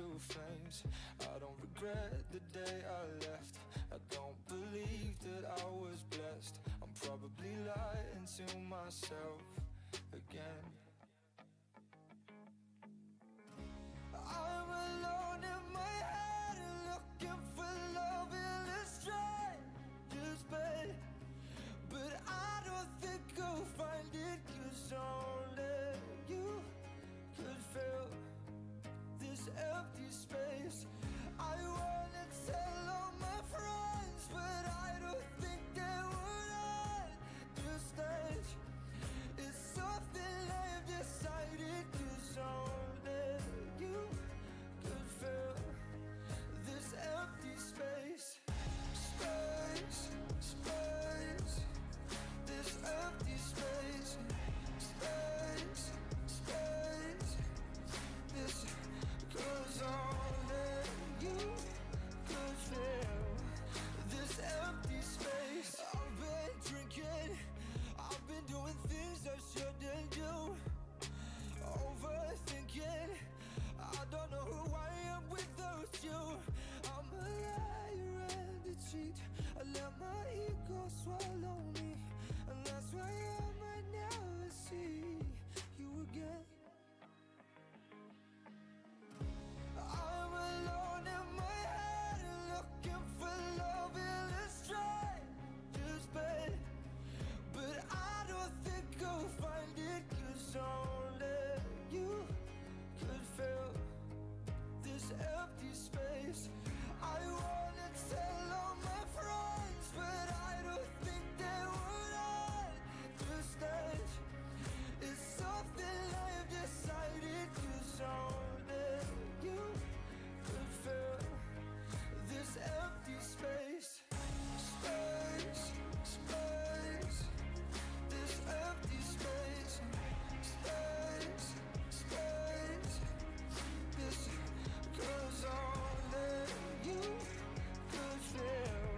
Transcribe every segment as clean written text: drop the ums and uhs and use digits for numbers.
into flames. I don't regret the day I left. I don't believe that I was blessed. I'm probably lying to myself again. I'm alone in my head and looking for love in a stranger's bed. But I don't think I'll find it, 'cause only you could fill this empty space. I wanna tell all my friends, but I don't think they would understand. It's something I've decided, 'cause only you could fill this empty space. Space, space, this empty space. Space, space, this, 'cause only you could fill this empty space. I've been drinking, I've been doing things I shouldn't do. Overthinking, I don't know who I am without you. I'm a liar and a cheat. I let my ego swallow me, and that's why I might never see you again. I'm alone in my head and looking for love in a stranger's bed. But I don't think I'll find it, 'cause only you could fill this empty space. I wanna tell all my friends, but I don't think they would understand. It's something I've decided, 'cause only you could fill this empty space. Space, space, this empty space. Space, space, this, 'cause only you could fill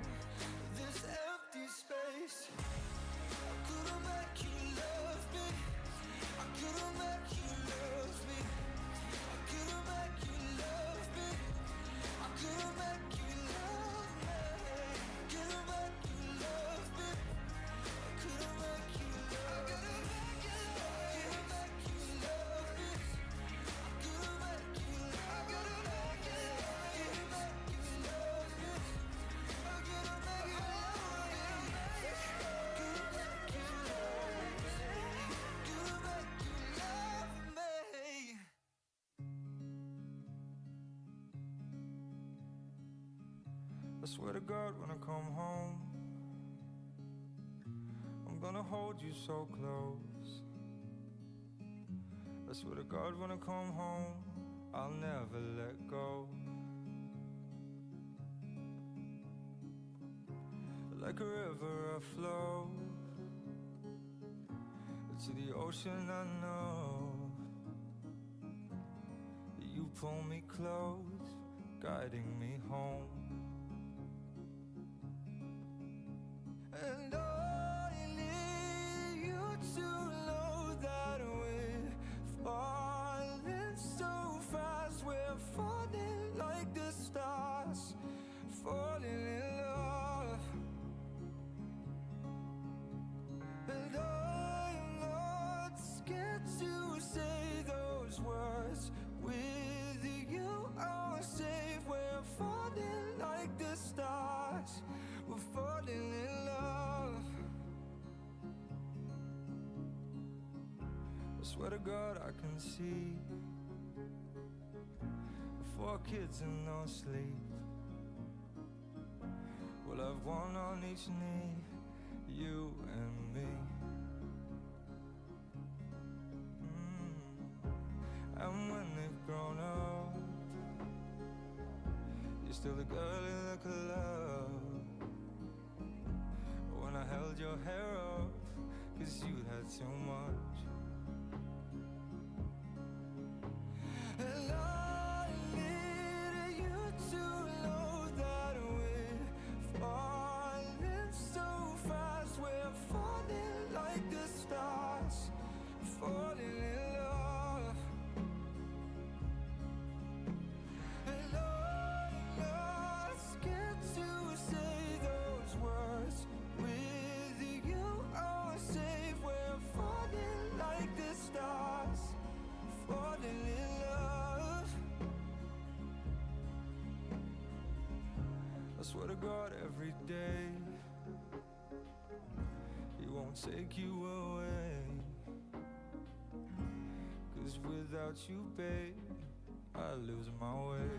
this empty space. I couldn't make you love me. I couldn't make you love me. I couldn't make you love me. I couldn't make you love me. Couldn't make you love me. I couldn't make you love me. Couldn't make you love me. I couldn't make you love me. Couldn't make you love me. I couldn't make you love me. Couldn't make you love me. I swear to God, when I come home, I'm gonna hold you so close. I swear to God, when I come home, I'll never let go. Like a river I flow to the ocean. I know you pull me close, guiding me home. And I need you to know that we're falling so fast. We're falling like the stars, falling in love. And I'm not scared to say those words. With you I'm safe. We're falling like the stars, we're falling in love. I swear to God, I can see 4 kids and no sleep. We'll have one on each knee, you and me. And when they've grown up, you're still the girl in the club. When I held your hair up, 'cause you had too much. And I need you to know that we're falling so fast. We're falling like the stars, falling in love. I swear to God every day He won't take you away. 'Cause without you, babe, I lose my way.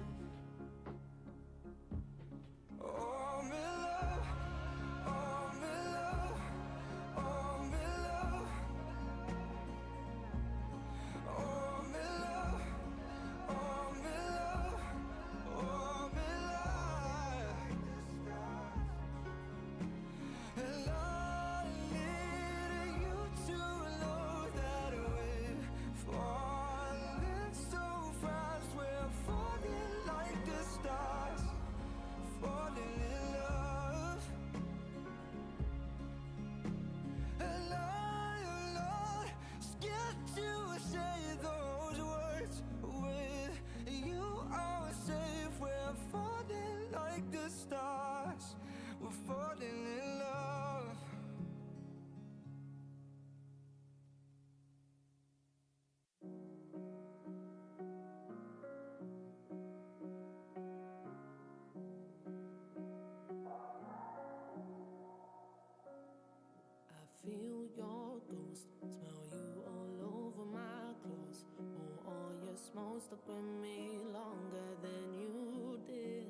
Oh, I'm in love. Oh, I'm in love. Oh, I'm in love. Oh, I'm in love. Oh, I'm in love. Oh, I'm in love. And I need you to know that we're falling so fast. We're falling like the stars, falling in love. And I'm not scared to say those words. With you I'm safe. We're falling like the stars. We're falling in love. I feel your ghost, smell you all over my clothes. Oh, all your smoke stuck with me longer than you did.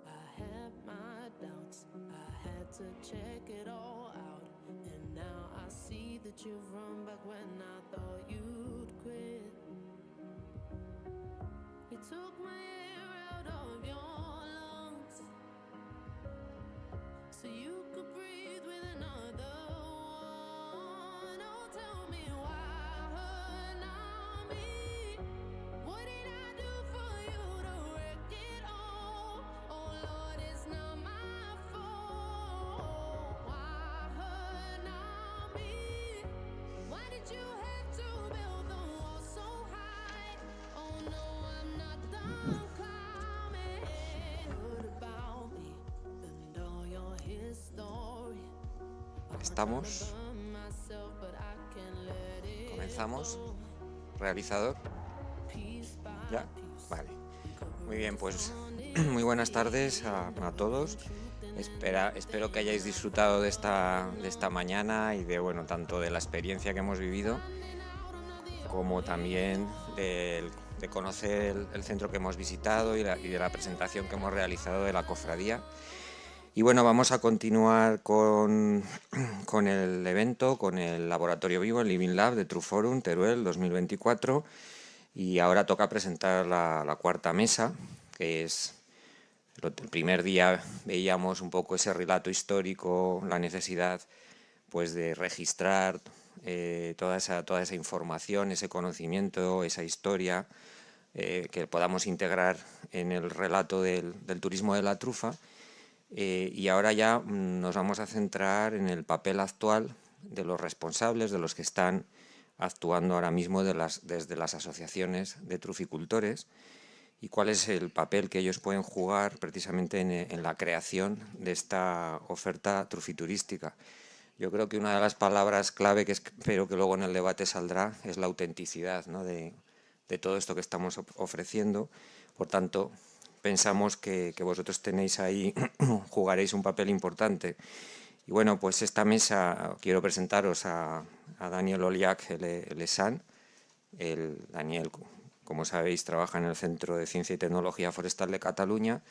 I had my doubts, I had to check it all out. And now I see that you've run back when I thought you'd quit. You took my air out of your lungs so you could breathe with another one. Oh, tell me why not me? What did I do for you to wreck it all? Oh Lord, it's not my fault. Why not me? Why did you have to build the wall so high? Oh no, I'm not done climbing. Heard about me and all your history. Estamos. Comenzamos. Realizador. ¿Ya? Vale. Muy bien, pues muy buenas tardes a todos. Espero que hayáis disfrutado de esta mañana y de, bueno, tanto de la experiencia que hemos vivido como también de conocer el centro que hemos visitado y de la presentación que hemos realizado de la cofradía. Y bueno, vamos a continuar con el evento, con el laboratorio vivo, el Living Lab de Truforum Teruel 2024. Y ahora toca presentar la cuarta mesa, que es... El primer día veíamos un poco ese relato histórico, la necesidad pues de registrar toda esa información, ese conocimiento, esa historia, que podamos integrar en el relato del turismo de la trufa. Y ahora ya nos vamos a centrar en el papel actual de los responsables, de los que están actuando ahora mismo desde las asociaciones de truficultores, y cuál es el papel que ellos pueden jugar precisamente en la creación de esta oferta trufiturística. Yo creo que una de las palabras clave, que espero que luego en el debate saldrá, es la autenticidad, ¿no?, de todo esto que estamos ofreciendo. Por tanto, pensamos que vosotros tenéis ahí, jugaréis un papel importante. Y bueno, pues esta mesa quiero presentaros a Daniel Oliach Lesan. Daniel, como sabéis, trabaja en el Centro de Ciencia y Tecnología Forestal de Cataluña,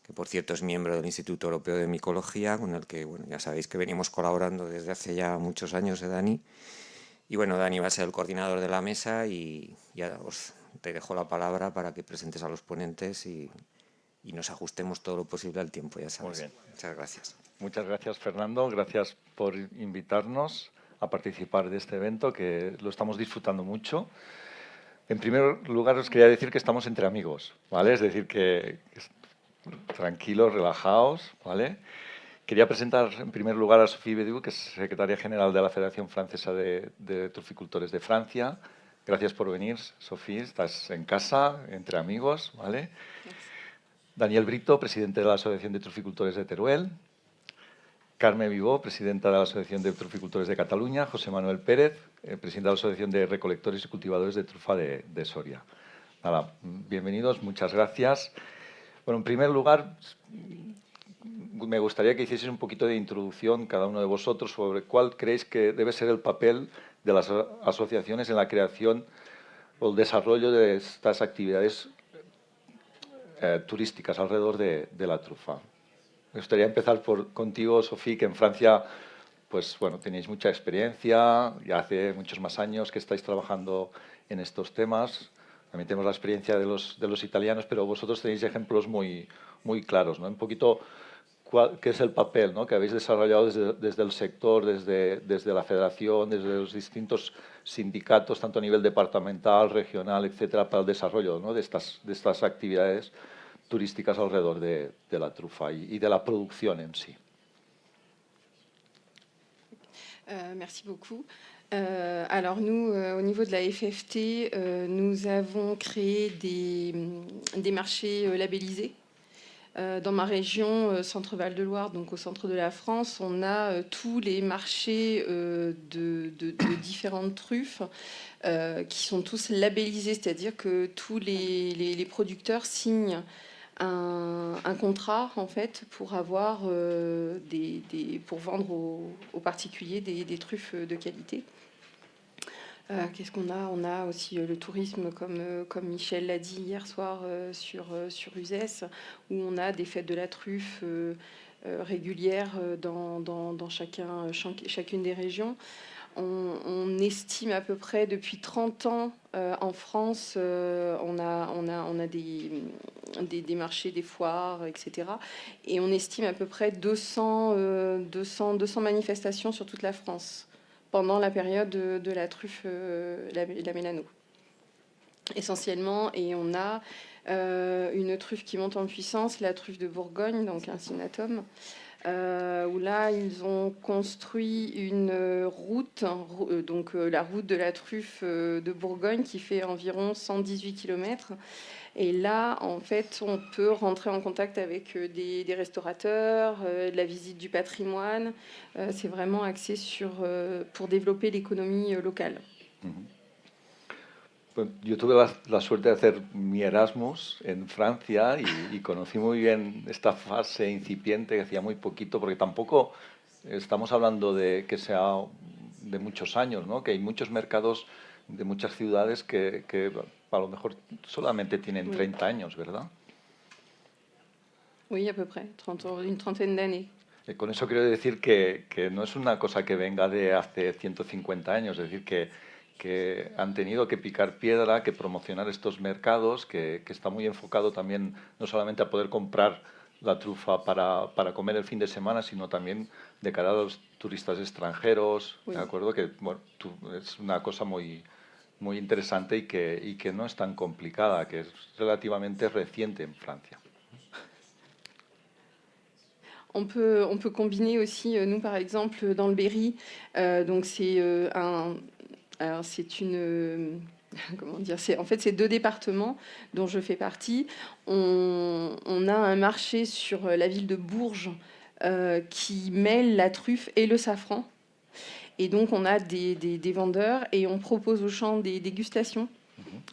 que por cierto es miembro del Instituto Europeo de Micología, con el que, bueno, ya sabéis que venimos colaborando desde hace ya muchos años, Dani. Y bueno, Dani va a ser el coordinador de la mesa y ya te dejo la palabra para que presentes a los ponentes y nos ajustemos todo lo posible al tiempo, ya sabes. Muy bien. Muchas gracias. Muchas gracias, Fernando. Gracias por invitarnos a participar de este evento, que lo estamos disfrutando mucho. En primer lugar, os quería decir que estamos entre amigos, ¿vale? Es decir, que tranquilos, relajaos, ¿vale? Quería presentar en primer lugar a Sophie Bédoux, que es secretaria general de la Federación Francesa de Truficultores de Francia. Gracias por venir, Sophie. Estás en casa, entre amigos, ¿vale? Daniel Brito, presidente de la Asociación de Truficultores de Teruel. Carme Vivó, presidenta de la Asociación de Truficultores de Cataluña. José Manuel Pérez, presidente de la Asociación de Recolectores y Cultivadores de Trufa de Soria. Nada, bienvenidos, muchas gracias. Bueno, en primer lugar, me gustaría que hicieseis un poquito de introducción cada uno de vosotros sobre cuál creéis que debe ser el papel de las asociaciones en la creación o el desarrollo de estas actividades turísticas alrededor de la trufa. Me gustaría empezar contigo, Sofía, que en Francia pues bueno, tenéis mucha experiencia, ya hace muchos más años que estáis trabajando en estos temas. También tenemos la experiencia de los italianos, pero vosotros tenéis ejemplos muy claros, ¿no? Un poquito qué es el papel, ¿no?, que habéis desarrollado desde el sector, desde la federación, desde los distintos sindicatos, tanto a nivel departamental, regional, etcétera, para el desarrollo, ¿no?, de estas actividades turísticas alrededor de la trufa y de la producción en sí. Merci beaucoup. Alors nous, au niveau de la FFT, nous avons créé des marchés labellisés. Dans ma région, Centre-Val de Loire, donc au centre de la France, on a tous les marchés de différentes truffes qui sont tous labellisés, c'est-à-dire que tous les producteurs signent un contrat en fait pour avoir pour vendre aux particuliers des truffes de qualité. Qu'est-ce qu'on a? On a aussi le tourisme, comme Michel l'a dit hier soir sur Uzès, où on a des fêtes de la truffe régulières dans chacune des régions. On estime à peu près depuis 30 ans en France, on a des marchés, des foires, etc. Et on estime à peu près 200 manifestations sur toute la France pendant la période de la truffe, la mélano. Essentiellement, et on a une truffe qui monte en puissance, la truffe de Bourgogne, donc un Sinatum, où là, ils ont construit une route, donc la route de la truffe de Bourgogne, qui fait environ 118 km. Et là, en fait, on peut rentrer en contact avec des restaurateurs, de la visite du patrimoine. C'est vraiment axé pour développer l'économie locale. Yo tuve la suerte de hacer mi Erasmus en Francia y conocí muy bien esta fase incipiente que hacía muy poquito, porque tampoco estamos hablando de que sea de muchos años, ¿no? Que hay muchos mercados de muchas ciudades que a lo mejor solamente tienen 30 años, ¿verdad? Oui, à peu près, une trentaine d'années. Con eso quiero decir que no es una cosa que venga de hace 150 años, es decir, que han tenido que picar piedra, que promocionar estos mercados, que está muy enfocado también no solamente a poder comprar la trufa para comer el fin de semana, sino también de cara a los turistas extranjeros, ¿de acuerdo? Que bueno, es una cosa muy interesante y que no es tan complicada, que es relativamente reciente en Francia. On peut combiner aussi, nous par exemple, dans le Berry, donc c'est une... Comment dire, en fait, c'est 2 départements dont je fais partie. On a un marché sur la ville de Bourges qui mêle la truffe et le safran. Et donc, on a des vendeurs et on propose aux gens des dégustations.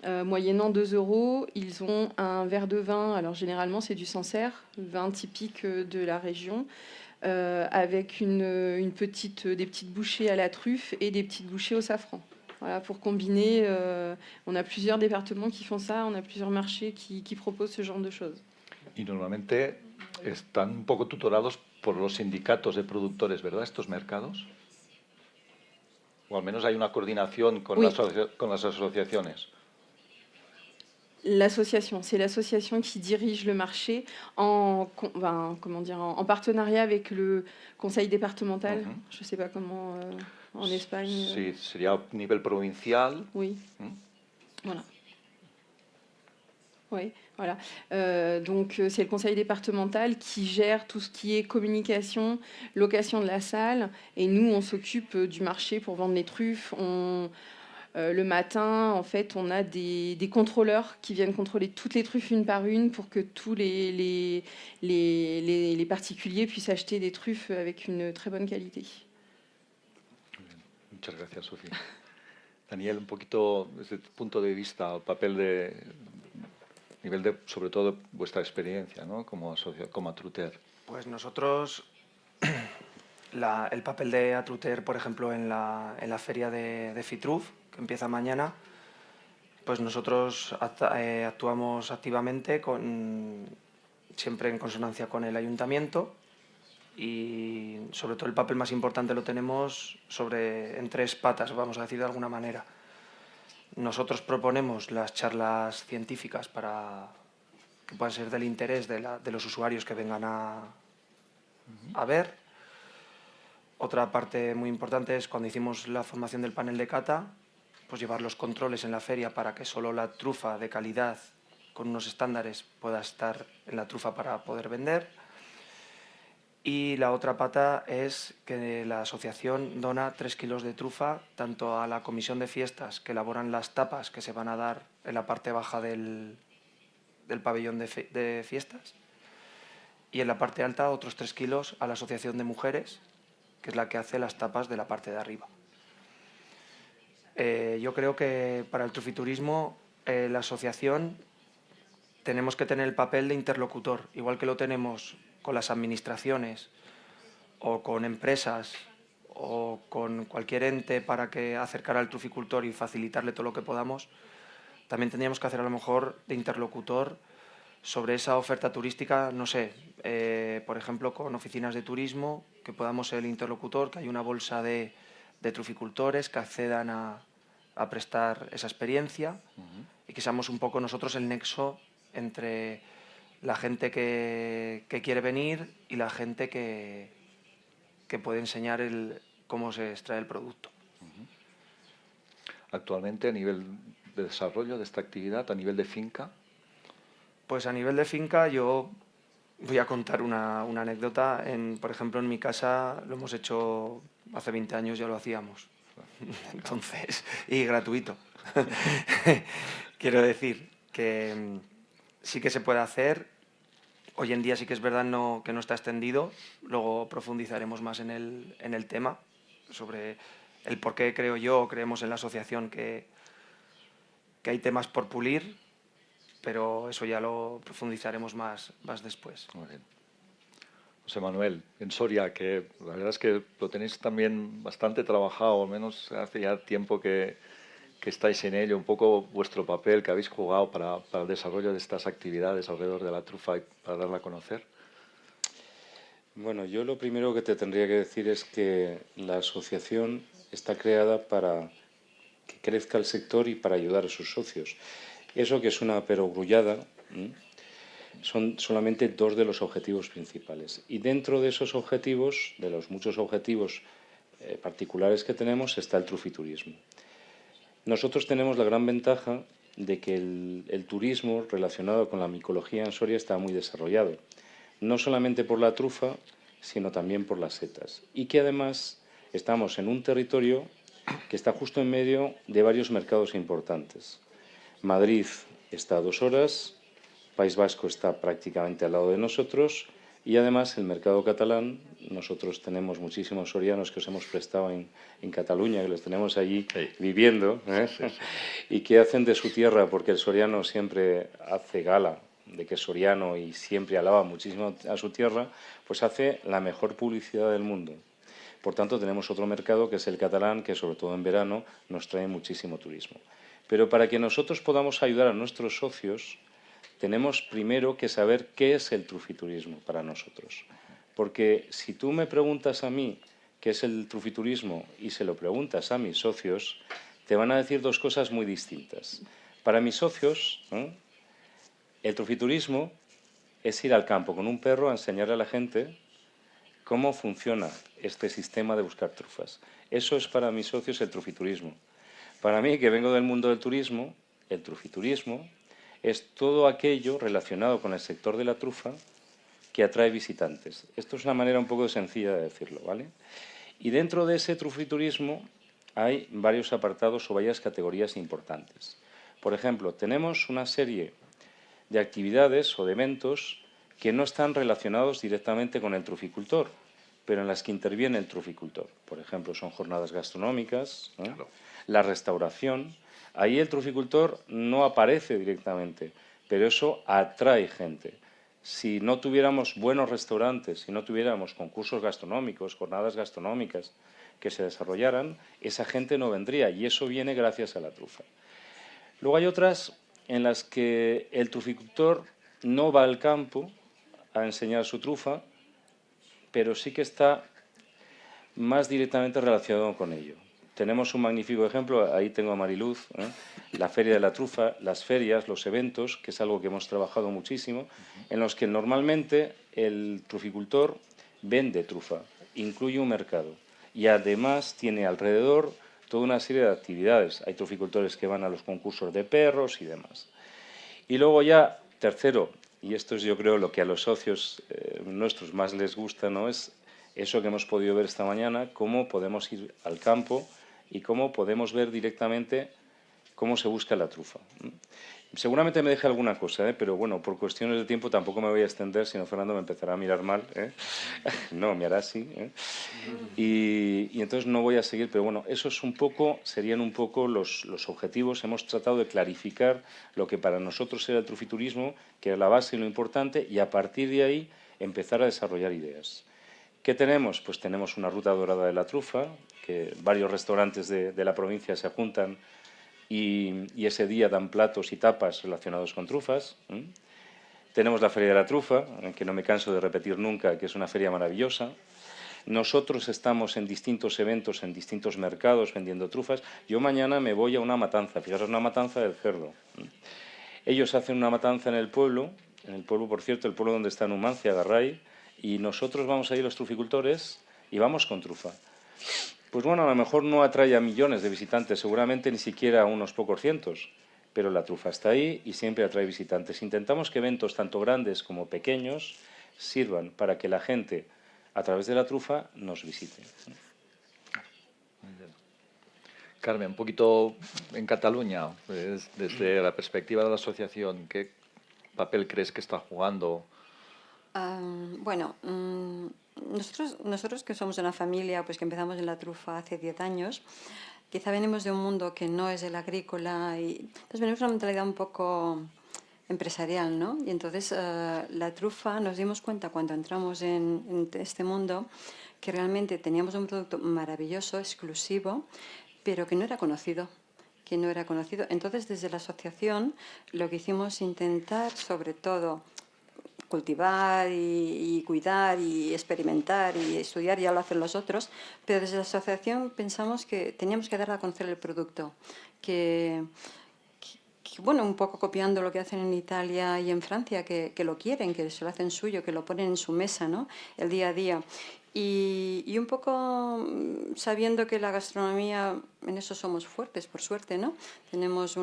Moyennant 2 €, ils ont un verre de vin. Alors, généralement, c'est du Sancerre, vin typique de la région, avec des petites bouchées à la truffe et des petites bouchées au safran. Voilà, pour combiner, on a plusieurs départements qui font ça, on a plusieurs marchés qui proposent ce genre de choses. Y normalmente están un poco tutorados por los sindicatos de productores, ¿verdad?, estos mercados. O al menos hay una coordinación con, oui, con las asociaciones. L'association, c'est l'association qui dirige le marché en partenariat avec le conseil départemental. Je ne sais pas comment en Espagne. Sí, sería a nivel provincial. Oui. Voilà. Oui, voilà. Donc, c'est le conseil départemental qui gère tout ce qui est communication, location de la salle. Et nous, on s'occupe du marché pour vendre les truffes. Le matin, en fait, on a des contrôleurs qui viennent contrôler toutes les truffes une par une pour que tous les particuliers puissent acheter des truffes avec une très bonne qualité. Muchas gracias, Sofía. Daniel, un poquito desde tu punto de vista, el papel nivel de, sobre todo, vuestra experiencia, ¿no? Como Atruter. Pues nosotros, el papel de Atruter, por ejemplo, en la feria de Fitruf, que empieza mañana, pues nosotros actuamos activamente, siempre en consonancia con el ayuntamiento, y sobre todo el papel más importante lo tenemos en 3 patas, vamos a decir de alguna manera. Nosotros proponemos las charlas científicas para que puedan ser del interés de los usuarios que vengan a ver. Otra parte muy importante es cuando hicimos la formación del panel de cata, pues llevar los controles en la feria para que solo la trufa de calidad con unos estándares pueda estar en la trufa para poder vender. Y la otra pata es que la asociación dona 3 kilos de trufa tanto a la comisión de fiestas que elaboran las tapas que se van a dar en la parte baja del pabellón de fiestas, y en la parte alta otros 3 kilos a la asociación de mujeres, que es la que hace las tapas de la parte de arriba. Yo creo que para el trufiturismo la asociación tenemos que tener el papel de interlocutor, igual que lo tenemos con las administraciones o con empresas o con cualquier ente para que acercar al truficultor y facilitarle todo lo que podamos. También tendríamos que hacer a lo mejor de interlocutor sobre esa oferta turística, no sé, por ejemplo con oficinas de turismo, que podamos ser el interlocutor, que hay una bolsa de truficultores que accedan a prestar esa experiencia y que seamos un poco nosotros el nexo entre la gente que quiere venir y la gente que puede enseñar cómo se extrae el producto. Actualmente, a nivel de desarrollo de esta actividad, a nivel de finca. Pues a nivel de finca yo voy a contar una anécdota. Por ejemplo, en mi casa lo hemos hecho hace 20 años, ya lo hacíamos. Entonces, y gratuito. Quiero decir que sí que se puede hacer. Hoy en día sí que es verdad que no está extendido. Luego profundizaremos más en el tema sobre el por qué creemos en la asociación que hay temas por pulir, pero eso ya lo profundizaremos más después. Muy bien. José Manuel, en Soria, que la verdad es que lo tenéis también bastante trabajado, al menos hace ya tiempo que estáis en ello, un poco vuestro papel que habéis jugado para el desarrollo de estas actividades alrededor de la trufa y para darla a conocer. Bueno, yo lo primero que te tendría que decir es que la asociación está creada para que crezca el sector y para ayudar a sus socios. Eso que es una perogrullada, son solamente 2 de los objetivos principales. Y dentro de esos objetivos, de los muchos objetivos particulares que tenemos, está el trufiturismo. Nosotros tenemos la gran ventaja de que el turismo relacionado con la micología en Soria está muy desarrollado, no solamente por la trufa, sino también por las setas. Y que además estamos en un territorio que está justo en medio de varios mercados importantes. Madrid está a 2 horas, País Vasco está prácticamente al lado de nosotros y además el mercado catalán, nosotros tenemos muchísimos sorianos que os hemos prestado en Cataluña, que los tenemos allí viviendo, y que hacen de su tierra, porque el soriano siempre hace gala de que es soriano y siempre alaba muchísimo a su tierra, pues hace la mejor publicidad del mundo. Por tanto, tenemos otro mercado que es el catalán, que sobre todo en verano nos trae muchísimo turismo. Pero para que nosotros podamos ayudar a nuestros socios, tenemos primero que saber qué es el trufiturismo para nosotros. Porque si tú me preguntas a mí qué es el trufiturismo y se lo preguntas a mis socios, te van a decir 2 cosas muy distintas. Para mis socios, el trufiturismo es ir al campo con un perro a enseñarle a la gente cómo funciona este sistema de buscar trufas. Eso es para mis socios el trufiturismo. Para mí, que vengo del mundo del turismo, el trufiturismo es todo aquello relacionado con el sector de la trufa que atrae visitantes. Esto es una manera un poco sencilla de decirlo, ¿vale? Y dentro de ese trufiturismo hay varios apartados o varias categorías importantes. Por ejemplo, tenemos una serie de actividades o de eventos que no están relacionados directamente con el truficultor, pero en las que interviene el truficultor. Por ejemplo, son jornadas gastronómicas, la restauración. Ahí el truficultor no aparece directamente, pero eso atrae gente. Si no tuviéramos buenos restaurantes, si no tuviéramos concursos gastronómicos, jornadas gastronómicas que se desarrollaran, esa gente no vendría y eso viene gracias a la trufa. Luego hay otras en las que el truficultor no va al campo a enseñar su trufa, pero sí que está más directamente relacionado con ello. Tenemos un magnífico ejemplo, ahí tengo a Mariluz, la Feria de la Trufa, las ferias, los eventos, que es algo que hemos trabajado muchísimo, en los que normalmente el truficultor vende trufa, incluye un mercado y además tiene alrededor toda una serie de actividades. Hay truficultores que van a los concursos de perros y demás. Y luego ya, tercero, y esto es yo creo lo que a los socios nuestros más les gusta, ¿no? Es eso que hemos podido ver esta mañana, cómo podemos ir al campo y cómo podemos ver directamente cómo se busca la trufa. Seguramente me deje alguna cosa, pero bueno, por cuestiones de tiempo tampoco me voy a extender, si no Fernando me empezará a mirar mal. No, me hará así. Y entonces no voy a seguir, pero bueno, esos serían un poco los objetivos. Hemos tratado de clarificar lo que para nosotros era el trufiturismo, que era la base y lo importante, y a partir de ahí empezar a desarrollar ideas. ¿Qué tenemos? Pues tenemos una ruta dorada de la trufa, que varios restaurantes de la provincia se juntan y ese día dan platos y tapas relacionados con trufas. Tenemos la Feria de la Trufa, que no me canso de repetir nunca, que es una feria maravillosa. Nosotros estamos en distintos eventos, en distintos mercados vendiendo trufas. Yo mañana me voy a una matanza, fijaros, una matanza del cerdo. Ellos hacen una matanza en el pueblo, por cierto, el pueblo donde está Numancia, Garray, y nosotros vamos a ir los truficultores y vamos con trufa. Pues bueno, a lo mejor no atrae a millones de visitantes, seguramente ni siquiera a unos pocos cientos, pero la trufa está ahí y siempre atrae visitantes. Intentamos que eventos tanto grandes como pequeños sirvan para que la gente, a través de la trufa, nos visite. Carmen, un poquito en Cataluña, pues, desde la perspectiva de la asociación, ¿qué papel crees que está jugando? Bueno, nosotros que somos una familia pues que empezamos en la trufa hace 10 años, quizá venimos de un mundo que no es el agrícola y entonces venimos de una mentalidad un poco empresarial, ¿no? Y entonces la trufa nos dimos cuenta cuando entramos en este mundo que realmente teníamos un producto maravilloso, exclusivo, pero que no era conocido. Entonces desde la asociación lo que hicimos es intentar sobre todo cultivar y cuidar y experimentar y estudiar, ya lo hacen los otros, pero desde la asociación pensamos que teníamos que dar a conocer el producto, que bueno, un poco copiando lo que hacen en Italia y en Francia, que lo quieren, que se lo hacen suyo, que lo ponen en su mesa, ¿no? El día a día. Y un poco sabiendo que la gastronomía, en eso somos fuertes, por suerte, ¿no? Tenemos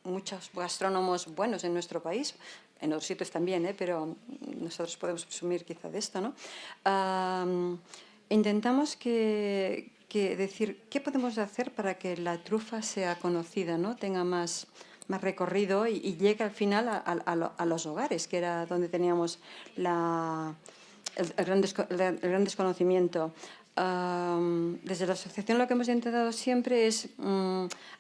muchos gastrónomos buenos en nuestro país, en otros sitios también, pero nosotros podemos presumir quizá de esto, ¿no? Intentamos decir qué podemos hacer para que la trufa sea conocida, ¿no? Tenga más recorrido y llegue al final a los hogares, que era donde teníamos el gran desconocimiento. Desde la asociación lo que hemos intentado siempre es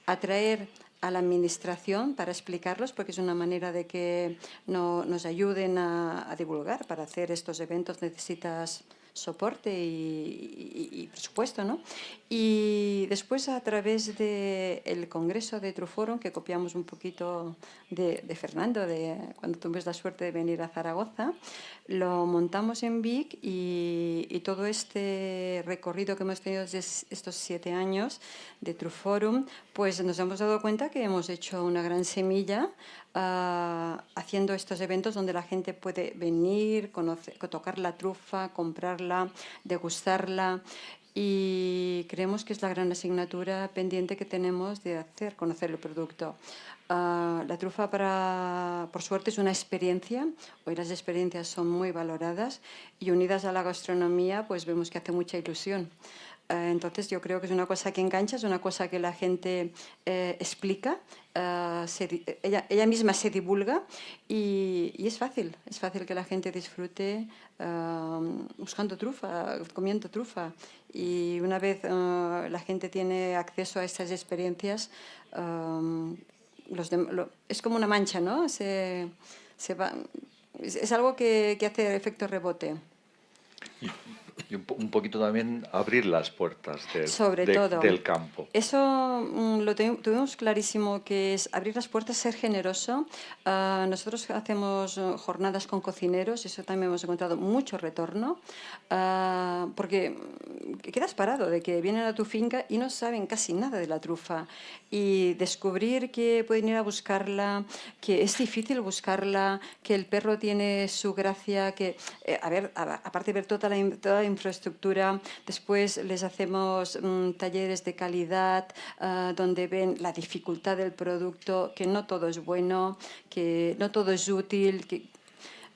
atraer a la administración para explicarlos, porque es una manera de que nos ayuden a divulgar. Para hacer estos eventos necesitas soporte y presupuesto, ¿no? Y después a través del Congreso de Truforum, que copiamos un poquito de Fernando, cuando tuvimos la suerte de venir a Zaragoza, lo montamos en Vic y todo este recorrido que hemos tenido desde estos 7 años de Truforum, pues nos hemos dado cuenta que hemos hecho una gran semilla haciendo estos eventos donde la gente puede venir, tocar la trufa, comprarla, degustarla, y creemos que es la gran asignatura pendiente que tenemos de hacer conocer el producto. La trufa, por suerte, es una experiencia. Hoy las experiencias son muy valoradas y unidas a la gastronomía pues vemos que hace mucha ilusión. Entonces yo creo que es una cosa que engancha, es una cosa que la gente explica, ella misma se divulga y es fácil que la gente disfrute buscando trufa, comiendo trufa. Y una vez la gente tiene acceso a estas experiencias, es como una mancha, ¿no? Se va, es algo que hace efecto rebote. Y un poquito también abrir las puertas Sobre todo. del campo. Eso lo tuvimos clarísimo, que es abrir las puertas, ser generoso. Nosotros hacemos jornadas con cocineros y eso también hemos encontrado mucho retorno, porque quedas parado de que vienen a tu finca y no saben casi nada de la trufa. Y descubrir que pueden ir a buscarla, que es difícil buscarla, que el perro tiene su gracia, que, aparte de ver toda la infraestructura, después les hacemos talleres de calidad donde ven la dificultad del producto, que no todo es bueno, que no todo es útil,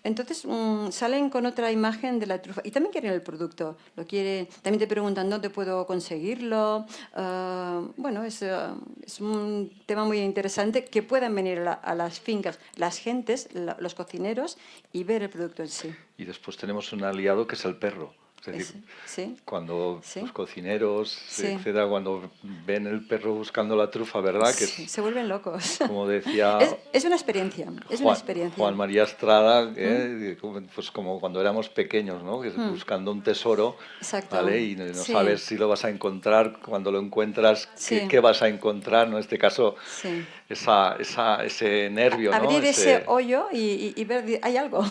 entonces salen con otra imagen de la trufa y también quieren el producto, lo quieren, también te preguntan dónde puedo conseguirlo. Bueno, es un tema muy interesante, que puedan venir a las fincas las gentes, los cocineros, y ver el producto en sí. Y después tenemos un aliado que es el perro. Es decir, sí. cuando Sí. los cocineros, Sí. etcétera, cuando ven el perro buscando la trufa, ¿verdad? Que Sí, se vuelven locos. como decía Es una experiencia, es una experiencia. Juan María Estrada, pues como cuando éramos pequeños, ¿no? Que buscando un tesoro, Exacto. ¿vale? Y no Sí. sabes si lo vas a encontrar, cuando lo encuentras, Sí. qué vas a encontrar, ¿no? En este caso, Sí. ese nervio, ¿no? Abrir ese hoyo y ver, hay algo.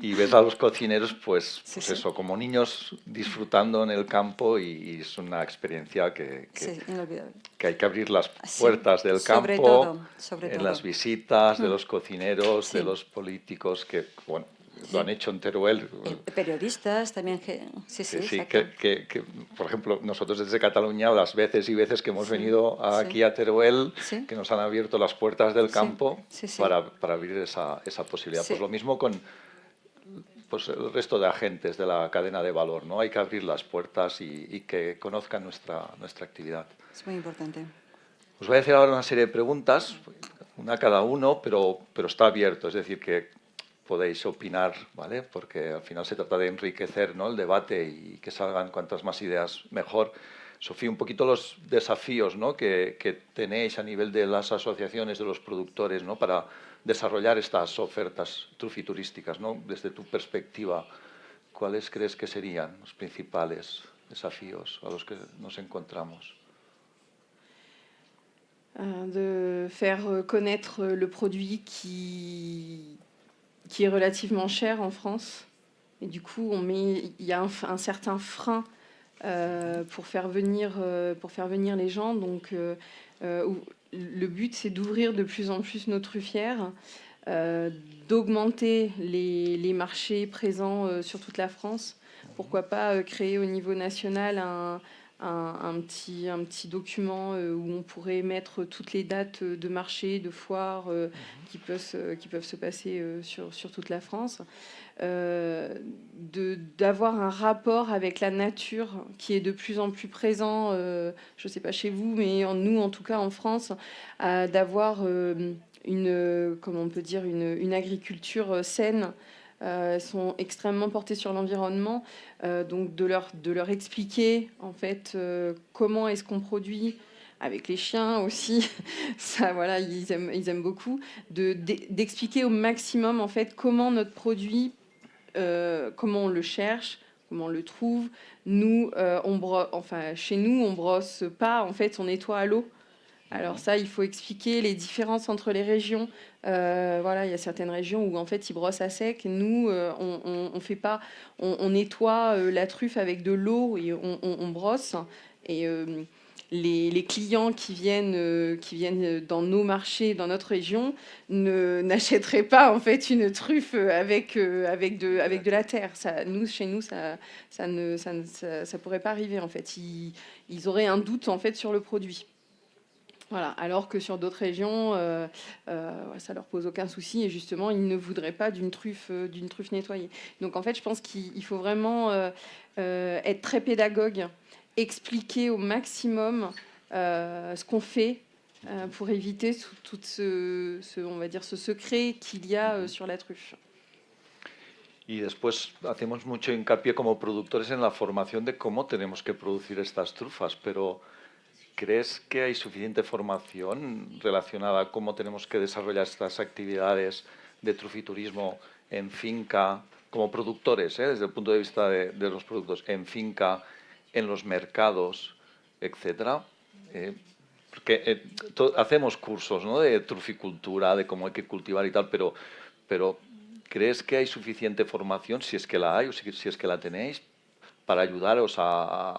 Y ves a los cocineros, pues, Sí, pues sí. eso, como niños disfrutando en el campo, y es una experiencia Sí, inolvidable. que hay que abrir las Sí, puertas del sobre campo, todo, sobre en todo. las visitas de los cocineros, Sí. de los políticos que, bueno, Sí. lo han hecho en Teruel. Periodistas también, sí, Sí, exacto. que, por ejemplo, nosotros desde Cataluña, las veces y veces que hemos Sí, venido sí. aquí a Teruel, Sí. que nos han abierto las puertas del Sí, campo sí, sí. para abrir esa posibilidad. Sí. Pues lo mismo con el resto de agentes de la cadena de valor, ¿no? Hay que abrir las puertas y que conozcan nuestra actividad. Es muy importante. Os voy a hacer ahora una serie de preguntas, una cada uno, pero está abierto, es decir, que podéis opinar, ¿vale? Porque al final se trata de enriquecer, ¿no?, el debate y que salgan cuantas más ideas mejor. Sofía, un poquito los desafíos, ¿no?, que tenéis a nivel de las asociaciones de los productores, ¿no?, para desarrollar estas ofertas trufiturísticas, ¿no? Desde tu perspectiva, ¿cuáles crees que serían los principales desafíos a los que nos encontramos? De faire connaître le produit qui est relativement cher en France. Et du coup, il y a un certain frein pour faire venir les gens. Donc, le but, c'est d'ouvrir de plus en plus nos truffières, d'augmenter les marchés présents sur toute la France. Pourquoi pas créer au niveau national un petit document où on pourrait mettre toutes les dates de marché, de foires qui peuvent se passer sur toute la France. D'avoir un rapport avec la nature qui est de plus en plus présent, je ne sais pas chez vous, mais nous, en tout cas en France, d'avoir comment on peut dire, une agriculture saine. Elles sont extrêmement portées sur l'environnement, donc de leur expliquer en fait comment est-ce qu'on produit, avec les chiens aussi, ça voilà, ils aiment beaucoup, d'expliquer au maximum en fait comment notre produit, comment on le cherche, comment on le trouve. Nous, chez nous, on brosse pas, en fait, on nettoie à l'eau. Alors ça, il faut expliquer les différences entre les régions. Voilà, il y a certaines régions où en fait ils brossent à sec. Nous, on fait pas, on nettoie la truffe avec de l'eau et on brosse. Et les clients qui viennent dans nos marchés, dans notre région, n'achèteraient pas en fait une truffe avec de la terre. Ça, chez nous, ça pourrait pas arriver en fait. Ils auraient un doute en fait sur le produit. Voilà, alors que sur d'autres régions, ça leur pose aucun souci et justement, ils ne voudraient pas d'une truffe nettoyée. Donc en fait, je pense qu'il faut vraiment être très pédagogue, expliquer au maximum ce qu'on fait pour éviter tout on va dire, ce secret qu'il y a sur la truffe. Y después hacemos mucho hincapié como productores en la formación de cómo tenemos que producir estas trufas, pero ¿crees que hay suficiente formación relacionada a cómo tenemos que desarrollar estas actividades de trufiturismo en finca, como productores, desde el punto de vista de los productos, en finca, en los mercados, etcétera? Porque hacemos cursos, ¿no?, de truficultura, de cómo hay que cultivar y tal, pero ¿crees que hay suficiente formación, si es que la hay o si es que la tenéis, para ayudaros a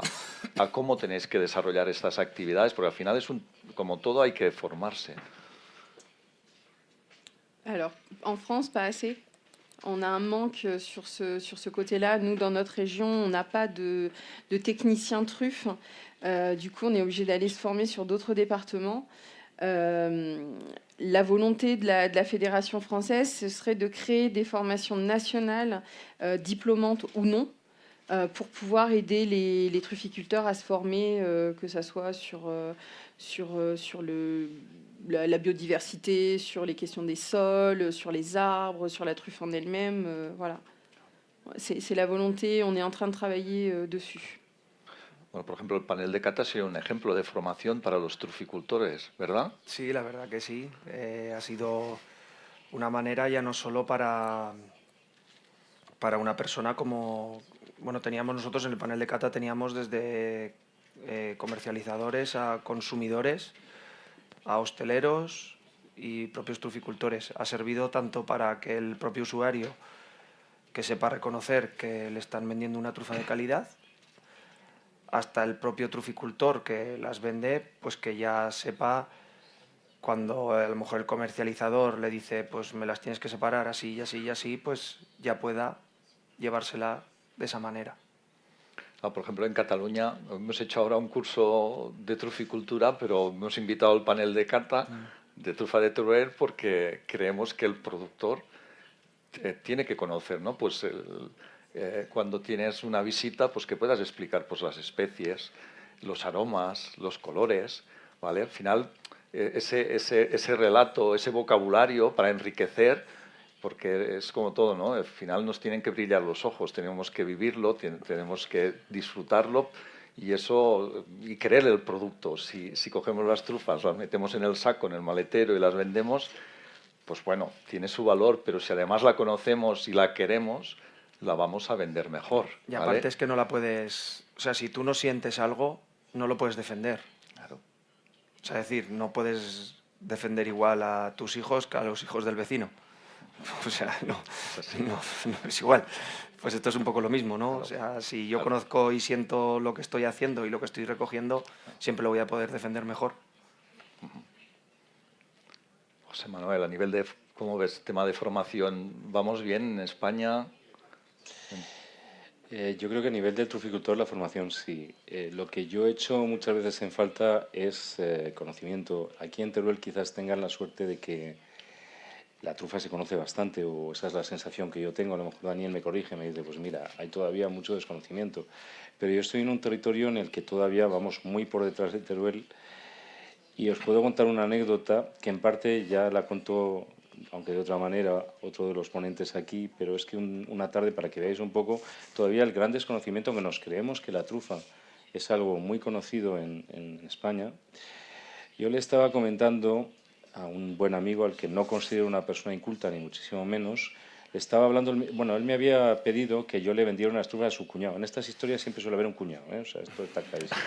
cómo tenéis que desarrollar estas actividades? Porque al final como todo, hay que formarse. Alors, en France, pas assez. On a un manque sur ce côté-là. Nous, dans notre région, on n'a pas de techniciens truffes. Du coup, on est obligé d'aller se former sur d'autres départements. La volonté de la Fédération française, ce serait de créer des formations nationales, diplômantes ou non, pour pouvoir aider les trufficulteurs à se former, que ce soit sur la biodiversité, sur les questions des sols, sur les arbres, sur la truffe en elle-même. Voilà. C'est la volonté, on est en train de travailler dessus. Bueno, por ejemplo, el panel de cata sería un ejemplo de formación para los truficultores, ¿verdad? Sí, la verdad que sí. Ha sido una manera ya no solo para una persona como... Bueno, teníamos nosotros en el panel de cata, teníamos desde comercializadores a consumidores, a hosteleros y propios truficultores. Ha servido tanto para que el propio usuario que sepa reconocer que le están vendiendo una trufa de calidad, hasta el propio truficultor que las vende, pues que ya sepa, cuando a lo mejor el comercializador le dice pues me las tienes que separar así y así y así, pues ya pueda llevársela de esa manera. Por ejemplo, en Cataluña hemos hecho ahora un curso de truficultura, pero hemos invitado al panel de cata de trufa de Teruel porque creemos que el productor tiene que conocer, ¿no? Pues cuando tienes una visita, pues que puedas explicar pues las especies, los aromas, los colores, ¿vale? Al final, ese relato, ese vocabulario para enriquecer, porque es como todo, ¿no? Al final nos tienen que brillar los ojos, tenemos que vivirlo, tenemos que disfrutarlo y querer el producto. Si cogemos las trufas, las metemos en el saco, en el maletero y las vendemos, pues bueno, tiene su valor, pero si además la conocemos y la queremos, la vamos a vender mejor. Y aparte es que no la puedes... O sea, si tú no sientes algo, no lo puedes defender. Claro. O sea, es decir, no puedes defender igual a tus hijos que a los hijos del vecino. O sea, no es igual. Pues esto es un poco lo mismo, ¿no? Claro. O sea, si yo conozco y siento lo que estoy haciendo y lo que estoy recogiendo, siempre lo voy a poder defender mejor. José Manuel, a nivel de, ¿cómo ves, tema de formación? ¿Vamos bien en España? Yo creo que a nivel del truficultor la formación sí. Lo que yo he hecho muchas veces en falta es conocimiento. Aquí en Teruel quizás tengan la suerte de que la trufa se conoce bastante, o esa es la sensación que yo tengo. A lo mejor Daniel me corrige, me dice, pues mira, hay todavía mucho desconocimiento. Pero yo estoy en un territorio en el que todavía vamos muy por detrás de Teruel, y os puedo contar una anécdota que en parte ya la contó, aunque de otra manera, otro de los ponentes aquí, pero es que una tarde, para que veáis un poco, todavía el gran desconocimiento que nos creemos que la trufa es algo muy conocido en España. Yo le estaba comentando a un buen amigo, al que no considero una persona inculta, ni muchísimo menos, le estaba hablando, bueno, él me había pedido que yo le vendiera unas trufas a su cuñado. En estas historias siempre suele haber un cuñado, ¿eh? O sea, esto está clarísimo.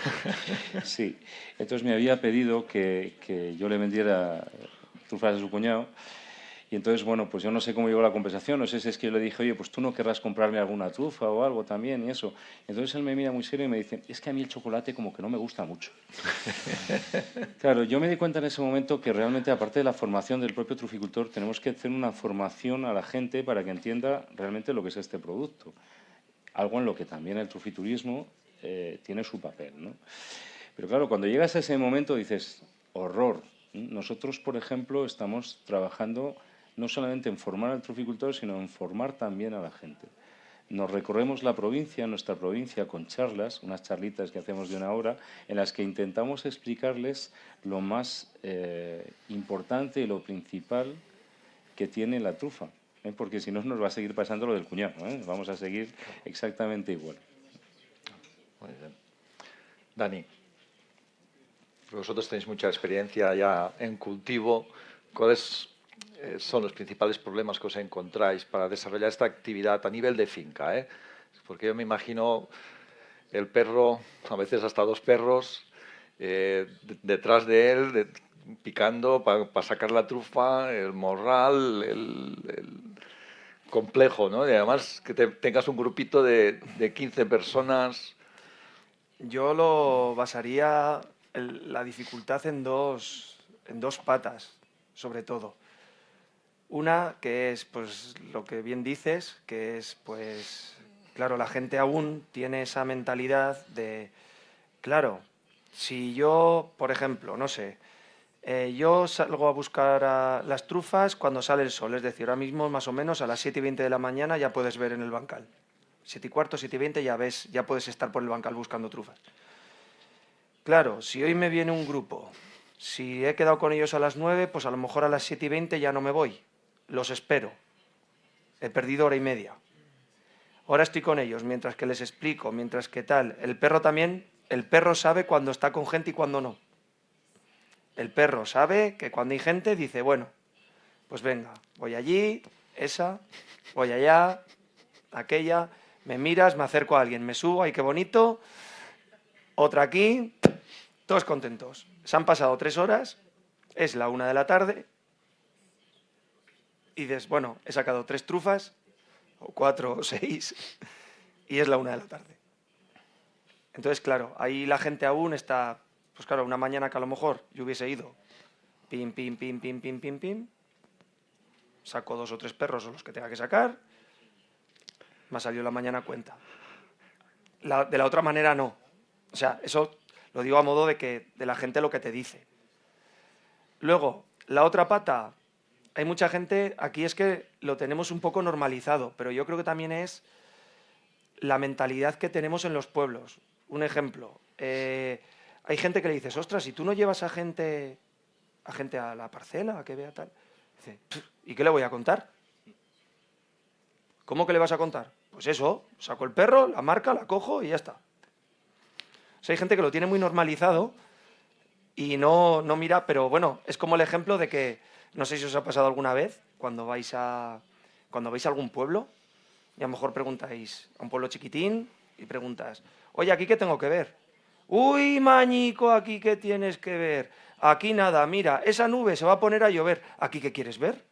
Sí, entonces me había pedido que yo le vendiera trufas a su cuñado. Y entonces, bueno, pues yo no sé cómo llegó la conversación, no sé si es que yo le dije, oye, pues tú no querrás comprarme alguna trufa o algo también y eso. Entonces él me mira muy serio y me dice, es que a mí el chocolate como que no me gusta mucho. Claro, yo me di cuenta en ese momento que realmente, aparte de la formación del propio truficultor, tenemos que hacer una formación a la gente para que entienda realmente lo que es este producto. Algo en lo que también el trufiturismo tiene su papel, ¿no? Pero claro, cuando llegas a ese momento dices, horror. Nosotros, por ejemplo, estamos trabajando no solamente en formar al truficultor, sino en formar también a la gente. Nos recorremos la provincia, nuestra provincia, con charlas, unas charlitas que hacemos de 1 hora, en las que intentamos explicarles lo más importante y lo principal que tiene la trufa, porque si no nos va a seguir pasando lo del cuñado, vamos a seguir exactamente igual. Muy bien. Dani, vosotros tenéis mucha experiencia ya en cultivo. ¿Cuáles son los principales problemas que os encontráis para desarrollar esta actividad a nivel de finca, eh? Porque yo me imagino el perro, a veces hasta 2 perros, detrás de él, picando para sacar la trufa, el morral, el complejo, ¿no? Y además que tengas un grupito de 15 personas. Yo lo basaría la dificultad en dos patas, sobre todo. Una que es, pues, lo que bien dices, que es, pues, claro, la gente aún tiene esa mentalidad de, claro, si yo, por ejemplo, no sé, yo salgo a buscar las trufas cuando sale el sol, es decir, ahora mismo más o menos a las 7:20 de la mañana ya puedes ver en el bancal. 7:15, 7:20 ya ves, ya puedes estar por el bancal buscando trufas. Claro, si hoy me viene un grupo, si he quedado con ellos a las 9, pues a lo mejor a las 7:20 ya no me voy. Los espero. He perdido 1h30. Ahora estoy con ellos, mientras que les explico, mientras que tal. El perro también, el perro sabe cuando está con gente y cuando no. El perro sabe que cuando hay gente dice, bueno, pues venga, voy allí, esa, voy allá, aquella, me miras, me acerco a alguien, me subo, ay, qué bonito, otra aquí, todos contentos. Se han pasado 3 horas, es la 1 de la tarde, y dices, bueno, he sacado 3 trufas, o 4 o 6, y es la 1 de la tarde. Entonces, claro, ahí la gente aún está, pues claro, una mañana que a lo mejor yo hubiese ido, pim, pim, pim, pim, pim, pim, pim, saco 2 o 3 perros o los que tenga que sacar, me ha salido la mañana cuenta. De la otra manera no. O sea, eso lo digo a modo de la gente lo que te dice. Luego, la otra pata, hay mucha gente, aquí es que lo tenemos un poco normalizado, pero yo creo que también es la mentalidad que tenemos en los pueblos. Un ejemplo, hay gente que le dices, ostras, si tú no llevas a gente a la parcela, a que vea tal, dice, ¿y qué le voy a contar? ¿Cómo que le vas a contar? Pues eso, saco el perro, la marca, la cojo y ya está. O sea, hay gente que lo tiene muy normalizado y no mira, pero bueno, es como el ejemplo de que, no sé si os ha pasado alguna vez, cuando vais a algún pueblo, y a lo mejor preguntáis a un pueblo chiquitín y preguntas, oye, ¿aquí qué tengo que ver? Uy, mañico, ¿aquí qué tienes que ver? Aquí nada, mira, esa nube se va a poner a llover. ¿Aquí qué quieres ver?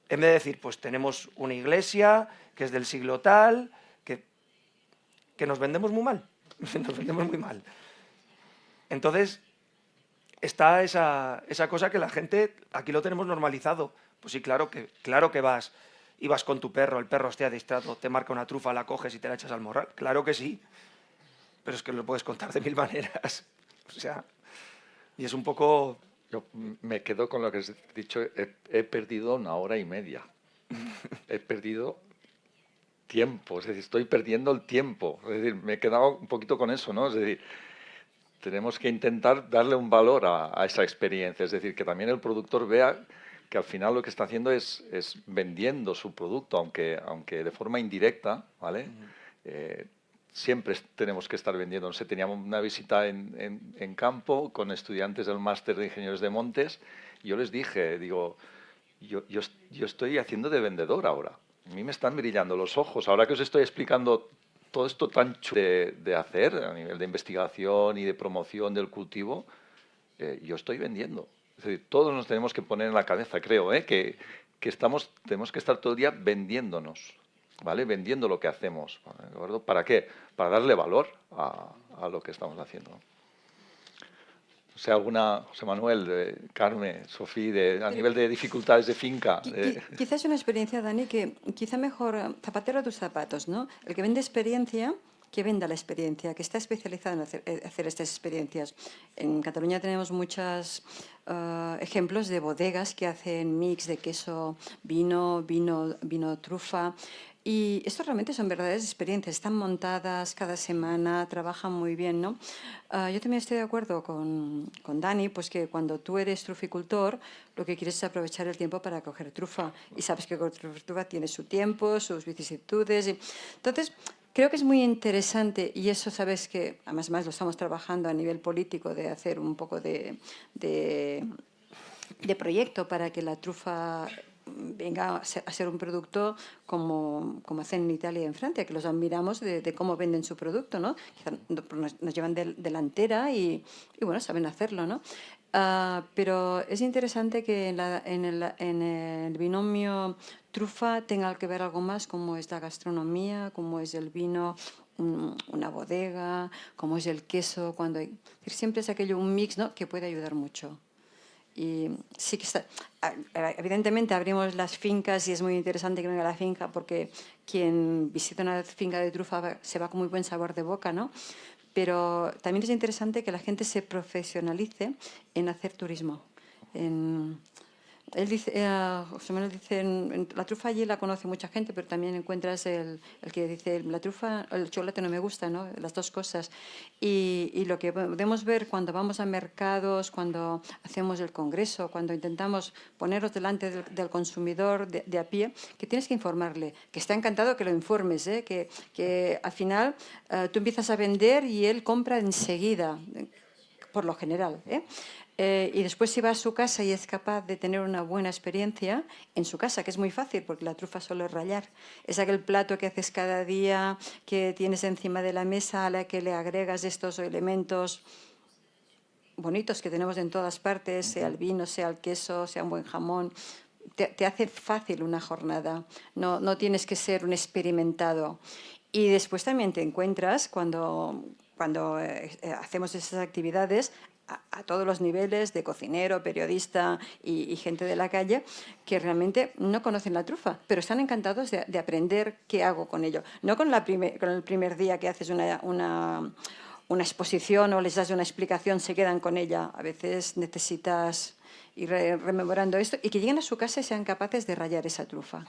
En vez de decir, pues tenemos una iglesia que es del siglo tal, que nos vendemos muy mal. Nos vendemos muy mal. Entonces, está esa cosa que la gente, aquí lo tenemos normalizado. Pues sí, claro que vas, y vas con tu perro, el perro esté adiestrado, te marca una trufa, la coges y te la echas al morral. Claro que sí, pero es que lo puedes contar de 1000 maneras. O sea, y es un poco... Yo me quedo con lo que has dicho, he perdido 1h30. He perdido tiempo, es decir, estoy perdiendo el tiempo. Es decir, me he quedado un poquito con eso, ¿no? Es decir, tenemos que intentar darle un valor a esa experiencia, es decir, que también el productor vea que al final lo que está haciendo es vendiendo su producto, aunque de forma indirecta, ¿vale? Siempre tenemos que estar vendiendo. No sé, teníamos una visita en campo con estudiantes del máster de ingenieros de montes y yo les dije, digo, yo estoy haciendo de vendedor ahora. A mí me están brillando los ojos. Ahora que os estoy explicando todo esto tan chulo de hacer a nivel de investigación y de promoción del cultivo, yo estoy vendiendo. Es decir, todos nos tenemos que poner en la cabeza, creo, que tenemos que estar todo el día vendiéndonos, ¿vale? Vendiendo lo que hacemos, ¿de acuerdo? ¿Para qué? Para darle valor a lo que estamos haciendo. O sea, alguna, José Manuel, Carmen, Sofía, a nivel de dificultades de finca. Quizás una experiencia, Dani, que quizá mejor zapatero a tus zapatos, ¿no? El que vende experiencia, que venda la experiencia, que está especializado en hacer estas experiencias. En Cataluña tenemos muchos ejemplos de bodegas que hacen mix de queso, vino, trufa. Y esto realmente son verdaderas experiencias, están montadas cada semana, trabajan muy bien, ¿no? Yo también estoy de acuerdo con Dani, pues que cuando tú eres truficultor, lo que quieres es aprovechar el tiempo para coger trufa. Y sabes que coger trufa tiene su tiempo, sus vicisitudes. Entonces, Creo que es muy interesante, y eso sabes que además más lo estamos trabajando a nivel político, de hacer un poco de proyecto para que la trufa venga a ser un producto como hacen en Italia y en Francia, que los admiramos de cómo venden su producto, ¿no? Quizá nos llevan delantera y bueno, saben hacerlo, ¿no? Pero es interesante que en el binomio trufa tenga que ver algo más, como es la gastronomía, como es el vino, una bodega, como es el queso, siempre es aquello, un mix, ¿no?, que puede ayudar mucho. Y sí que está, evidentemente abrimos las fincas y es muy interesante que venga a la finca, porque quien visita una finca de trufa se va con muy buen sabor de boca, ¿no? Pero también es interesante que la gente se profesionalice en hacer turismo. Él dice, José Manuel dice, la trufa allí la conoce mucha gente, pero también encuentras el que dice, la trufa, el chocolate no me gusta, ¿no? Las dos cosas. Y lo que podemos ver cuando vamos a mercados, cuando hacemos el congreso, cuando intentamos ponernos delante del consumidor de a pie, que tienes que informarle, que está encantado que lo informes, que al final tú empiezas a vender y él compra enseguida, por lo general, y después si va a su casa y es capaz de tener una buena experiencia en su casa, que es muy fácil porque la trufa solo es rallar. Es aquel plato que haces cada día, que tienes encima de la mesa, a la que le agregas estos elementos bonitos que tenemos en todas partes, sea el vino, sea el queso, sea un buen jamón. Te hace fácil una jornada, no tienes que ser un experimentado. Y después también te encuentras cuando hacemos esas actividades, a todos los niveles, de cocinero, periodista y gente de la calle, que realmente no conocen la trufa, pero están encantados de aprender qué hago con ello. No con el primer día que haces una exposición o les das una explicación, se quedan con ella. A veces necesitas ir rememorando esto y que lleguen a su casa y sean capaces de rallar esa trufa.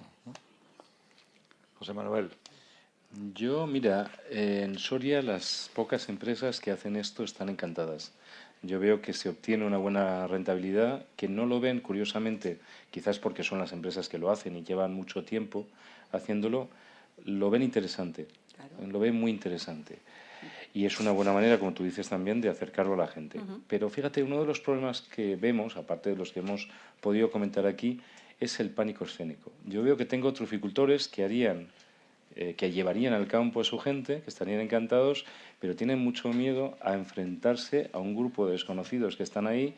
José Manuel. Yo, mira, en Soria las pocas empresas que hacen esto están encantadas. Yo veo que se obtiene una buena rentabilidad, que no lo ven, curiosamente, quizás porque son las empresas que lo hacen y llevan mucho tiempo haciéndolo, lo ven interesante, claro. Lo ven muy interesante. Y es una buena manera, como tú dices también, de acercarlo a la gente. Pero fíjate, uno de los problemas que vemos, aparte de los que hemos podido comentar aquí, es el pánico escénico. Yo veo que tengo truficultores que llevarían al campo a su gente, que estarían encantados, pero tienen mucho miedo a enfrentarse a un grupo de desconocidos que están ahí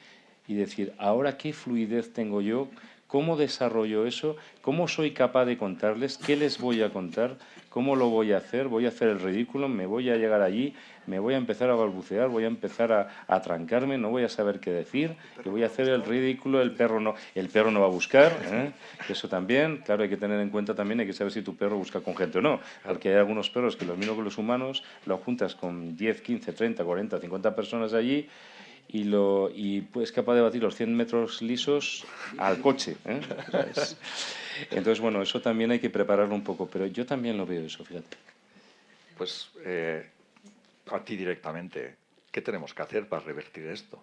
y decir, ahora qué fluidez tengo yo, cómo desarrollo eso, cómo soy capaz de contarles, qué les voy a contar, cómo lo voy a hacer el ridículo, me voy a llegar allí, me voy a empezar a balbucear, voy a empezar a trancarme, no voy a saber qué decir, que voy a hacer el ridículo, el perro no va a buscar, eso también, claro, hay que tener en cuenta también, hay que saber si tu perro busca con gente o no, porque hay algunos perros que los mismos que los humanos, los juntas con 10, 15, 30, 40, 50 personas allí, y es capaz de batir los 100 metros lisos al coche. Entonces, bueno, eso también hay que prepararlo un poco, pero yo también lo veo eso, fíjate. Pues a ti directamente, ¿qué tenemos que hacer para revertir esto?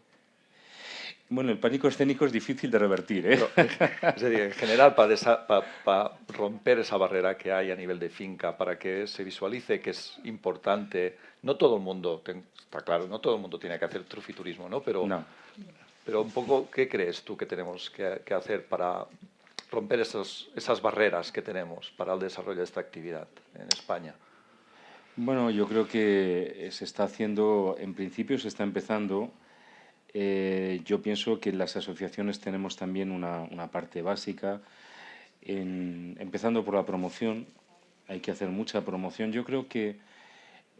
Bueno, el pánico escénico es difícil de revertir, Pero, es decir, en general, para romper esa barrera que hay a nivel de finca, para que se visualice que es importante, no todo el mundo, está claro, no todo el mundo tiene que hacer trufiturismo, ¿no? Pero un poco, ¿qué crees tú que tenemos que hacer para romper esas barreras que tenemos para el desarrollo de esta actividad en España? Bueno, yo creo que se está haciendo, en principio se está empezando. Yo pienso que las asociaciones tenemos también una parte básica, empezando por la promoción. Hay que hacer mucha promoción. Yo creo que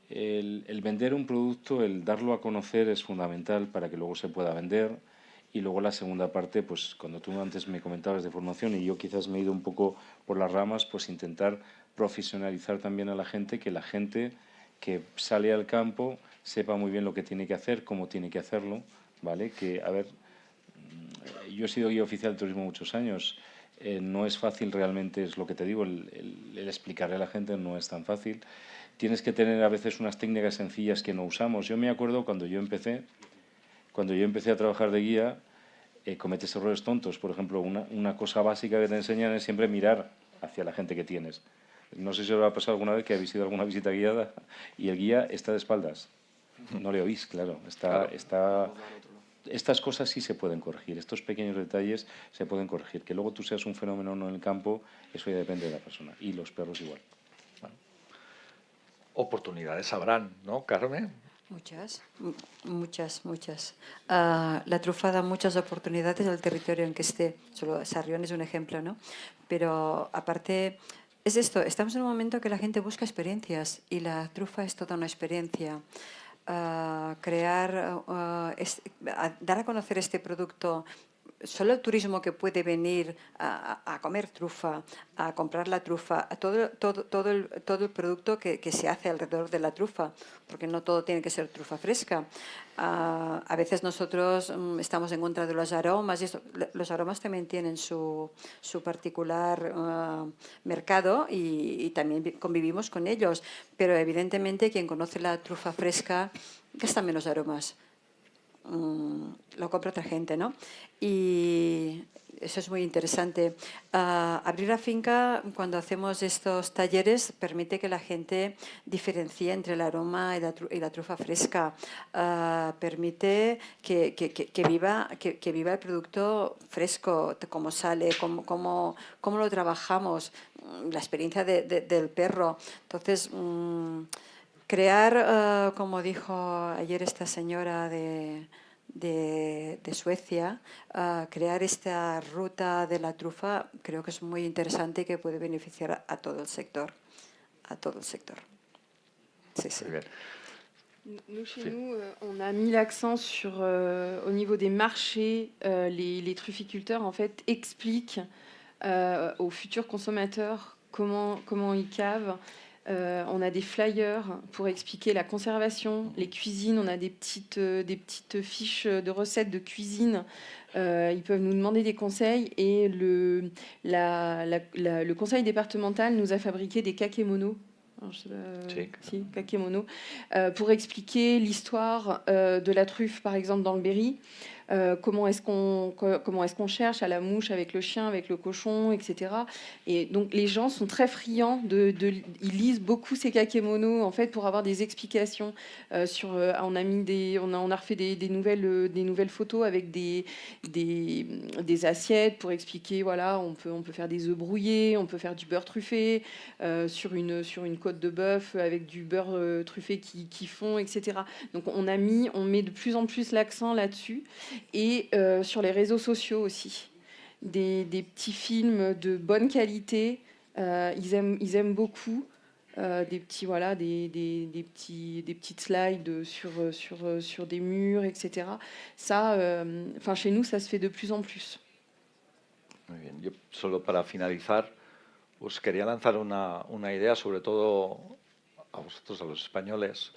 el vender un producto, el darlo a conocer es fundamental para que luego se pueda vender. Y luego la segunda parte, pues cuando tú antes me comentabas de formación y yo quizás me he ido un poco por las ramas, pues intentar profesionalizar también a la gente, que la gente que sale al campo sepa muy bien lo que tiene que hacer, cómo tiene que hacerlo, ¿vale? Que, a ver, yo he sido guía oficial de turismo muchos años, no es fácil realmente, es lo que te digo, el explicarle a la gente no es tan fácil. Tienes que tener a veces unas técnicas sencillas que no usamos. Yo me acuerdo cuando yo empecé a trabajar de guía, cometes errores tontos. Por ejemplo, una cosa básica que te enseñan es siempre mirar hacia la gente que tienes. No sé si os ha pasado alguna vez que habéis ido a alguna visita guiada y el guía está de espaldas. No le oís, claro. Estas cosas sí se pueden corregir, estos pequeños detalles se pueden corregir. Que luego tú seas un fenómeno o no en el campo, eso ya depende de la persona. Y los perros igual. Oportunidades habrán, ¿no, Carmen? Muchas. La trufa da muchas oportunidades al territorio en que esté. Solo Sarrión es un ejemplo, ¿no? Pero aparte, es esto, estamos en un momento que la gente busca experiencias y la trufa es toda una experiencia. Dar a conocer este producto. Solo el turismo que puede venir a comer trufa, a comprar la trufa, a todo el producto que se hace alrededor de la trufa, porque no todo tiene que ser trufa fresca. A veces nosotros estamos en contra de los aromas y los aromas también tienen su particular mercado y también convivimos con ellos, pero evidentemente quien conoce la trufa fresca gasta menos aromas. Lo compra otra gente, ¿no? Y eso es muy interesante. Abrir la finca, cuando hacemos estos talleres, permite que la gente diferencie entre el aroma y la trufa fresca. Permite que viva el producto fresco, cómo sale, cómo lo trabajamos, la experiencia del perro. Entonces, crear, como dijo ayer esta señora de Suecia, crear esta ruta de la trufa creo que es muy interesante y que puede beneficiar a todo el sector. Sí. Muy bien. Nous, chez nous, on a mis l'accent sur, au niveau des marchés, les trufficulteurs en fait expliquent aux futurs consommateurs comment ils cavent. On a des flyers pour expliquer la conservation, les cuisines. On a des petites fiches de recettes de cuisine. Ils peuvent nous demander des conseils et le conseil départemental nous a fabriqué des kakémonos. Kakémono, pour expliquer l'histoire de la truffe, par exemple, dans le Berry. Comment est-ce qu'on cherche à la mouche avec le chien, avec le cochon, etc. Et donc les gens sont très friands ils lisent beaucoup ces kakémonos en fait pour avoir des explications on a refait des nouvelles photos avec des assiettes pour expliquer, voilà, on peut faire des œufs brouillés, on peut faire du beurre truffé sur une côte de bœuf avec du beurre truffé qui fond, etc. Donc on met de plus en plus l'accent là-dessus. Et sur les réseaux sociaux aussi, des petits films de bonne qualité, ils aiment beaucoup, des petites slides sur des murs, etc. Ça, chez nous, ça se fait de plus en plus. Muy bien. Yo solo para finalizar, os quería lanzar una idea, sobre todo a vosotros, a los españoles,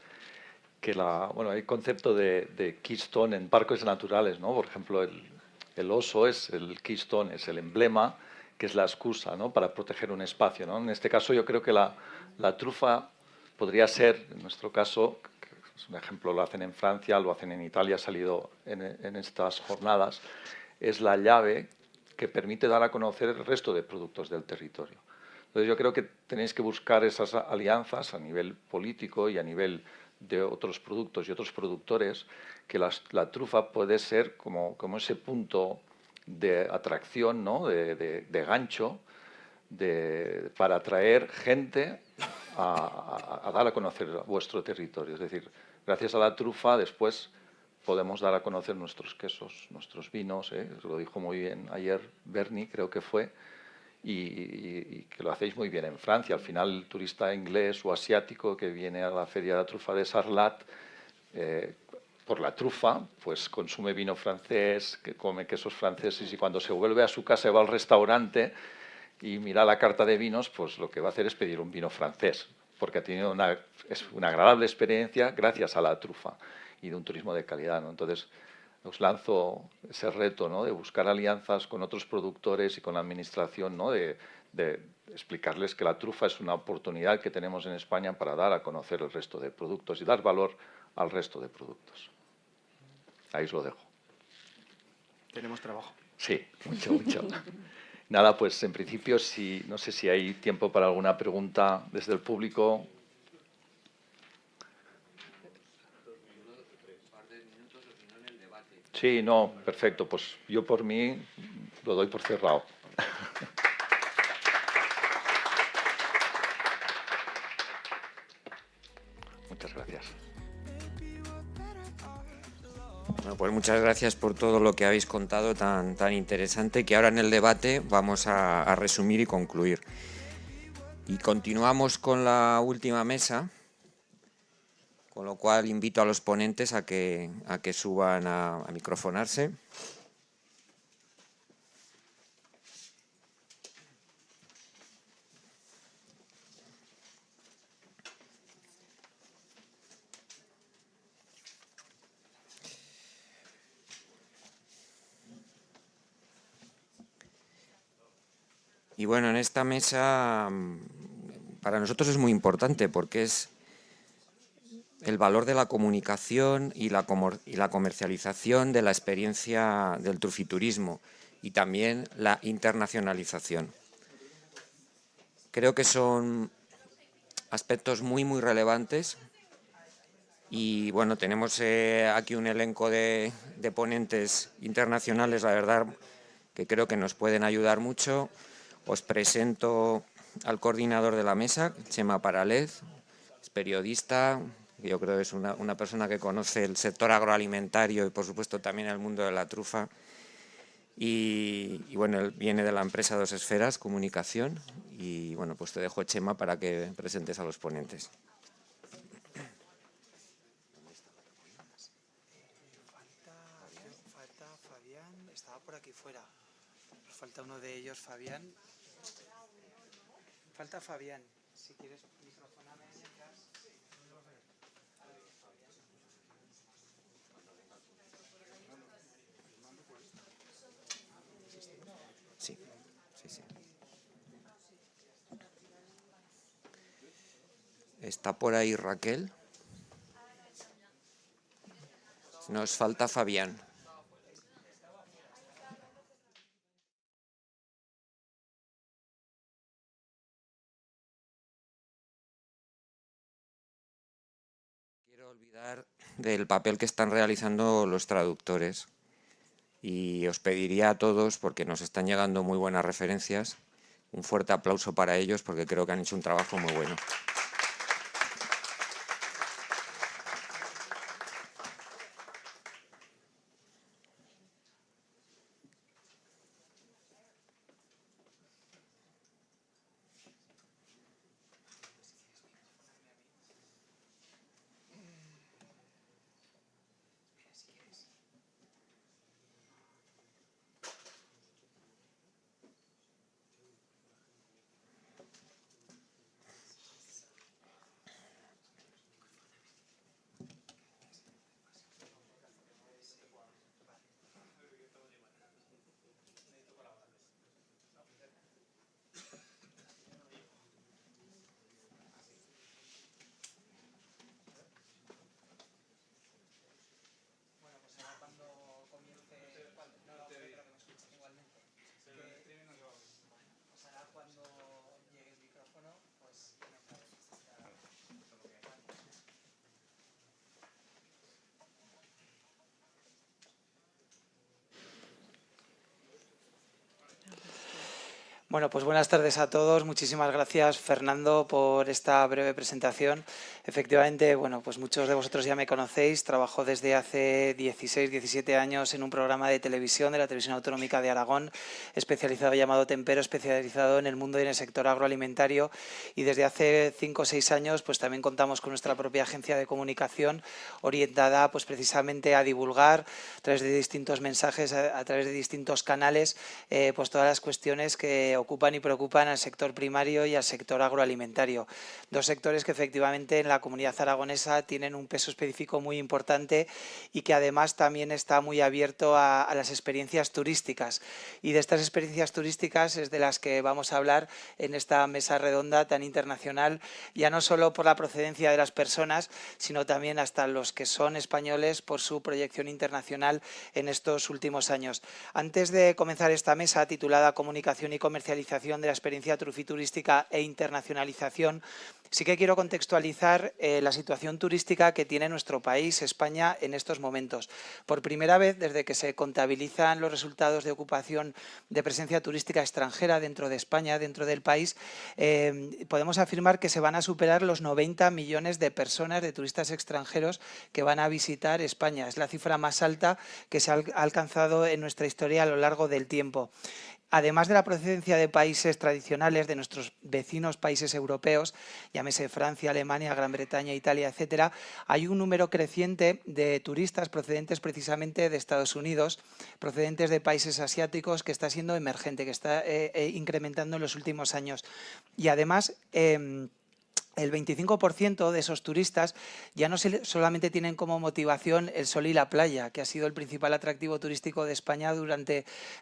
que hay concepto de keystone en parques naturales, ¿no? Por ejemplo, el oso es el keystone, es el emblema, que es la excusa, ¿no? Para proteger un espacio, ¿no? En este caso yo creo que la trufa podría ser, en nuestro caso, que es un ejemplo, lo hacen en Francia, lo hacen en Italia, ha salido en estas jornadas, es la llave que permite dar a conocer el resto de productos del territorio. Entonces yo creo que tenéis que buscar esas alianzas a nivel político y a nivel de otros productos y otros productores, que la trufa puede ser como ese punto de atracción, ¿no? de gancho, para atraer gente a dar a conocer vuestro territorio. Es decir, gracias a la trufa después podemos dar a conocer nuestros quesos, nuestros vinos, lo dijo muy bien ayer Bernie, creo que fue, y que lo hacéis muy bien en Francia. Al final, el turista inglés o asiático que viene a la Feria de la Trufa de Sarlat, por la trufa, pues consume vino francés, que come quesos franceses, y cuando se vuelve a su casa y va al restaurante y mira la carta de vinos, pues lo que va a hacer es pedir un vino francés, porque ha tenido una agradable experiencia gracias a la trufa y de un turismo de calidad, ¿no? Entonces, os lanzo ese reto, ¿no? De buscar alianzas con otros productores y con la administración, ¿no? De explicarles que la trufa es una oportunidad que tenemos en España para dar a conocer el resto de productos y dar valor al resto de productos. Ahí os lo dejo. Tenemos trabajo. Sí, mucho. Nada, pues en principio, no sé si hay tiempo para alguna pregunta desde el público. Sí, no, perfecto. Pues yo por mí lo doy por cerrado. Muchas gracias. Bueno, pues muchas gracias por todo lo que habéis contado tan interesante, que ahora en el debate vamos a resumir y concluir. Y continuamos con la última mesa, con lo cual invito a los ponentes a que suban a microfonarse. Y bueno, en esta mesa para nosotros es muy importante porque es el valor de la comunicación y la comercialización de la experiencia del trufiturismo y también la internacionalización. Creo que son aspectos muy relevantes y bueno, tenemos aquí un elenco de ponentes internacionales, la verdad, que creo que nos pueden ayudar mucho. Os presento al coordinador de la mesa, Chema Paralez, es periodista, yo creo que es una persona que conoce el sector agroalimentario y por supuesto también el mundo de la trufa. Y bueno, él viene de la empresa Dos Esferas Comunicación y bueno, pues te dejo, Chema, para que presentes a los ponentes. Falta Fabián, estaba por aquí fuera. Falta uno de ellos, Fabián. Falta Fabián. Si quieres, microfoname mientras. Sí. Está por ahí Raquel. Nos falta Fabián. Quiero olvidar del papel que están realizando los traductores y os pediría a todos, porque nos están llegando muy buenas referencias, un fuerte aplauso para ellos porque creo que han hecho un trabajo muy bueno. Bueno, pues buenas tardes a todos. Muchísimas gracias, Fernando, por esta breve presentación. Efectivamente, bueno, pues muchos de vosotros ya me conocéis. Trabajo desde hace 16, 17 años en un programa de televisión de la Televisión Autonómica de Aragón, especializado llamado Tempero, especializado en el mundo y en el sector agroalimentario. Y desde hace 5 o 6 años, pues también contamos con nuestra propia agencia de comunicación orientada, pues precisamente a divulgar a través de distintos mensajes, a través de distintos canales, pues todas las cuestiones que ocupan y preocupan al sector primario y al sector agroalimentario. Dos sectores que efectivamente en la comunidad aragonesa tienen un peso específico muy importante y que además también está muy abierto a las experiencias turísticas. Y de estas experiencias turísticas es de las que vamos a hablar en esta mesa redonda tan internacional, ya no solo por la procedencia de las personas, sino también hasta los que son españoles por su proyección internacional en estos últimos años. Antes de comenzar esta mesa titulada Comunicación y comercialización de la experiencia trufiturística e internacionalización, sí que quiero contextualizar la situación turística que tiene nuestro país, España, en estos momentos. Por primera vez, desde que se contabilizan los resultados de ocupación de presencia turística extranjera dentro de España, dentro del país, podemos afirmar que se van a superar los 90 millones de personas, de turistas extranjeros, que van a visitar España. Es la cifra más alta que se ha alcanzado en nuestra historia a lo largo del tiempo. Además de la procedencia de países tradicionales, de nuestros vecinos países europeos, llámese Francia, Alemania, Gran Bretaña, Italia, etcétera, hay un número creciente de turistas procedentes precisamente de Estados Unidos, procedentes de países asiáticos, que está siendo emergente, que está incrementando en los últimos años. Y además, el 25% de esos turistas ya no solamente tienen como motivación el sol y la playa, que ha sido el principal atractivo turístico de España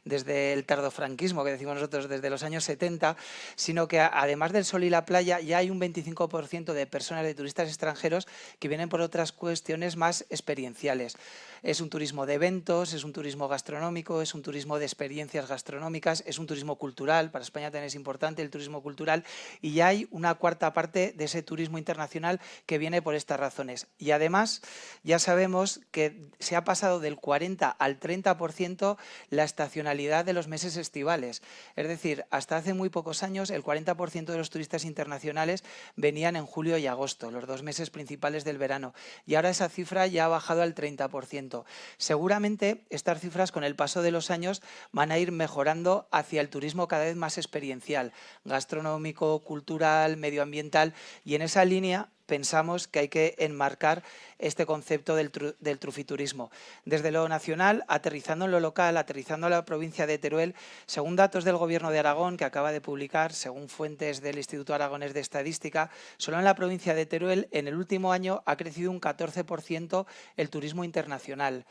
desde el tardofranquismo, que decimos nosotros, desde los años 70, sino que además del sol y la playa ya hay un 25% de personas, de turistas extranjeros, que vienen por otras cuestiones más experienciales. Es un turismo de eventos, es un turismo gastronómico, es un turismo de experiencias gastronómicas, es un turismo cultural. Para España también es importante el turismo cultural, y ya hay una cuarta parte de ese turismo internacional que viene por estas razones. Y además ya sabemos que se ha pasado del 40 al 30% la estacionalidad de los meses estivales. Es decir, hasta hace muy pocos años el 40% de los turistas internacionales venían en julio y agosto, los 2 meses principales del verano. Y ahora esa cifra ya ha bajado al 30%. Seguramente estas cifras con el paso de los años van a ir mejorando hacia el turismo cada vez más experiencial, gastronómico, cultural, medioambiental, y en esa línea pensamos que hay que enmarcar este concepto del trufiturismo. Desde lo nacional, aterrizando en lo local, aterrizando en la provincia de Teruel, según datos del Gobierno de Aragón, que acaba de publicar, según fuentes del Instituto Aragonés de Estadística, solo en la provincia de Teruel, en el último año, ha crecido un 14% el turismo internacional.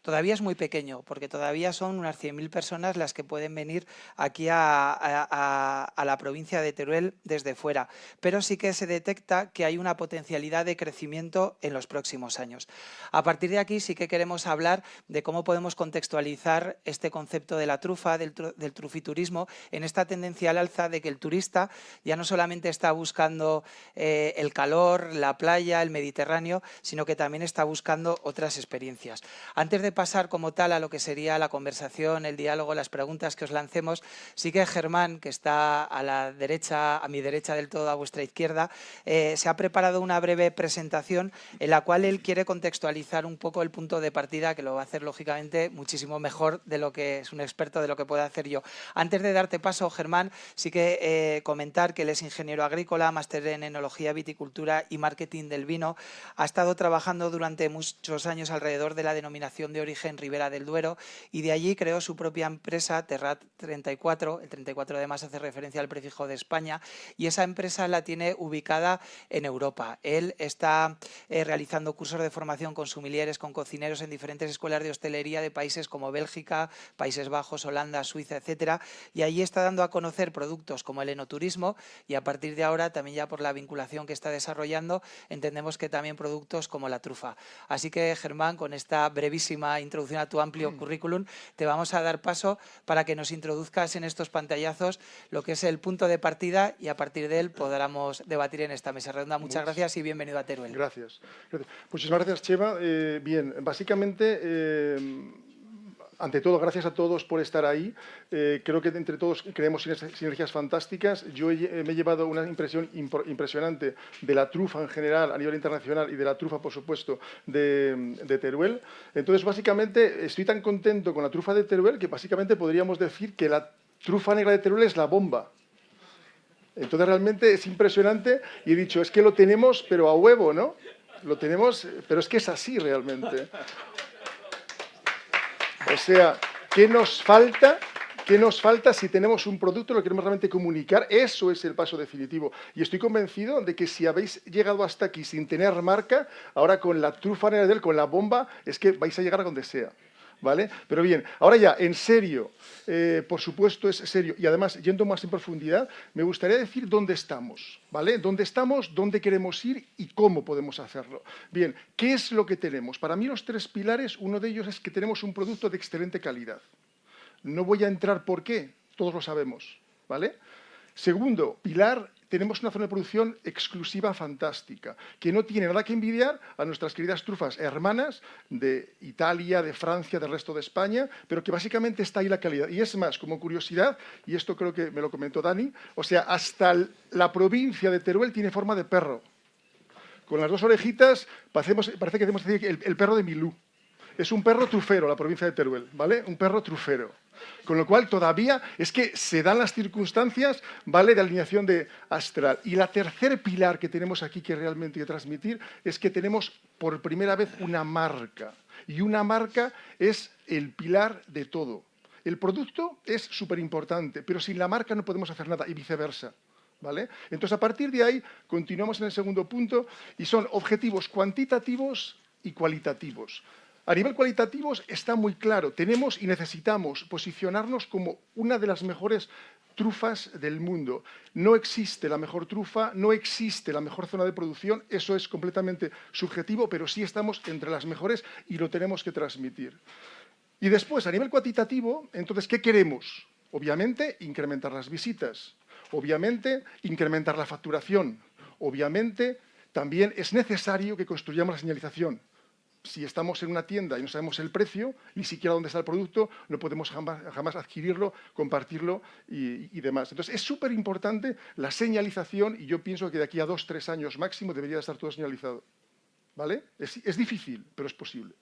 Todavía es muy pequeño, porque todavía son unas 100.000 personas las que pueden venir aquí a la provincia de Teruel desde fuera, pero sí que se detecta que hay una potencialidad de crecimiento en los próximos años. A partir de aquí sí que queremos hablar de cómo podemos contextualizar este concepto de la trufa, del trufiturismo, en esta tendencia al alza de que el turista ya no solamente está buscando el calor, la playa, el Mediterráneo, sino que también está buscando otras experiencias. Antes de pasar como tal a lo que sería la conversación, el diálogo, las preguntas que os lancemos, sí que Germán, que está a la derecha, a mi derecha del todo, a vuestra izquierda, se ha preparado una breve presentación en la cual él quiere contextualizar un poco el punto de partida, que lo va a hacer lógicamente muchísimo mejor de lo que es un experto, de lo que puedo hacer yo. Antes de darte paso, Germán, sí que comentar que él es ingeniero agrícola, máster en enología, viticultura y marketing del vino. Ha estado trabajando durante muchos años alrededor de la denominación de origen Ribera del Duero, y de allí creó su propia empresa, Terrat 34, el 34 además hace referencia al prefijo de España, y esa empresa la tiene ubicada en Europa. Él está realizando cursos de formación con sommeliers, con cocineros en diferentes escuelas de hostelería de países como Bélgica, Países Bajos, Holanda, Suiza, etcétera, y allí está dando a conocer productos como el enoturismo, y a partir de ahora, también ya por la vinculación que está desarrollando, entendemos que también productos como la trufa. Así que, Germán, con esta brevísima introducción a tu amplio currículum, te vamos a dar paso para que nos introduzcas en estos pantallazos lo que es el punto de partida, y a partir de él podamos debatir en esta mesa redonda. Muchas gracias y bienvenido a Teruel. Gracias. Muchísimas gracias, Chema. Bien, básicamente, ante todo, gracias a todos por estar ahí. Creo que entre todos creemos sinergias fantásticas. Yo me he llevado una impresión impresionante de la trufa en general a nivel internacional y de la trufa, por supuesto, de Teruel. Entonces, básicamente, estoy tan contento con la trufa de Teruel que básicamente podríamos decir que la trufa negra de Teruel es la bomba. Entonces, realmente es impresionante y he dicho, es que lo tenemos, pero a huevo, ¿no? Lo tenemos, pero es que es así realmente. O sea, ¿qué nos falta ¿Qué nos falta si tenemos un producto, lo queremos realmente comunicar? Eso es el paso definitivo. Y estoy convencido de que si habéis llegado hasta aquí sin tener marca, ahora con la trufa Neradel, con la bomba, es que vais a llegar a donde sea. ¿Vale? Pero bien, ahora ya, en serio, por supuesto es serio, y además, yendo más en profundidad, me gustaría decir dónde estamos, ¿vale? ¿Dónde estamos, dónde queremos ir y cómo podemos hacerlo? Bien, ¿qué es lo que tenemos? Para mí los 3 pilares, uno de ellos es que tenemos un producto de excelente calidad. No voy a entrar por qué, todos lo sabemos, ¿vale? Segundo pilar, tenemos una zona de producción exclusiva fantástica, que no tiene nada que envidiar a nuestras queridas trufas hermanas de Italia, de Francia, del resto de España, pero que básicamente está ahí la calidad. Y es más, como curiosidad, y esto creo que me lo comentó Dani, o sea, hasta la provincia de Teruel tiene forma de perro. Con las 2 orejitas parece que hacemos decir el perro de Milú. Es un perro trufero, la provincia de Teruel, ¿vale? Un perro trufero. Con lo cual, todavía es que se dan las circunstancias, ¿vale?, de alineación de astral. Y la tercer pilar que tenemos aquí que realmente hay que transmitir es que tenemos por primera vez una marca. Y una marca es el pilar de todo. El producto es súper importante, pero sin la marca no podemos hacer nada y viceversa. ¿Vale? Entonces, a partir de ahí, continuamos en el segundo punto y son objetivos cuantitativos y cualitativos. A nivel cualitativo está muy claro, tenemos y necesitamos posicionarnos como una de las mejores trufas del mundo. No existe la mejor trufa, no existe la mejor zona de producción, eso es completamente subjetivo, pero sí estamos entre las mejores y lo tenemos que transmitir. Y después, a nivel cuantitativo, entonces, ¿qué queremos? Obviamente, incrementar las visitas, obviamente, incrementar la facturación, obviamente, también es necesario que construyamos la señalización. Si estamos en una tienda y no sabemos el precio, ni siquiera dónde está el producto, no podemos jamás adquirirlo, compartirlo y demás. Entonces, es súper importante la señalización y yo pienso que de aquí a 2 o 3 años máximo debería estar todo señalizado. ¿Vale? Es difícil, pero es posible.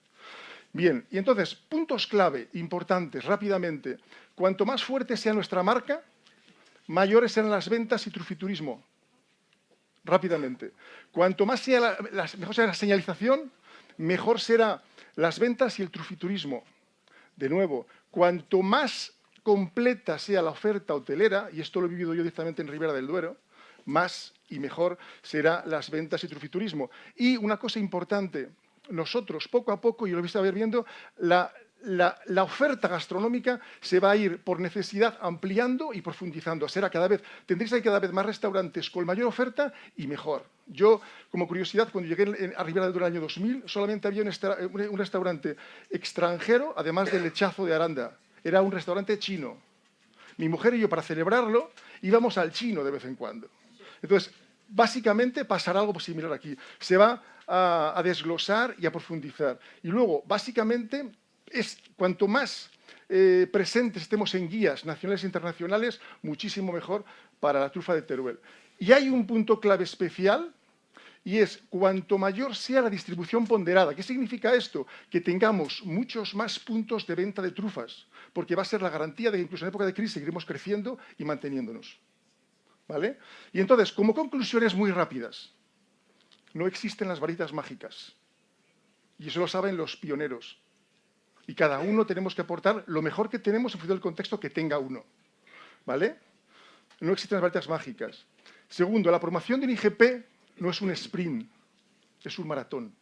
Bien, y entonces, puntos clave importantes, rápidamente. Cuanto más fuerte sea nuestra marca, mayores serán las ventas y trufiturismo. Rápidamente. Cuanto más sea mejor sea la señalización, mejor serán las ventas y el trufiturismo. De nuevo, cuanto más completa sea la oferta hotelera, y esto lo he vivido yo directamente en Ribera del Duero, más y mejor serán las ventas y trufiturismo. Y una cosa importante, nosotros poco a poco, y lo vais a ver viendo, la oferta gastronómica se va a ir por necesidad ampliando y profundizando. Tendréis ahí cada vez más restaurantes con mayor oferta y mejor. Yo, como curiosidad, cuando llegué a Ribera del Duero en el año 2000, solamente había un restaurante extranjero, además del Lechazo de Aranda. Era un restaurante chino. Mi mujer y yo, para celebrarlo, íbamos al chino de vez en cuando. Entonces, básicamente pasará algo similar aquí. Se va a desglosar y a profundizar. Y luego, básicamente, cuanto más presentes estemos en guías nacionales e internacionales, muchísimo mejor para la trufa de Teruel. Y hay un punto clave especial, y es cuanto mayor sea la distribución ponderada. ¿Qué significa esto? Que tengamos muchos más puntos de venta de trufas, porque va a ser la garantía de que incluso en época de crisis seguiremos creciendo y manteniéndonos. ¿Vale? Y entonces, como conclusiones muy rápidas, no existen las varitas mágicas. Y eso lo saben los pioneros. Y cada uno tenemos que aportar lo mejor que tenemos en función del contexto que tenga uno. ¿Vale? No existen las varitas mágicas. Segundo, la promoción de un IGP no es un sprint, es un maratón.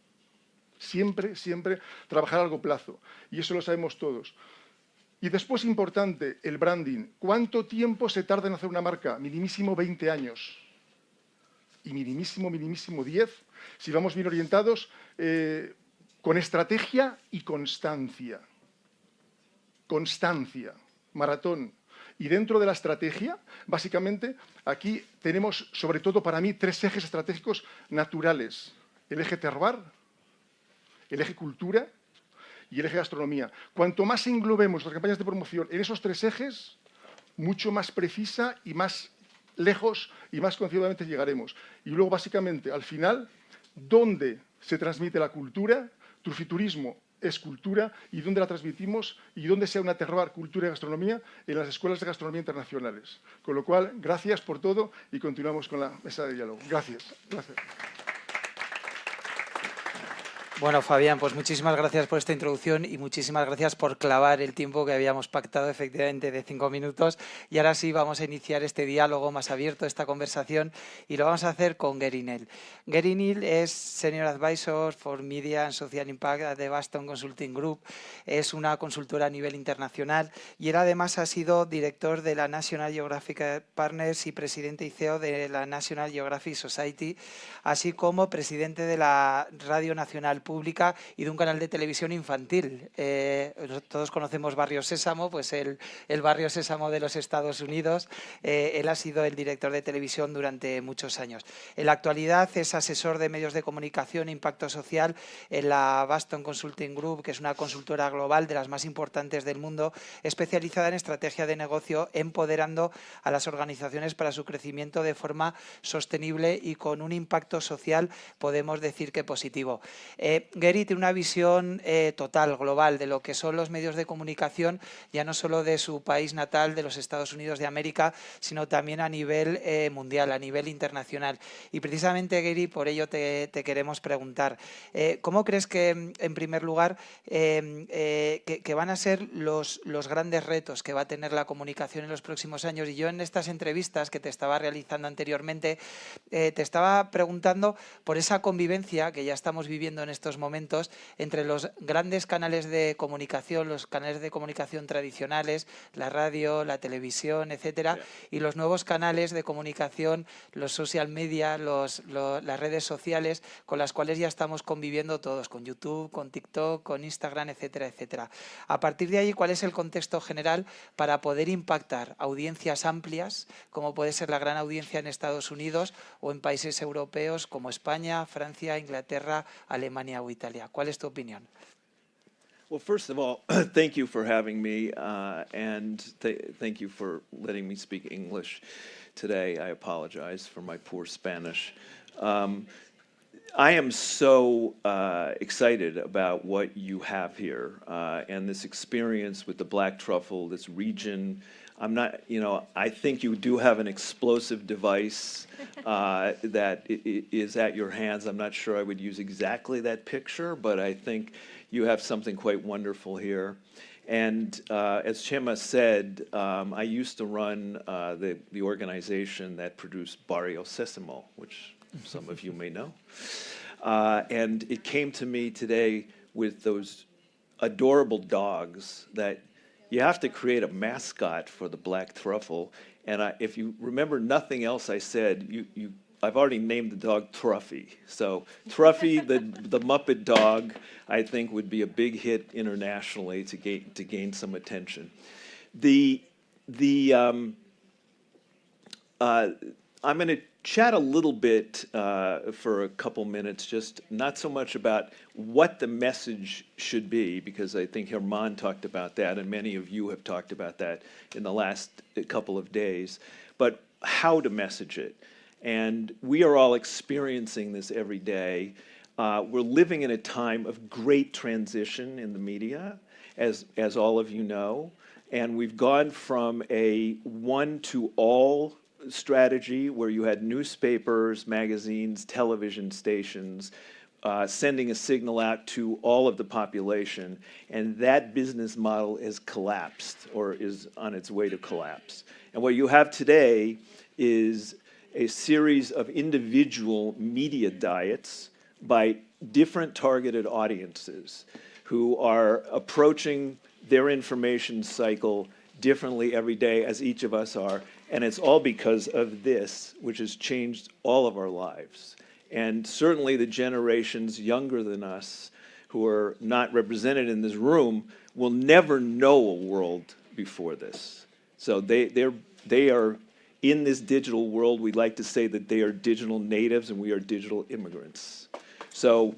Siempre, siempre trabajar a largo plazo. Y eso lo sabemos todos. Y después, importante, el branding. ¿Cuánto tiempo se tarda en hacer una marca? Minimísimo 20 años. Y minimísimo, minimísimo 10. Si vamos bien orientados, con estrategia y constancia. Constancia. Maratón. Y dentro de la estrategia, básicamente, aquí tenemos, sobre todo para mí, 3 ejes estratégicos naturales. El eje terroir, el eje cultura y el eje gastronomía. Cuanto más englobemos las campañas de promoción en esos 3 ejes, mucho más precisa y más lejos y más confiadamente llegaremos. Y luego, básicamente, al final, ¿dónde se transmite la cultura? Trufiturismo es cultura, y dónde la transmitimos y dónde sea una terroir, cultura y gastronomía en las escuelas de gastronomía internacionales. Con lo cual, gracias por todo y continuamos con la mesa de diálogo. Gracias. Gracias. Bueno, Fabián, pues muchísimas gracias por esta introducción y muchísimas gracias por clavar el tiempo que habíamos pactado, efectivamente, de 5 minutos. Y ahora sí vamos a iniciar este diálogo más abierto, esta conversación, y lo vamos a hacer con Gary Neal. Gary Neal es Senior Advisor for Media and Social Impact de Baston Consulting Group. Es una consultora a nivel internacional y él además ha sido director de la National Geographic Partners y presidente y CEO de la National Geographic Society, así como presidente de la Radio Nacional Pública y de un canal de televisión infantil. Todos conocemos Barrio Sésamo, pues el Barrio Sésamo de los Estados Unidos. Él ha sido el director de televisión durante muchos años. En la actualidad es asesor de medios de comunicación e impacto social en la Baston Consulting Group, que es una consultora global de las más importantes del mundo, especializada en estrategia de negocio, empoderando a las organizaciones para su crecimiento de forma sostenible y con un impacto social, podemos decir que positivo. Gary tiene una visión total, global, de lo que son los medios de comunicación, ya no solo de su país natal, de los Estados Unidos de América, sino también a nivel mundial, a nivel internacional. Y precisamente, Gary, por ello te queremos preguntar, ¿cómo crees que, en primer lugar, que van a ser los grandes retos que va a tener la comunicación en los próximos años? Y yo en estas entrevistas que te estaba realizando anteriormente, te estaba preguntando por esa convivencia que ya estamos viviendo en estos momentos entre los grandes canales de comunicación, los canales de comunicación tradicionales, la radio, la televisión, etcétera, y los nuevos canales de comunicación, los social media, las redes sociales, con las cuales ya estamos conviviendo todos, con YouTube, con TikTok, con Instagram, etcétera, etcétera. A partir de ahí, ¿cuál es el contexto general para poder impactar audiencias amplias, como puede ser la gran audiencia en Estados Unidos o en países europeos como España, Francia, Inglaterra, Alemania o Italia? ¿Cuál es tu opinión? Well, first of all, thank you for having me, and thank you for letting me speak English today. I apologize for my poor Spanish. I am so excited about what you have here and this experience with the black truffle, this region. I'm not, I think you do have an explosive device that is at your hands. I'm not sure I would use exactly that picture, but I think you have something quite wonderful here. And as Chema said, I used to run the organization that produced Barrio Sésamo, which some of you may know. And it came to me today with those adorable dogs that you have to create a mascot for the black truffle. And if you remember nothing else I said, I've already named the dog Truffy. So Truffy, the Muppet dog, I think would be a big hit internationally to gain some attention. I'm going to chat a little bit for a couple minutes, just not so much about what the message should be, because I think Herman talked about that, and many of you have talked about that in the last couple of days, but how to message it. And we are all experiencing this every day. We're living in a time of great transition in the media, as all of you know, and we've gone from a one-to-all strategy where you had newspapers, magazines, television stations sending a signal out to all of the population, and that business model has collapsed or is on its way to collapse. And what you have today is a series of individual media diets by different targeted audiences who are approaching their information cycle differently every day, as each of us are. And it's all because of this, which has changed all of our lives. And certainly the generations younger than us who are not represented in this room will never know a world before this. So they are in this digital world. We like to say that they are digital natives and we are digital immigrants. So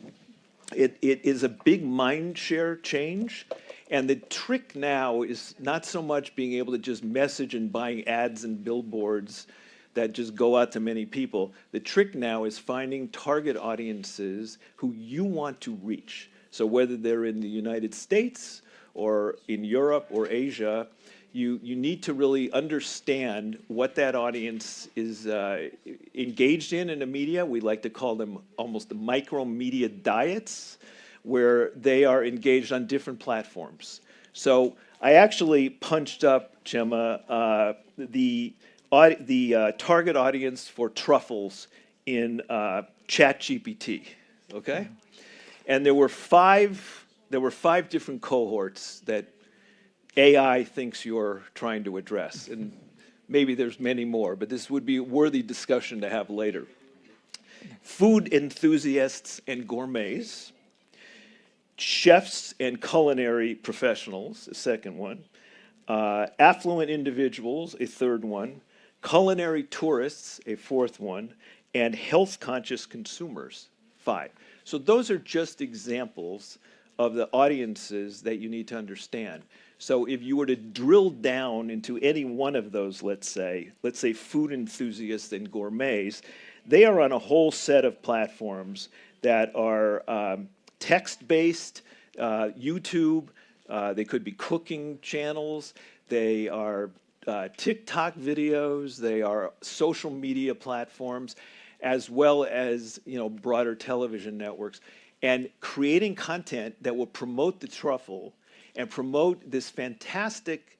it is a big mind share change. And the trick now is not so much being able to just message and buying ads and billboards that just go out to many people. The trick now is finding target audiences who you want to reach. So whether they're in the United States or in Europe or Asia, you need to really understand what that audience is engaged in the media. We like to call them almost the micro media diets, where they are engaged on different platforms. So I actually punched up, Gemma, the target audience for truffles in ChatGPT, okay? And there were five different cohorts that AI thinks you're trying to address. And maybe there's many more, but this would be a worthy discussion to have later. Food enthusiasts and gourmets, chefs and culinary professionals, a second one, affluent individuals, a third one, culinary tourists, a fourth one, and health-conscious consumers, 5. So those are just examples of the audiences that you need to understand. So if you were to drill down into any one of those, let's say food enthusiasts and gourmets, they are on a whole set of platforms that are text-based, YouTube, they could be cooking channels, they are TikTok videos, they are social media platforms, as well as broader television networks, and creating content that will promote the truffle and promote this fantastic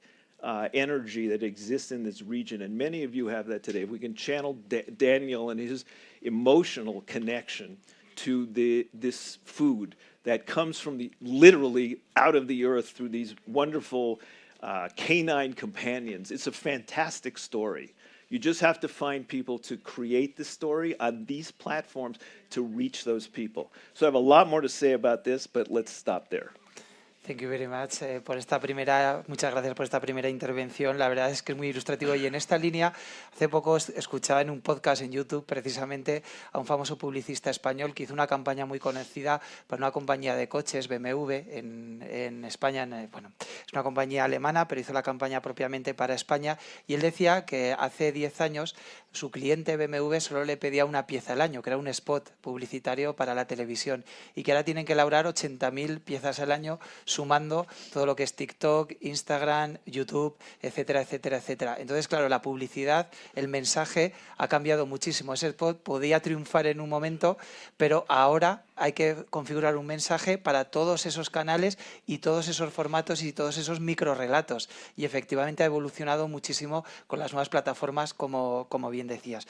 energy that exists in this region. And many of you have that today. If we can channel Daniel and his emotional connection to this food that comes from literally out of the earth through these wonderful canine companions. It's a fantastic story. You just have to find people to create the story on these platforms to reach those people. So I have a lot more to say about this, but let's stop there. Thank you very much muchas gracias por esta primera intervención. La verdad es que es muy ilustrativo y en esta línea, hace poco escuchaba en un podcast en YouTube precisamente a un famoso publicista español que hizo una campaña muy conocida para una compañía de coches, BMW, en España. Bueno, es una compañía alemana, pero hizo la campaña propiamente para España y él decía que hace 10 años su cliente BMW solo le pedía una pieza al año, que era un spot publicitario para la televisión y que ahora tienen que elaborar 80.000 piezas al año sumando todo lo que es TikTok, Instagram, YouTube, etcétera, etcétera, etcétera. Entonces, claro, la publicidad, el mensaje ha cambiado muchísimo. Ese spot podía triunfar en un momento, pero ahora hay que configurar un mensaje para todos esos canales y todos esos formatos y todos esos microrelatos. Y efectivamente ha evolucionado muchísimo con las nuevas plataformas, como bien decías.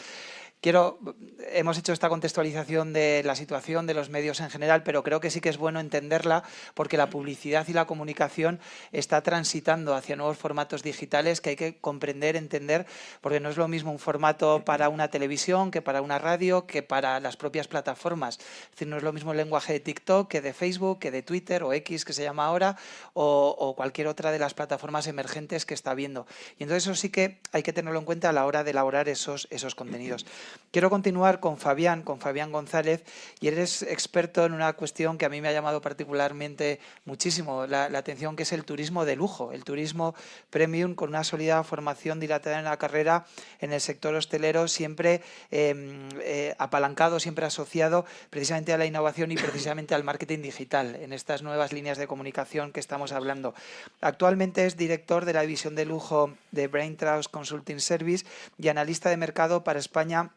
Hemos hecho esta contextualización de la situación de los medios en general, pero creo que sí que es bueno entenderla porque la publicidad y la comunicación está transitando hacia nuevos formatos digitales que hay que comprender, entender, porque no es lo mismo un formato para una televisión que para una radio, que para las propias plataformas. Es decir, no es lo mismo el lenguaje de TikTok que de Facebook, que de Twitter o X, que se llama ahora, o cualquier otra de las plataformas emergentes que está habiendo. Y entonces eso sí que hay que tenerlo en cuenta a la hora de elaborar esos contenidos. Quiero continuar con Fabián González, y eres experto en una cuestión que a mí me ha llamado particularmente muchísimo la atención, que es el turismo de lujo, el turismo premium, con una sólida formación dilatada en la carrera en el sector hostelero, siempre apalancado, siempre asociado precisamente a la innovación y precisamente al marketing digital, en estas nuevas líneas de comunicación que estamos hablando. Actualmente es director de la división de lujo de Braintrust Consulting Service y analista de mercado para España,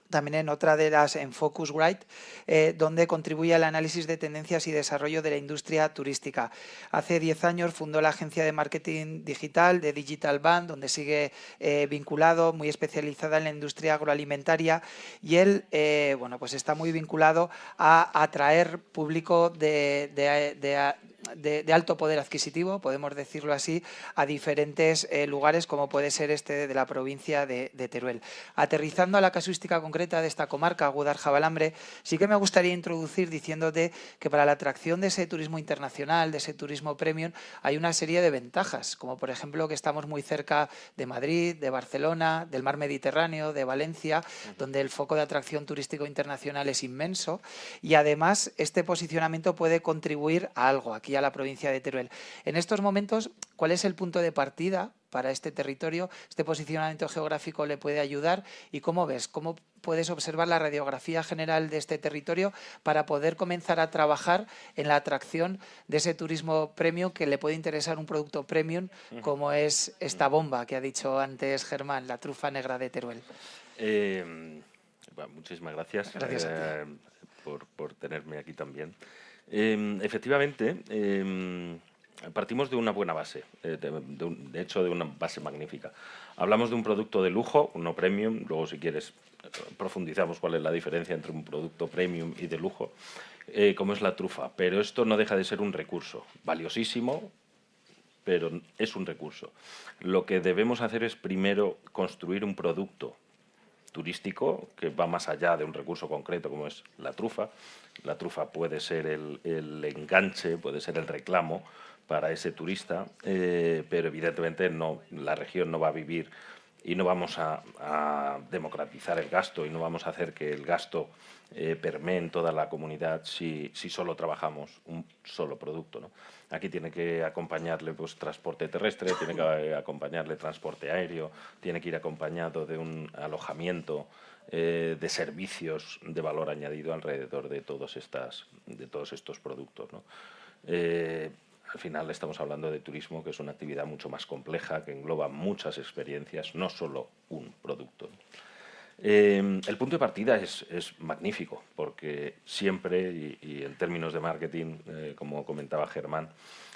también en otra de las, en Focusrite, donde contribuye al análisis de tendencias y desarrollo de la industria turística. Hace 10 años fundó la agencia de marketing digital de Digital Band, donde sigue vinculado, muy especializada en la industria agroalimentaria, y él pues está muy vinculado a atraer público de alto poder adquisitivo, podemos decirlo así, a diferentes lugares, como puede ser este de la provincia de Teruel. Aterrizando a la casuística concreta de esta comarca, Gudar-Jabalambre, sí que me gustaría introducir diciéndote que para la atracción de ese turismo internacional, de ese turismo premium, hay una serie de ventajas, como por ejemplo que estamos muy cerca de Madrid, de Barcelona, del mar Mediterráneo, de Valencia, donde el foco de atracción turístico internacional es inmenso, y además este posicionamiento puede contribuir a algo aquí a la provincia de Teruel. En estos momentos, ¿cuál es el punto de partida para este territorio? ¿Este posicionamiento geográfico le puede ayudar? ¿Y cómo ves? ¿Cómo puedes observar la radiografía general de este territorio para poder comenzar a trabajar en la atracción de ese turismo premium que le puede interesar un producto premium como es esta bomba que ha dicho antes Germán, la trufa negra de Teruel? Muchísimas gracias, Gracias a ti. por tenerme aquí también. Efectivamente, partimos de una buena base, de hecho de una base magnífica. Hablamos de un producto de lujo, no premium, luego si quieres profundizamos cuál es la diferencia entre un producto premium y de lujo, como es la trufa, pero esto no deja de ser un recurso valiosísimo, pero es un recurso. Lo que debemos hacer es primero construir un producto turístico que va más allá de un recurso concreto como es la trufa. La trufa puede ser el enganche, puede ser el reclamo para ese turista, pero evidentemente no, la región no va a vivir y no vamos a democratizar el gasto y no vamos a hacer que el gasto permee en toda la comunidad si solo trabajamos un solo producto, ¿no? Aquí tiene que acompañarle pues, transporte terrestre, tiene que acompañarle transporte aéreo, tiene que ir acompañado de un alojamiento, de servicios de valor añadido alrededor de todos estos productos, ¿no? Al final estamos hablando de turismo, que es una actividad mucho más compleja, que engloba muchas experiencias, no solo un producto. El punto de partida es magnífico, porque siempre, y en términos de marketing, como comentaba Germán,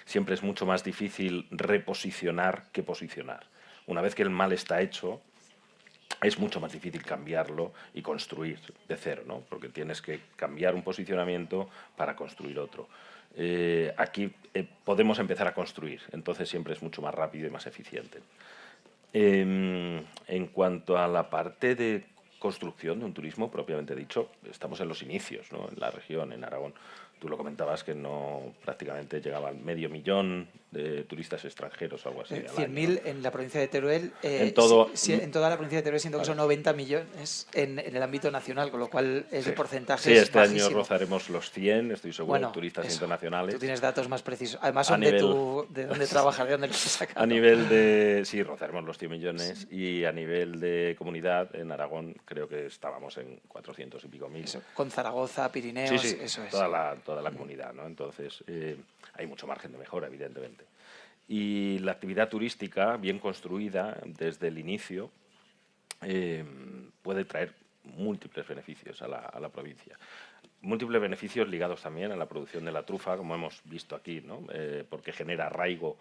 siempre es mucho más difícil reposicionar que posicionar. Una vez que el mal está hecho, es mucho más difícil cambiarlo y construir de cero, ¿no? Porque tienes que cambiar un posicionamiento para construir otro. Aquí podemos empezar a construir, entonces siempre es mucho más rápido y más eficiente. En cuanto a la parte de construcción de un turismo propiamente dicho, estamos en los inicios, ¿no? En la región, en Aragón. Tú lo comentabas que no prácticamente llegaban 500.000 de turistas extranjeros o algo así. 100.000 en la provincia de Teruel, en toda la provincia de Teruel, siendo que son 90 millones en el ámbito nacional, con lo cual ese porcentaje sí, es este bajísimo. año rozaremos los 100, estoy seguro, Bueno, turistas internacionales. Tú tienes datos más precisos. Además son de dónde trabajas, de dónde los sacas. A nivel de... Sí, rozaremos los 100 millones y a nivel de comunidad, en Aragón creo que estábamos en 400 y pico mil. Eso, con Zaragoza, Pirineos, sí, eso es. Toda la comunidad, ¿no? Entonces, hay mucho margen de mejora, evidentemente. Y la actividad turística, bien construida desde el inicio, puede traer múltiples beneficios a la provincia. Múltiples beneficios ligados también a la producción de la trufa, como hemos visto aquí, ¿no? Porque genera arraigo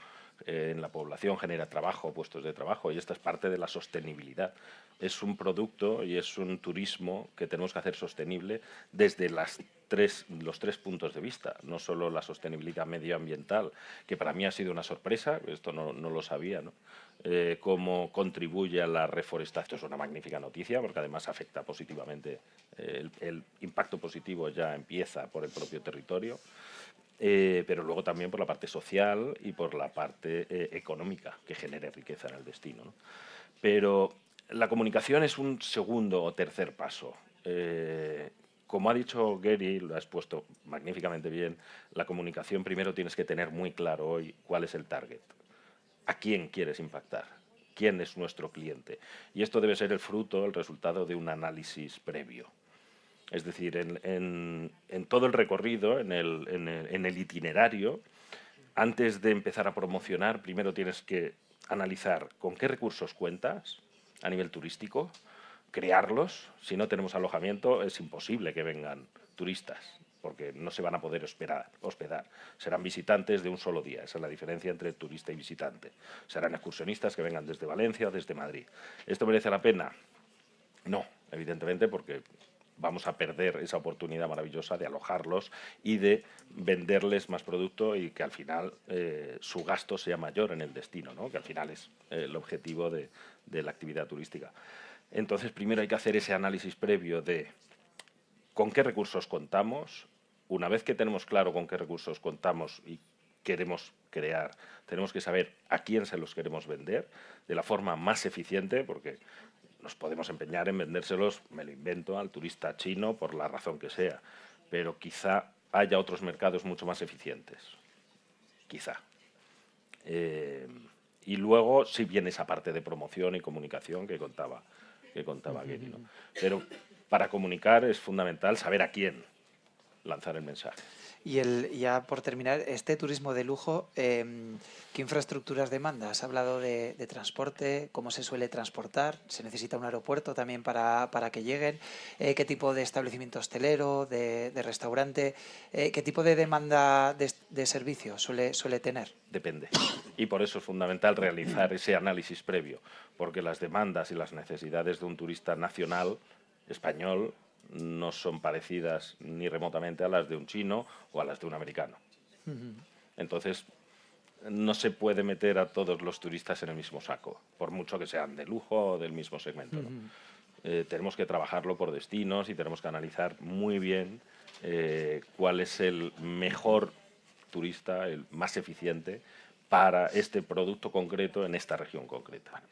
en la población, genera trabajo, puestos de trabajo, y esta es parte de la sostenibilidad. Es un producto y es un turismo que tenemos que hacer sostenible desde los tres puntos de vista, no solo la sostenibilidad medioambiental, que para mí ha sido una sorpresa, esto no lo sabía, ¿no? Cómo contribuye a la reforestación. Esto es una magnífica noticia, porque además afecta positivamente, el impacto positivo ya empieza por el propio territorio, pero luego también por la parte social y por la parte económica, que genere riqueza en el destino, ¿no? Pero la comunicación es un segundo o tercer paso. Como ha dicho Gary, lo ha expuesto magníficamente bien, la comunicación primero tienes que tener muy claro hoy cuál es el target, a quién quieres impactar, quién es nuestro cliente. Y esto debe ser el fruto, el resultado de un análisis previo. Es decir, en todo el recorrido, en el itinerario, antes de empezar a promocionar, primero tienes que analizar con qué recursos cuentas a nivel turístico, crearlos. Si no tenemos alojamiento, es imposible que vengan turistas, porque no se van a poder hospedar. Serán visitantes de un solo día. Esa es la diferencia entre turista y visitante. Serán excursionistas que vengan desde Valencia o desde Madrid. ¿Esto merece la pena? No, evidentemente, porque vamos a perder esa oportunidad maravillosa de alojarlos y de venderles más producto y que al final su gasto sea mayor en el destino, ¿no? Que al final es el objetivo de la actividad turística. Entonces, primero hay que hacer ese análisis previo de con qué recursos contamos. Una vez que tenemos claro con qué recursos contamos y queremos crear, tenemos que saber a quién se los queremos vender de la forma más eficiente, porque nos podemos empeñar en vendérselos, me lo invento, al turista chino por la razón que sea, pero quizá haya otros mercados mucho más eficientes. Quizá. Y luego sí viene esa parte de promoción y comunicación que contaba Gary, ¿no? Pero para comunicar es fundamental saber a quién lanzar el mensaje. Y ya por terminar, este turismo de lujo, ¿qué infraestructuras demanda? Has hablado de transporte, cómo se suele transportar, se necesita un aeropuerto también para que lleguen, qué tipo de establecimiento hostelero, de restaurante, qué tipo de demanda de servicio suele tener. Depende. Y por eso es fundamental realizar ese análisis previo, porque las demandas y las necesidades de un turista nacional, español, no son parecidas ni remotamente a las de un chino o a las de un americano. Entonces, no se puede meter a todos los turistas en el mismo saco, por mucho que sean de lujo o del mismo segmento, ¿no? Tenemos que trabajarlo por destinos y tenemos que analizar muy bien cuál es el mejor turista, el más eficiente para este producto concreto en esta región concreta.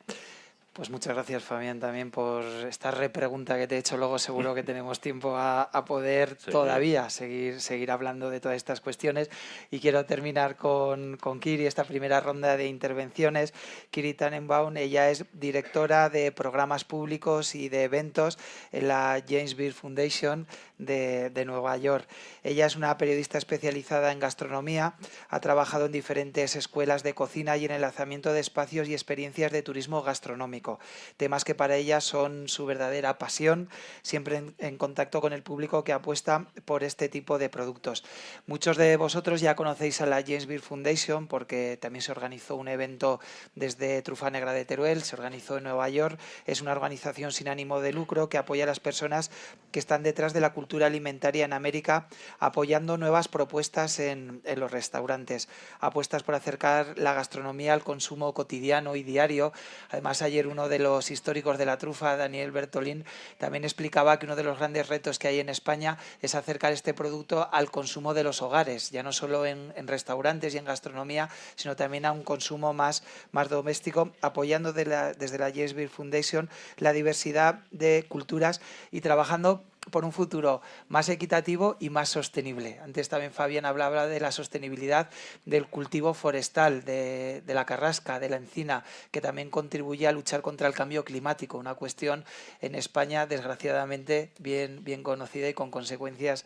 Pues muchas gracias, Fabián, también por esta repregunta que te he hecho. Luego seguro que tenemos tiempo a poder todavía seguir hablando de todas estas cuestiones. Y quiero terminar con Kiri, esta primera ronda de intervenciones. Kiri Tannenbaum, ella es directora de programas públicos y de eventos en la James Beard Foundation de Nueva York. Ella es una periodista especializada en gastronomía, ha trabajado en diferentes escuelas de cocina y en el lanzamiento de espacios y experiencias de turismo gastronómico. Temas que para ella son su verdadera pasión, siempre en contacto con el público que apuesta por este tipo de productos. Muchos de vosotros ya conocéis a la James Beard Foundation porque también se organizó un evento desde Trufa Negra de Teruel, se organizó en Nueva York. Es una organización sin ánimo de lucro que apoya a las personas que están detrás de la cultura alimentaria en América, apoyando nuevas propuestas en los restaurantes, apuestas por acercar la gastronomía al consumo cotidiano y diario. Además, ayer uno de los históricos de la trufa, Daniel Bertolín, también explicaba que uno de los grandes retos que hay en España es acercar este producto al consumo de los hogares, ya no solo en restaurantes y en gastronomía, sino también a un consumo más doméstico, apoyando desde la James Beard Foundation la diversidad de culturas y trabajando por un futuro más equitativo y más sostenible. Antes también Fabián hablaba de la sostenibilidad del cultivo forestal, de la carrasca, de la encina, que también contribuye a luchar contra el cambio climático, una cuestión en España desgraciadamente bien conocida y con consecuencias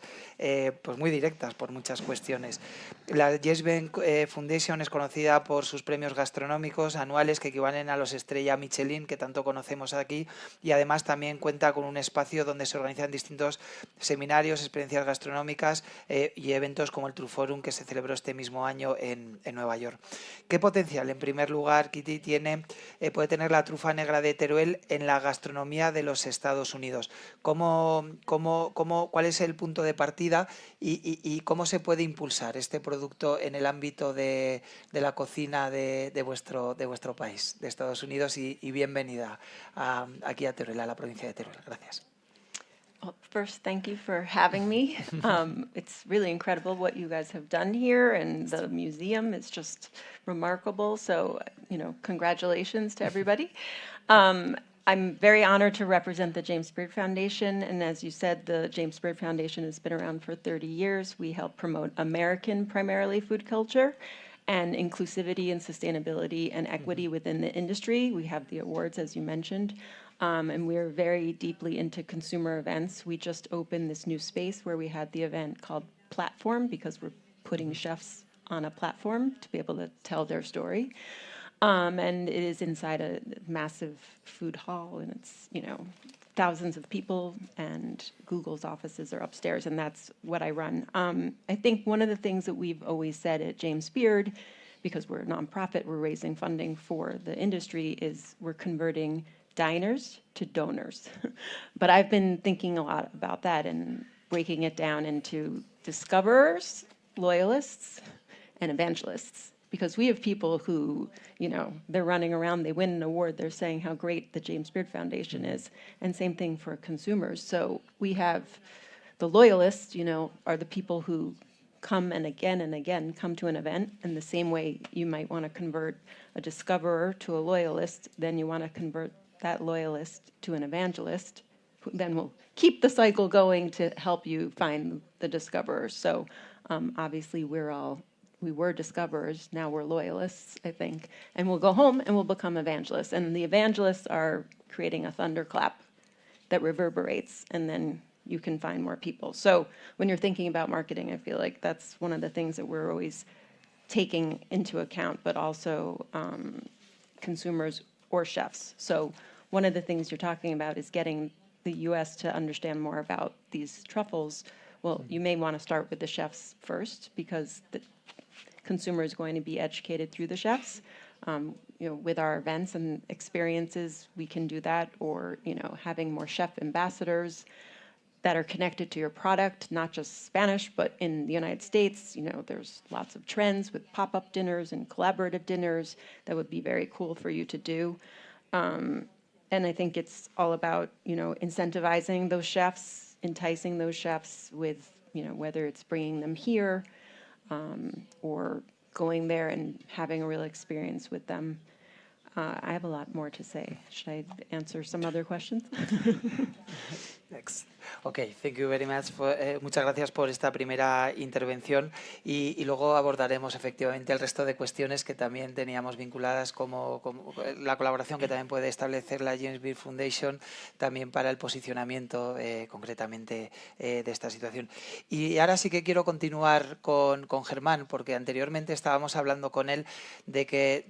pues muy directas por muchas cuestiones. La James Beard Foundation es conocida por sus premios gastronómicos anuales que equivalen a los Estrella Michelin, que tanto conocemos aquí, y además también cuenta con un espacio donde se organizan distintos seminarios, experiencias gastronómicas y eventos como el Truforum que se celebró este mismo año en Nueva York. ¿Qué potencial, en primer lugar, Kitty, puede tener la trufa negra de Teruel en la gastronomía de los Estados Unidos? ¿Cuál es el punto de partida y cómo se puede impulsar este producto en el ámbito de la cocina de vuestro país, de Estados Unidos? Y bienvenida aquí a Teruel, a la provincia de Teruel. Gracias. Well, first, thank you for having me. It's really incredible what you guys have done here, and the museum is just remarkable. So, congratulations to everybody. I'm very honored to represent the James Beard Foundation, and as you said, the James Beard Foundation has been around for 30 years. We help promote American, primarily, food culture and inclusivity and sustainability and equity within the industry. We have the awards, as you mentioned. And we're very deeply into consumer events. We just opened this new space where we had the event called Platform because we're putting chefs on a platform to be able to tell their story. And it is inside a massive food hall, and it's, thousands of people, and Google's offices are upstairs, and that's what I run. I think one of the things that we've always said at James Beard, because we're a nonprofit, we're raising funding for the industry, is we're converting diners to donors. But I've been thinking a lot about that and breaking it down into discoverers, loyalists, and evangelists. Because we have people who, they're running around, they win an award, they're saying how great the James Beard Foundation is. And same thing for consumers. So we have the loyalists, are the people who come and again come to an event. And the same way you might want to convert a discoverer to a loyalist, then you want to convert that loyalist to an evangelist, who then will keep the cycle going to help you find the discoverers. So obviously we were discoverers, now we're loyalists, I think, and we'll go home and we'll become evangelists. And the evangelists are creating a thunderclap that reverberates, and then you can find more people. So when you're thinking about marketing, I feel like that's one of the things that we're always taking into account, but also consumers or chefs. So one of the things you're talking about is getting the US to understand more about these truffles. Well, you may want to start with the chefs first, because the consumer is going to be educated through the chefs. With our events and experiences, we can do that, or, having more chef ambassadors that are connected to your product, not just Spanish, but in the United States, there's lots of trends with pop-up dinners and collaborative dinners that would be very cool for you to do. And I think it's all about, incentivizing those chefs, enticing those chefs with, whether it's bringing them here or going there and having a real experience with them. I have a lot more to say. Should I answer some other questions? Next. Ok, thank you very much. Muchas gracias por esta primera intervención y luego abordaremos efectivamente el resto de cuestiones que también teníamos vinculadas, como la colaboración que también puede establecer la James Beard Foundation también para el posicionamiento concretamente de esta situación. Y ahora sí que quiero continuar con Germán, porque anteriormente estábamos hablando con él de que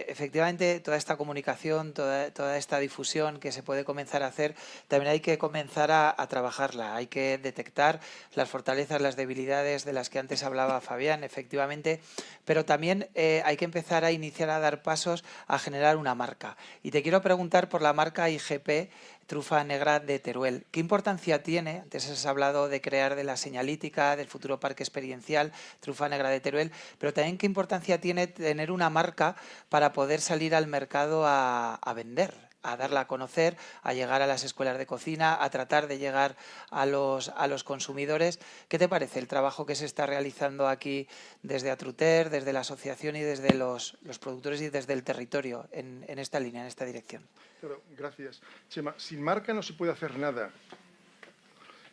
efectivamente toda esta comunicación, toda esta difusión que se puede comenzar a hacer, también hay que comenzar a trabajarla, hay que detectar las fortalezas, las debilidades de las que antes hablaba Fabián, efectivamente, pero también hay que empezar a iniciar a dar pasos a generar una marca. Y te quiero preguntar por la marca IGP, Trufa Negra de Teruel. ¿Qué importancia tiene? Antes has hablado de crear de la señalítica, del futuro parque experiencial, Trufa Negra de Teruel, pero también qué importancia tiene tener una marca para poder salir al mercado a vender, a darla a conocer, a llegar a las escuelas de cocina, a tratar de llegar a los consumidores. ¿Qué te parece el trabajo que se está realizando aquí desde Atruter, desde la asociación y desde los productores y desde el territorio en esta línea, en esta dirección? Claro, gracias. Chema, sin marca no se puede hacer nada.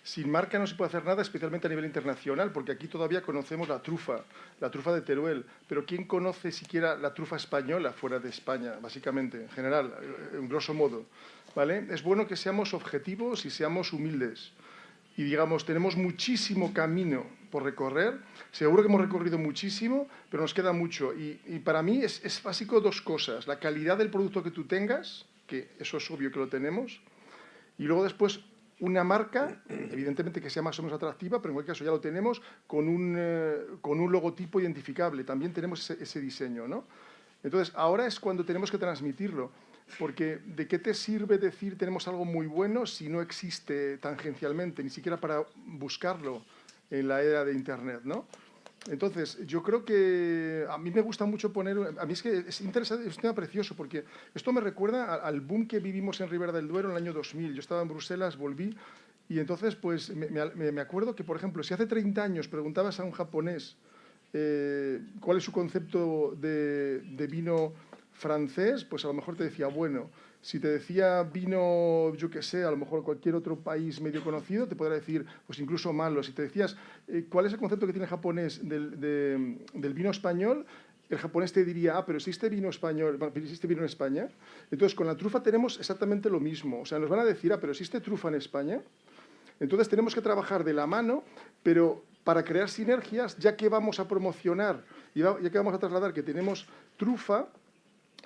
Sin marca no se puede hacer nada, especialmente a nivel internacional, porque aquí todavía conocemos la trufa de Teruel, pero ¿quién conoce siquiera la trufa española fuera de España, básicamente, en general, en grosso modo? ¿Vale? Es bueno que seamos objetivos y seamos humildes. Y, digamos, tenemos muchísimo camino por recorrer. Seguro que hemos recorrido muchísimo, pero nos queda mucho. Y para mí es básico dos cosas. La calidad del producto que tú tengas, que eso es obvio que lo tenemos, y luego después una marca, evidentemente que sea más o menos atractiva, pero en cualquier caso ya lo tenemos, con un logotipo identificable. También tenemos ese diseño, ¿no? Entonces, ahora es cuando tenemos que transmitirlo, porque ¿de qué te sirve decir tenemos algo muy bueno si no existe tangencialmente, ni siquiera para buscarlo en la era de Internet, ¿no? Entonces, yo creo que a mí me gusta mucho poner... A mí es que es interesante, es un tema precioso, porque esto me recuerda al boom que vivimos en Ribera del Duero en el año 2000. Yo estaba en Bruselas, volví, y entonces pues me acuerdo que, por ejemplo, si hace 30 años preguntabas a un japonés cuál es su concepto de vino francés, pues a lo mejor te decía, bueno. Si te decía vino, yo qué sé, a lo mejor cualquier otro país medio conocido, te podría decir, pues incluso malo. Si te decías, ¿cuál es el concepto que tiene el japonés del vino español? El japonés te diría, pero ¿existe vino español? ¿Existe vino en España? Entonces, con la trufa tenemos exactamente lo mismo. O sea, nos van a decir, pero ¿existe trufa en España? Entonces, tenemos que trabajar de la mano, pero para crear sinergias, ya que vamos a promocionar, y ya que vamos a trasladar que tenemos trufa,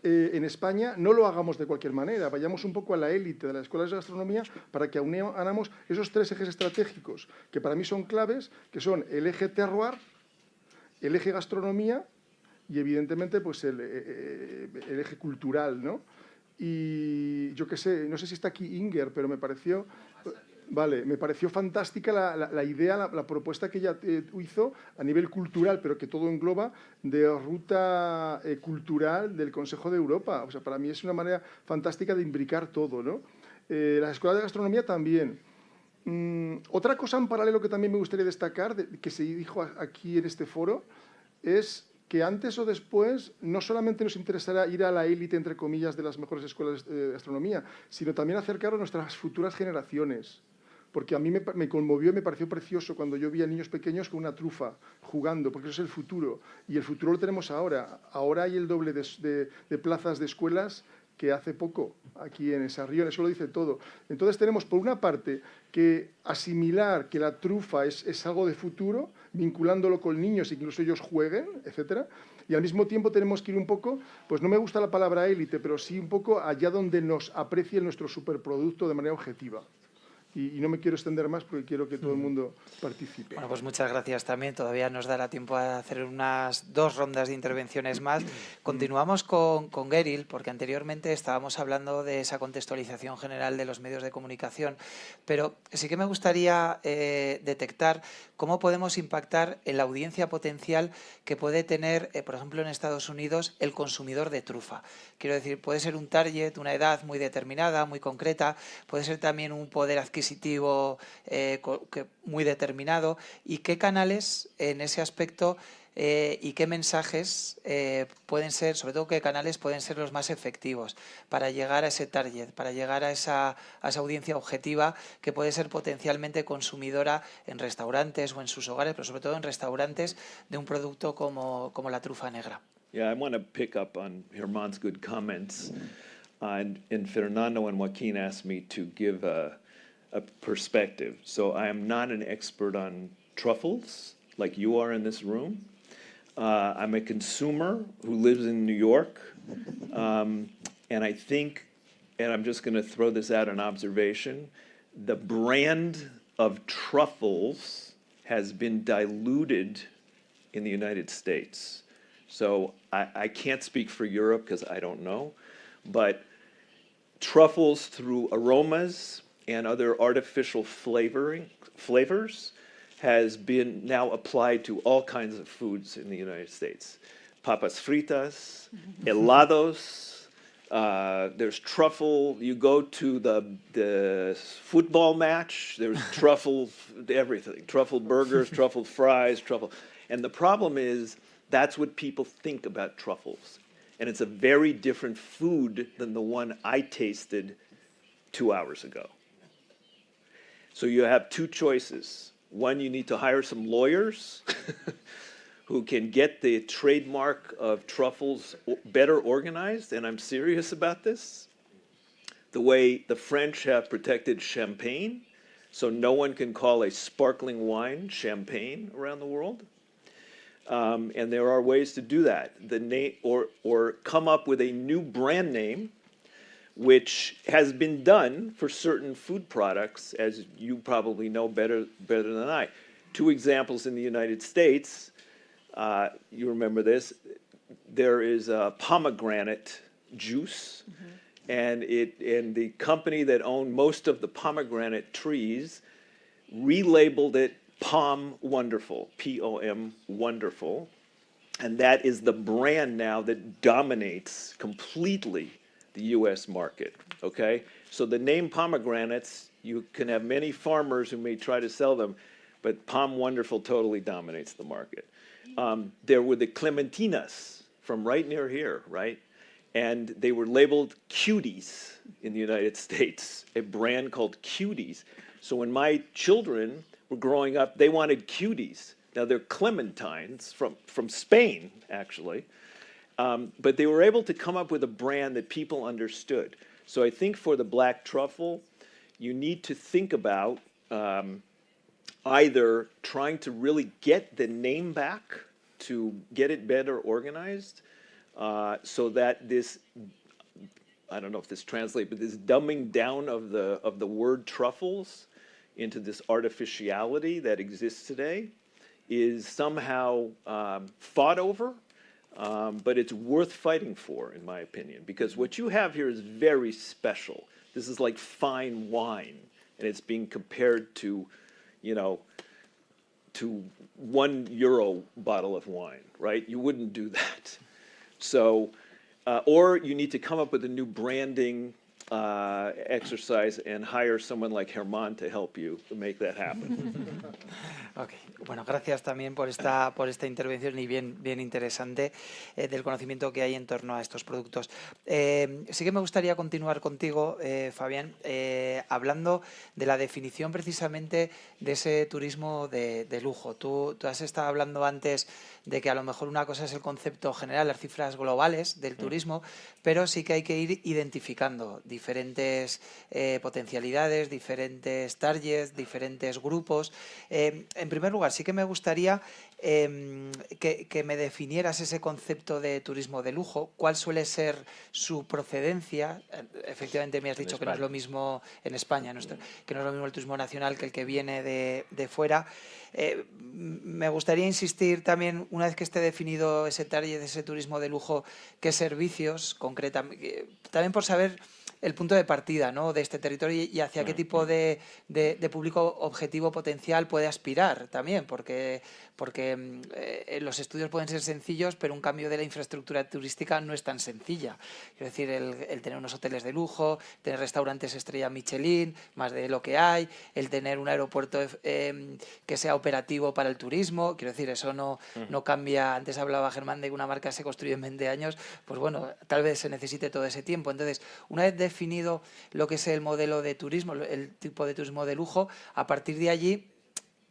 en España, no lo hagamos de cualquier manera, vayamos un poco a la élite de las escuelas de gastronomía para que unamos esos tres ejes estratégicos que para mí son claves, que son el eje terroir, el eje gastronomía y evidentemente pues el eje cultural, ¿no? Y yo qué sé, no sé si está aquí Inger, pero me pareció... Vale, me pareció fantástica la idea, la propuesta que ella hizo a nivel cultural, pero que todo engloba, de ruta cultural del Consejo de Europa. O sea, para mí es una manera fantástica de imbricar todo, ¿no? Las escuelas de gastronomía también. Otra cosa en paralelo que también me gustaría destacar, que se dijo aquí en este foro, es que antes o después no solamente nos interesará ir a la élite, entre comillas, de las mejores escuelas de gastronomía, sino también acercarnos a nuestras futuras generaciones. Porque a mí me conmovió y me pareció precioso cuando yo vi a niños pequeños con una trufa jugando, porque eso es el futuro. Y el futuro lo tenemos ahora. Ahora hay el doble de plazas de escuelas que hace poco aquí en Sarrión, eso lo dice todo. Entonces tenemos, por una parte, que asimilar que la trufa es algo de futuro, vinculándolo con niños y que incluso ellos jueguen, etcétera, y al mismo tiempo tenemos que ir un poco, pues no me gusta la palabra élite, pero sí un poco allá donde nos aprecie nuestro superproducto de manera objetiva. Y no me quiero extender más porque quiero que todo el mundo participe. Bueno, pues muchas gracias también. Todavía nos dará tiempo a hacer unas 2 rondas de intervenciones más. Continuamos con Geril, porque anteriormente estábamos hablando de esa contextualización general de los medios de comunicación, pero sí que me gustaría detectar cómo podemos impactar en la audiencia potencial que puede tener, por ejemplo, en Estados Unidos, el consumidor de trufa. Quiero decir, puede ser un target, una edad muy determinada, muy concreta, puede ser también un poder adquisitivo muy determinado, y qué canales en ese aspecto y qué mensajes pueden ser, sobre todo qué canales pueden ser los más efectivos para llegar a ese target, para llegar a esa audiencia objetiva que puede ser potencialmente consumidora en restaurantes o en sus hogares, pero sobre todo en restaurantes, de un producto como la trufa negra. Yeah, I want to pick up on Germán's good comments. And Fernando and Joaquin asked me to give a perspective. So I am not an expert on truffles like you are in this room. I'm a consumer who lives in New York. And I think, and I'm just going to throw this out an observation, the brand of truffles has been diluted in the United States. So I can't speak for Europe because I don't know, but truffles through aromas and other artificial flavors has been now applied to all kinds of foods in the United States. Papas fritas, helados, there's truffle. You go to the football match, there's truffle, everything. Truffle burgers, truffle fries, truffle. And the problem is that's what people think about truffles. And it's a very different food than the one I tasted 2 hours ago. So you have 2 choices. One, you need to hire some lawyers who can get the trademark of truffles better organized, and I'm serious about this. The way the French have protected champagne, so no one can call a sparkling wine champagne around the world. And there are ways to do that. The name, or come up with a new brand name, which has been done for certain food products, as you probably know better than I. 2 examples in the United States. You remember this. There is a pomegranate juice, and the company that owned most of the pomegranate trees relabeled it Pom Wonderful, P-O-M Wonderful, and that is the brand now that dominates completely the U.S. market, okay? So the name pomegranates, you can have many farmers who may try to sell them, but Pom Wonderful totally dominates the market. There were the clementinas from right near here, right? And they were labeled Cuties in the United States, a brand called Cuties. So when my children were growing up, they wanted Cuties. Now they're clementines from Spain, actually. But they were able to come up with a brand that people understood. So I think for the black truffle, you need to think about either trying to really get the name back to get it better organized, so that this, I don't know if this translates, but this dumbing down of the word truffles into this artificiality that exists today is somehow fought over. But it's worth fighting for, in my opinion, because what you have here is very special. This is like fine wine, and it's being compared to, to €1 bottle of wine, right? You wouldn't do that. So, or you need to come up with a new branding exercise and hire someone like Herman to help you make that happen. Okay. Bueno, gracias también por esta intervención y bien interesante del conocimiento que hay en torno a estos productos. Sí que me gustaría continuar contigo, Fabián, hablando de la definición precisamente de ese turismo de lujo. Tú has estado hablando antes de que a lo mejor una cosa es el concepto general, las cifras globales del turismo, pero sí que hay que ir identificando diferentes potencialidades, diferentes targets, diferentes grupos. En primer lugar, sí que me gustaría que me definieras ese concepto de turismo de lujo, cuál suele ser su procedencia. Efectivamente me has dicho que no es lo mismo en España, que no es lo mismo el turismo nacional que el que viene de fuera. Me gustaría insistir también, una vez que esté definido ese target de ese turismo de lujo, qué servicios concretamente, también por saber el punto de partida, ¿no?, de este territorio y hacia qué tipo de público objetivo potencial puede aspirar también, porque los estudios pueden ser sencillos, pero un cambio de la infraestructura turística no es tan sencilla. Es decir, el tener unos hoteles de lujo, tener restaurantes estrella Michelin, más de lo que hay, el tener un aeropuerto que sea operativo para el turismo, quiero decir, eso no cambia. Antes hablaba Germán de que una marca se construye en 20 años, pues bueno, tal vez se necesite todo ese tiempo. Entonces, una vez definido lo que es el modelo de turismo, el tipo de turismo de lujo, a partir de allí,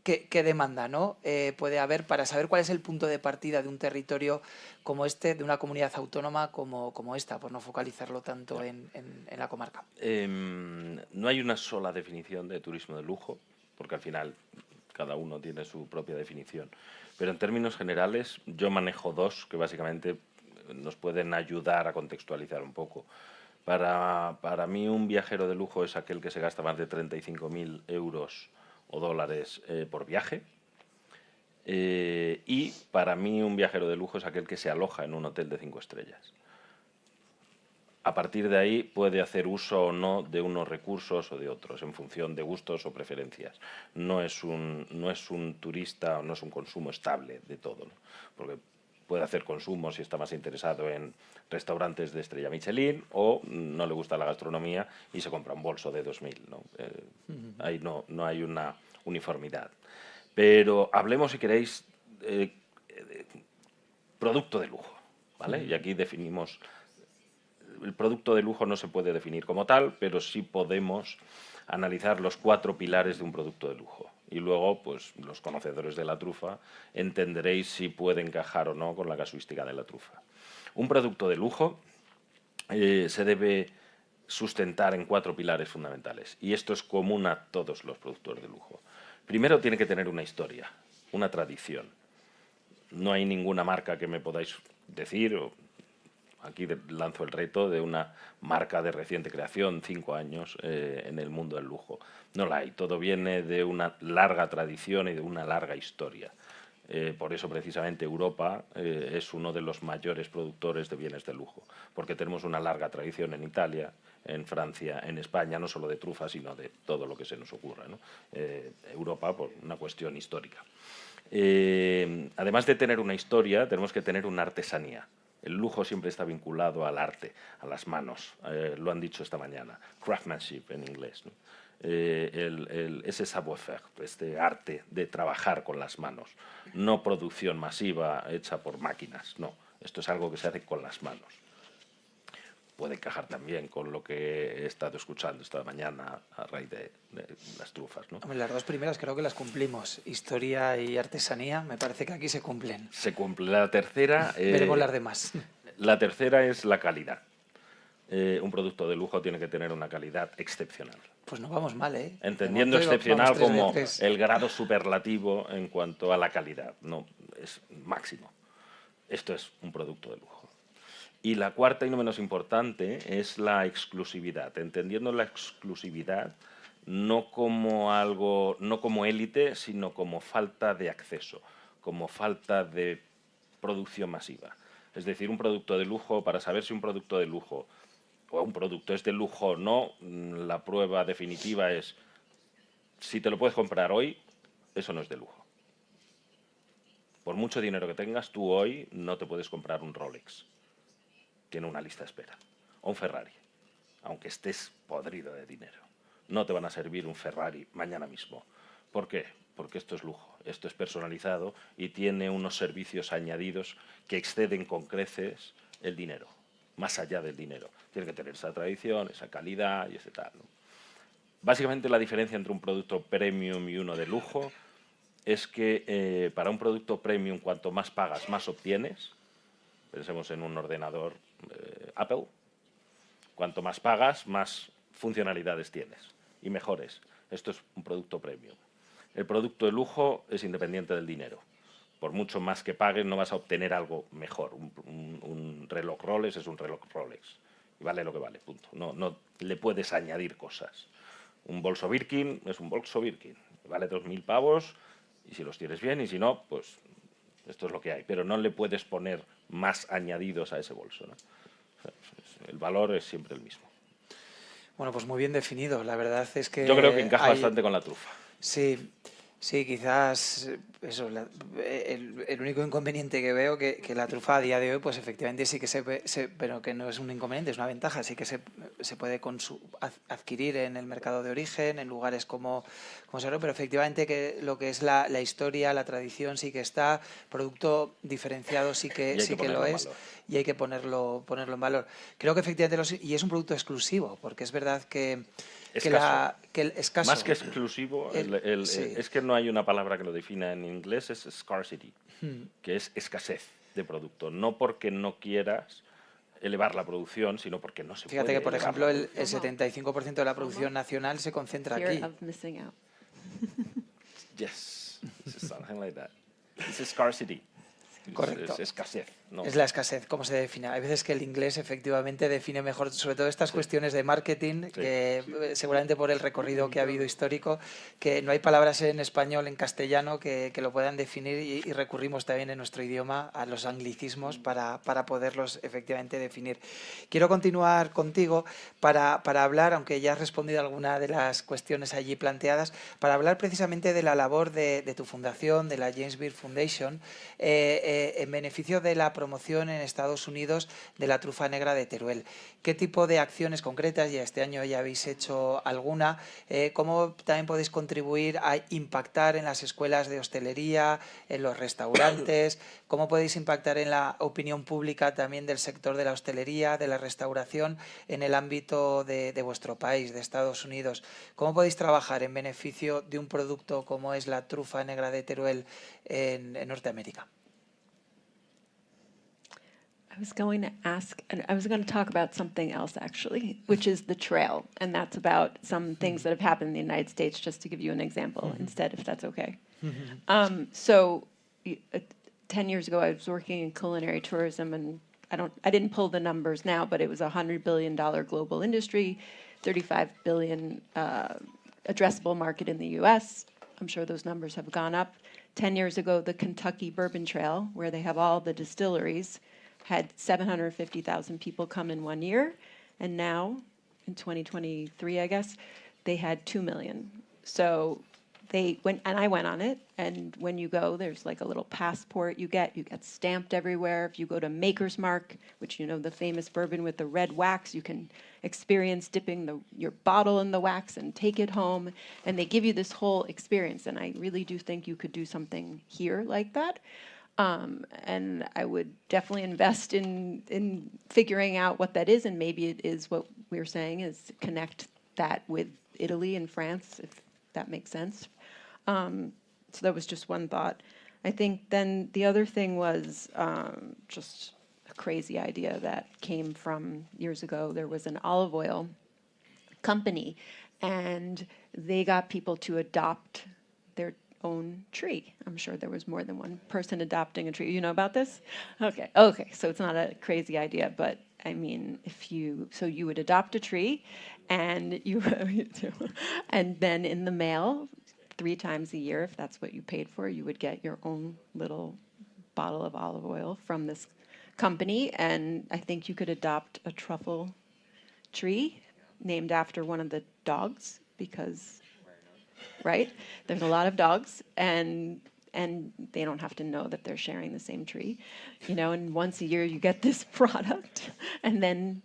¿qué demanda, ¿no?, puede haber para saber cuál es el punto de partida de un territorio como este, de una comunidad autónoma como esta, por no focalizarlo tanto en la comarca? No hay una sola definición de turismo de lujo, porque al final cada uno tiene su propia definición. Pero en términos generales yo manejo dos que básicamente nos pueden ayudar a contextualizar un poco. Para mí un viajero de lujo es aquel que se gasta más de 35.000 euros o dólares por viaje, y para mí un viajero de lujo es aquel que se aloja en un hotel de 5 estrellas. A partir de ahí puede hacer uso o no de unos recursos o de otros, en función de gustos o preferencias. No es un turista, no es un consumo estable de todo, ¿no?, porque puede hacer consumo si está más interesado en restaurantes de estrella Michelin, o no le gusta la gastronomía y se compra un bolso de 2.000, ¿no? Ahí no hay una uniformidad. Pero hablemos, si queréis, producto de lujo, ¿vale? Y aquí definimos. El producto de lujo no se puede definir como tal, pero sí podemos analizar los 4 pilares de un producto de lujo. Y luego, pues, los conocedores de la trufa entenderéis si puede encajar o no con la casuística de la trufa. Un producto de lujo se debe sustentar en 4 pilares fundamentales. Y esto es común a todos los productores de lujo. Primero, tiene que tener una historia, una tradición. No hay ninguna marca que me podáis decir, aquí lanzo el reto de una marca de reciente creación, 5 años en el mundo del lujo. No la hay. Todo viene de una larga tradición y de una larga historia. Por eso, precisamente, Europa es uno de los mayores productores de bienes de lujo, porque tenemos una larga tradición en Italia, en Francia, en España, no solo de trufas, sino de todo lo que se nos ocurra, ¿no? Europa, por una cuestión histórica. Además de tener una historia, tenemos que tener una artesanía. El lujo siempre está vinculado al arte, a las manos. Lo han dicho esta mañana, craftsmanship en inglés, ¿no? Ese savoir-faire, este arte de trabajar con las manos. No producción masiva hecha por máquinas, no. Esto es algo que se hace con las manos. Puede encajar también con lo que he estado escuchando esta mañana a raíz de las trufas, ¿no? Hombre, las dos primeras creo que las cumplimos. Historia y artesanía, me parece que aquí se cumplen. Se cumple. La tercera... veremos las demás. La tercera es la calidad. Un producto de lujo tiene que tener una calidad excepcional. Pues no vamos mal, ¿eh? Entendiendo excepcional como el grado superlativo en cuanto a la calidad. No, es máximo. Esto es un producto de lujo. Y la cuarta y no menos importante es la exclusividad. Entendiendo la exclusividad no como algo, no como élite, sino como falta de acceso, como falta de producción masiva. Es decir, un producto de lujo, para saber si un producto de lujo o un producto es de lujo o no, la prueba definitiva es si te lo puedes comprar hoy, eso no es de lujo. Por mucho dinero que tengas, tú hoy no te puedes comprar un Rolex. Tiene una lista de espera. O un Ferrari. aunque estés podrido de dinero. No te van a servir un Ferrari mañana mismo. ¿Por qué? Porque esto es lujo, esto es personalizado y tiene unos servicios añadidos que exceden con creces el dinero, más allá del dinero. Tiene que tener esa tradición, esa calidad y ese tal, ¿no? Básicamente la diferencia entre un producto premium y uno de lujo es que para un producto premium cuanto más pagas, más obtienes. Pensemos en un ordenador Apple. Cuanto más pagas, más funcionalidades tienes y mejores. Esto es un producto premium. El producto de lujo es independiente del dinero. Por mucho más que pagues, no vas a obtener algo mejor. Un reloj Rolex es un reloj Rolex. Y vale lo que vale, punto. No le puedes añadir cosas. Un bolso Birkin es un bolso Birkin. Vale 2.000 pavos y si los tienes bien y si no, pues esto es lo que hay. Pero no le puedes poner más añadidos a ese bolso, ¿no? El valor es siempre el mismo. Bueno, pues muy bien definido. La verdad es que... Yo creo que encaja bastante con la trufa. Sí, sí, quizás eso, el único inconveniente que veo que la trufa a día de hoy, pues efectivamente sí que pero que no es un inconveniente, es una ventaja, sí que se puede adquirir en el mercado de origen, en lugares como Serrano, pero efectivamente que lo que es la historia, la tradición sí que está, producto diferenciado sí que lo es y hay que ponerlo en valor. Creo que efectivamente y es un producto exclusivo, porque es verdad que escaso. Más que exclusivo, sí. es que no hay una palabra que lo defina en inglés, es scarcity, que es escasez de producto. No porque no quieras elevar la producción, sino porque no se puede. Fíjate que, por ejemplo, el 75% de la producción nacional se concentra aquí. Fear of missing out. Yes, something like that. It's scarcity. Correcto. Es escasez. ¿No? Es la escasez, ¿cómo se define? Hay veces que el inglés efectivamente define mejor, sobre todo estas cuestiones de marketing, que seguramente por el recorrido que ha habido histórico, que no hay palabras en español, en castellano, que lo puedan definir y recurrimos también en nuestro idioma a los anglicismos para poderlos efectivamente definir. Quiero continuar contigo para hablar, aunque ya has respondido a alguna de las cuestiones allí planteadas, para hablar precisamente de la labor de tu fundación, de la James Beard Foundation, en beneficio de la promoción en Estados Unidos de la trufa negra de Teruel. ¿Qué tipo de acciones concretas, ya este año ya habéis hecho alguna, cómo también podéis contribuir a impactar en las escuelas de hostelería, en los restaurantes, cómo podéis impactar en la opinión pública también del sector de la hostelería, de la restauración en el ámbito de vuestro país, de Estados Unidos? ¿Cómo podéis trabajar en beneficio de un producto como es la trufa negra de Teruel en Norteamérica? I was going to talk about something else actually, which is the trail, and that's about some things that have happened in the United States, just to give you an example instead, if that's okay. 10 years ago, I was working in culinary tourism, and I didn't pull the numbers now, but it was a $100 billion global industry, 35 billion addressable market in the U.S. I'm sure those numbers have gone up. 10 years ago, the Kentucky Bourbon Trail, where they have all the distilleries, had 750,000 people come in 1 year, and now, in 2023, I guess, they had 2 million. So they went, and I went on it, and when you go, there's like a little passport you get stamped everywhere. If you go to Maker's Mark, which you know, the famous bourbon with the red wax, you can experience dipping your bottle in the wax and take it home, and they give you this whole experience, and I really do think you could do something here like that. And I would definitely invest in figuring out what that is, and maybe it is what we're saying is connect that with Italy and France, if that makes sense. So that was just one thought. I think then the other thing was just a crazy idea that came from years ago. There was an olive oil company, and they got people to adopt their own tree. I'm sure there was more than one person adopting a tree. You know about this? Okay. So it's not a crazy idea, but I mean, you would adopt a tree, and and then in the mail, 3 times a year, if that's what you paid for, you would get your own little bottle of olive oil from this company, and I think you could adopt a truffle tree named after one of the dogs, because right? There's a lot of dogs, and they don't have to know that they're sharing the same tree, and once a year you get this product, and then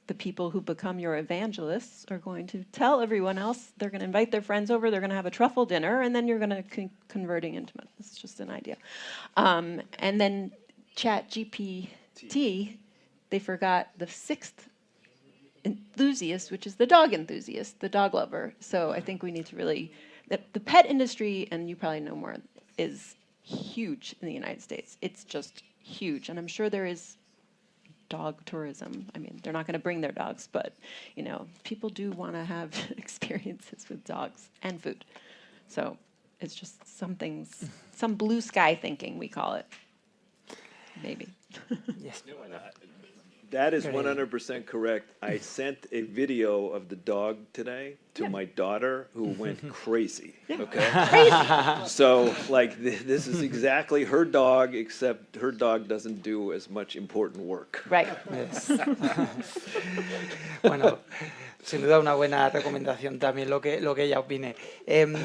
the people who become your evangelists are going to tell everyone else, they're going to invite their friends over, they're going to have a truffle dinner, and then you're going to converting into it. It's just an idea. And then ChatGPT, they forgot the sixth enthusiast, which is the dog enthusiast, the dog lover. So I think we need to really, the pet industry, and you probably know more, is huge in the United States. It's just huge. And I'm sure there is dog tourism. I mean, they're not going to bring their dogs, but, you know, people do want to have experiences with dogs and food. So it's just some things, some blue sky thinking, we call it. Maybe. Yes. That is 100% correct. I sent a video of the dog today to my daughter, who went crazy. Okay, Crazy. So like this is exactly her dog, except her dog doesn't do as much important work. Right. Yes. Bueno, sin duda una buena recomendación también lo que ella opine.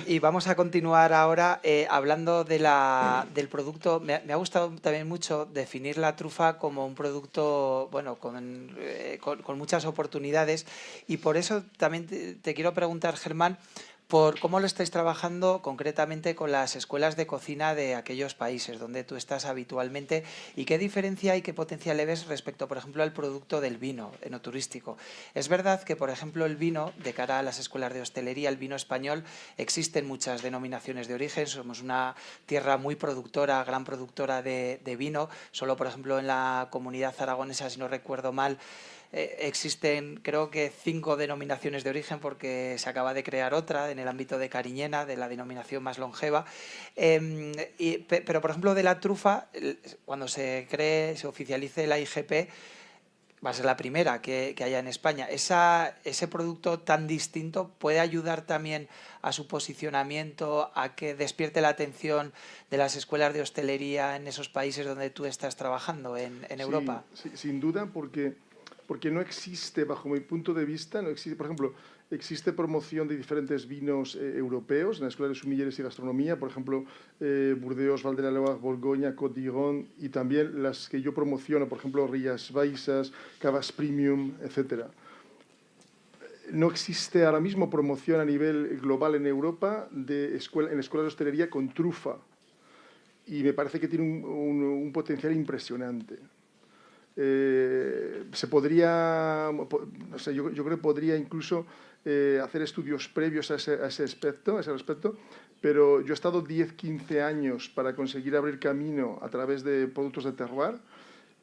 Y vamos a continuar ahora hablando del producto. Me ha gustado también mucho definir la trufa como un producto, bueno, con muchas oportunidades, y por eso también te quiero preguntar, Germán, por cómo lo estáis trabajando concretamente con las escuelas de cocina de aquellos países donde tú estás habitualmente, y qué diferencia y qué potencial le ves respecto, por ejemplo, al producto del vino enoturístico. Es verdad que, por ejemplo, el vino, de cara a las escuelas de hostelería, el vino español, existen muchas denominaciones de origen, somos una tierra muy productora, gran productora de vino. Solo, por ejemplo, en la comunidad aragonesa, si no recuerdo mal, existen, creo que 5 denominaciones de origen, porque se acaba de crear otra en el ámbito de Cariñena, de la denominación más longeva. Pero, por ejemplo, de la trufa, cuando se oficialice la IGP, va a ser la primera que haya en España. ¿Ese producto tan distinto puede ayudar también a su posicionamiento, a que despierte la atención de las escuelas de hostelería en esos países donde tú estás trabajando, en Europa? Sí, sin duda, porque no existe, bajo mi punto de vista, no existe, por ejemplo, existe promoción de diferentes vinos europeos en la Escuela de Sumilleres y Gastronomía, por ejemplo, Burdeos, Val de la Loire, Borgoña, Côte d'Iron, y también las que yo promociono, por ejemplo, Rías Baixas, Cavas Premium, etc. No existe ahora mismo promoción a nivel global en Europa en escuelas de hostelería con trufa, y me parece que tiene un potencial impresionante. Se podría, no sé, yo creo que podría incluso hacer estudios previos a ese respecto, pero yo he estado 10-15 años para conseguir abrir camino a través de productos de terroir,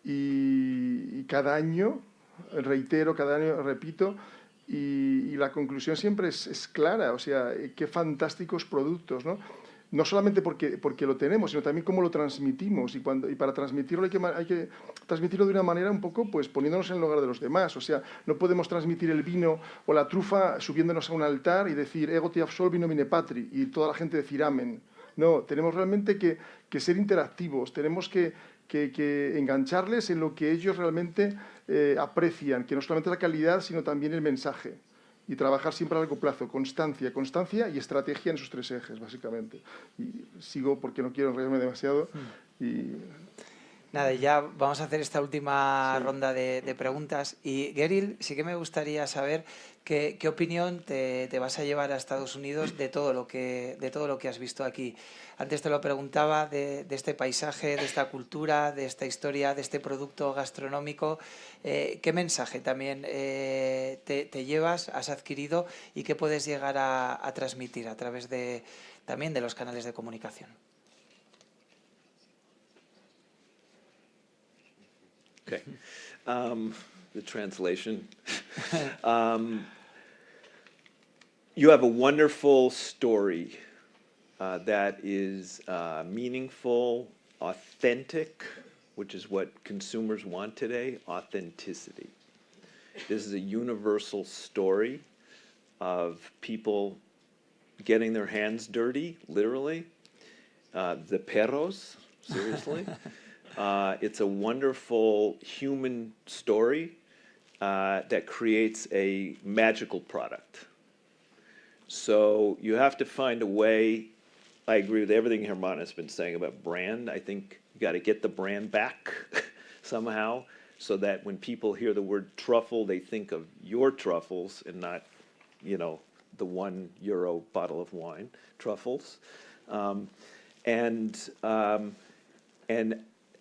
y cada año, reitero, cada año repito, y la conclusión siempre es clara, o sea, qué fantásticos productos, ¿no? No solamente porque lo tenemos, sino también cómo lo transmitimos. Y para transmitirlo hay que transmitirlo de una manera un poco, pues, poniéndonos en el lugar de los demás. O sea, no podemos transmitir el vino o la trufa subiéndonos a un altar y decir «Ego ti absolvi nomine patri», y toda la gente decir «Amén». No, tenemos realmente que ser interactivos, tenemos que engancharles en lo que ellos realmente aprecian, que no solamente la calidad, sino también el mensaje. Y trabajar siempre a largo plazo, constancia y estrategia en sus 3 ejes, básicamente. Y sigo porque no quiero enrollarme demasiado. Nada, ya vamos a hacer esta última ronda de preguntas. Y Geril, sí que me gustaría saber qué opinión te vas a llevar a Estados Unidos de todo lo que has visto aquí. Antes te lo preguntaba de este paisaje, de esta cultura, de esta historia, de este producto gastronómico. ¿Qué mensaje también te llevas, has adquirido, y qué puedes llegar a transmitir a través también de los canales de comunicación? Okay. The translation. You have a wonderful story that is meaningful, authentic, which is what consumers want today, authenticity. This is a universal story of people getting their hands dirty, literally. The perros, seriously. It's a wonderful human story that creates a magical product. So you have to find a way. I agree with everything Germán has been saying about brand. I think you got to get the brand back somehow. so that when people hear the word truffle, they think of your truffles and not, you know, the €1 bottle of wine, truffles. And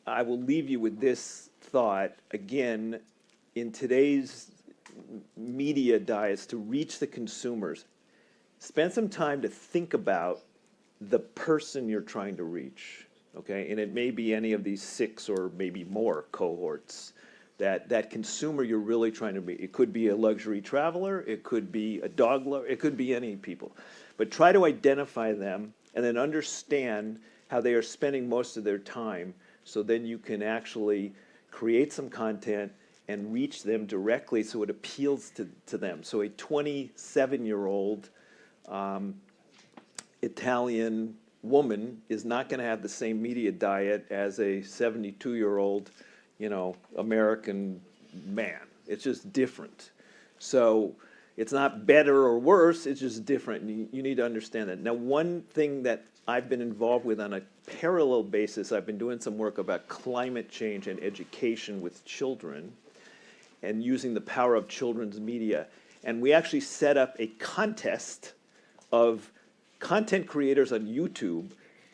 I will leave you with this thought, again, in today's media diets, to reach the consumers, spend some time to think about the person you're trying to reach, okay? And it may be any of these 6 or maybe more cohorts. That consumer you're really trying to meet. It could be a luxury traveler, it could be a dog lover, it could be any people. But try to identify them and then understand how they are spending most of their time, so then you can actually create some content and reach them directly so it appeals to them. So a 27-year-old Italian woman is not going to have the same media diet as a 72-year-old, you know, American man. It's just different. So it's not better or worse, it's just different. And you need to understand that. Now, one thing that I've been involved with on a parallel basis, I've been doing some work about climate change and education with children and using the power of children's media. And we actually set up a contest of content creators on YouTube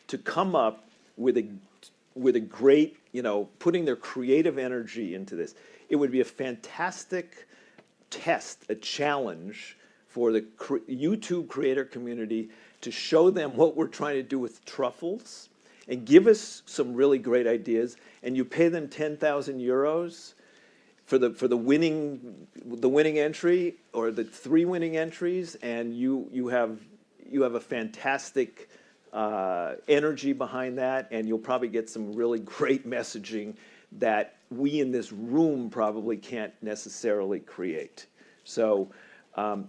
to come up with a great, you know, putting their creative energy into this. It would be a fantastic test, a challenge for the YouTube creator community to show them what we're trying to do with truffles and give us some really great ideas. And you pay them €10,000 for the winning entry or the 3 winning entries, and you have a fantastic energy behind that, and you'll probably get some really great messaging that we in this room probably can't necessarily create. So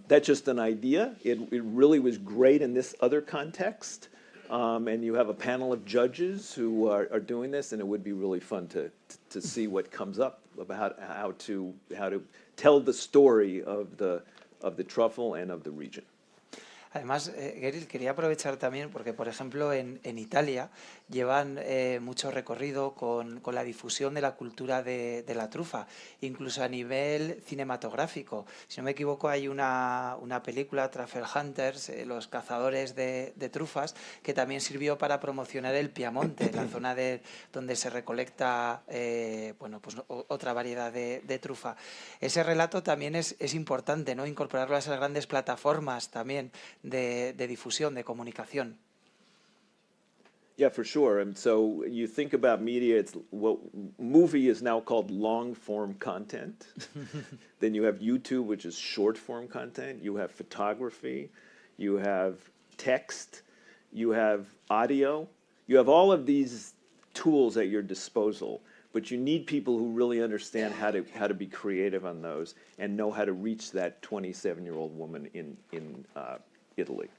that's just an idea. It really was great in this other context, and you have a panel of judges who are doing this, and it would be really fun to see what comes up about how to tell the story of the truffle and of the region. Además, Geril, quería aprovechar también porque, por ejemplo, en Italia llevan mucho recorrido con la difusión de la cultura de la trufa, incluso a nivel cinematográfico. Si no me equivoco, hay una película, Truffle Hunters, Los cazadores de trufas, que también sirvió para promocionar el Piamonte, la zona donde se recolecta bueno, pues, otra variedad de trufa. Ese relato también es importante, ¿no? Incorporarlo a esas grandes plataformas también de difusión, de comunicación. Yeah, for sure. And so you think about media, it's what movie is now called long form content. Then you have YouTube, which is short form content. You have photography, you have text, you have audio. You have all of these tools at your disposal, but you need people who really understand how to be creative on those and know how to reach that 27-year-old woman in Italy.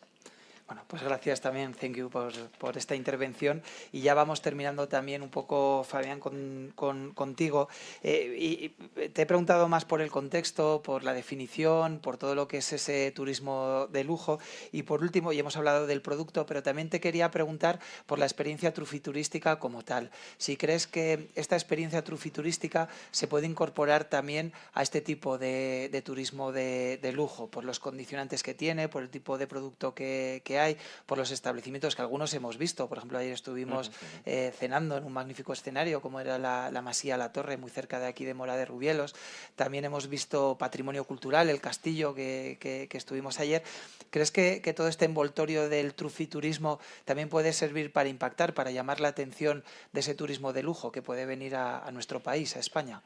Bueno, pues gracias también, thank you, por esta intervención. Y ya vamos terminando también un poco, Fabián, contigo. Y te he preguntado más por el contexto, por la definición, por todo lo que es ese turismo de lujo. Y por último, ya hemos hablado del producto, pero también te quería preguntar por la experiencia trufiturística como tal. Si crees que esta experiencia trufiturística se puede incorporar también a este tipo de turismo de lujo, por los condicionantes que tiene, por el tipo de producto que hay, por los establecimientos que algunos hemos visto. Por ejemplo, ayer estuvimos cenando en un magnífico escenario como era la Masía La Torre, muy cerca de aquí de Mora de Rubielos. También hemos visto patrimonio cultural, el castillo que estuvimos ayer. ¿Crees que todo este envoltorio del trufiturismo también puede servir para impactar, para llamar la atención de ese turismo de lujo que puede venir a nuestro país, a España?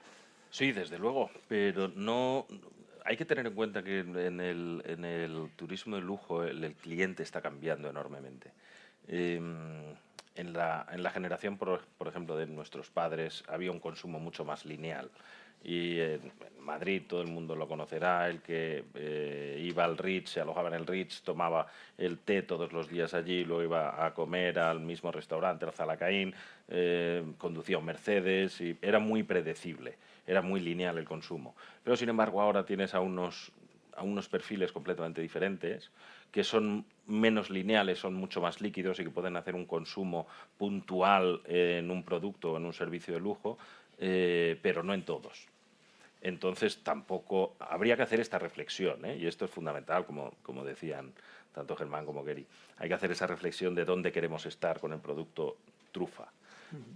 Sí, desde luego, pero no... Hay que tener en cuenta que en el turismo de lujo el cliente está cambiando enormemente. En la generación, por ejemplo, de nuestros padres había un consumo mucho más lineal. Y en Madrid todo el mundo lo conocerá, el que iba al Ritz, se alojaba en el Ritz, tomaba el té todos los días allí, luego iba a comer al mismo restaurante, al Zalacaín, conducía un Mercedes y era muy predecible, era muy lineal el consumo. Pero sin embargo ahora tienes a unos perfiles completamente diferentes que son menos lineales, son mucho más líquidos y que pueden hacer un consumo puntual en un producto o en un servicio de lujo pero no en todos. Entonces tampoco habría que hacer esta reflexión, y esto es fundamental, como decían tanto Germán como Gary. Hay que hacer esa reflexión de dónde queremos estar con el producto trufa.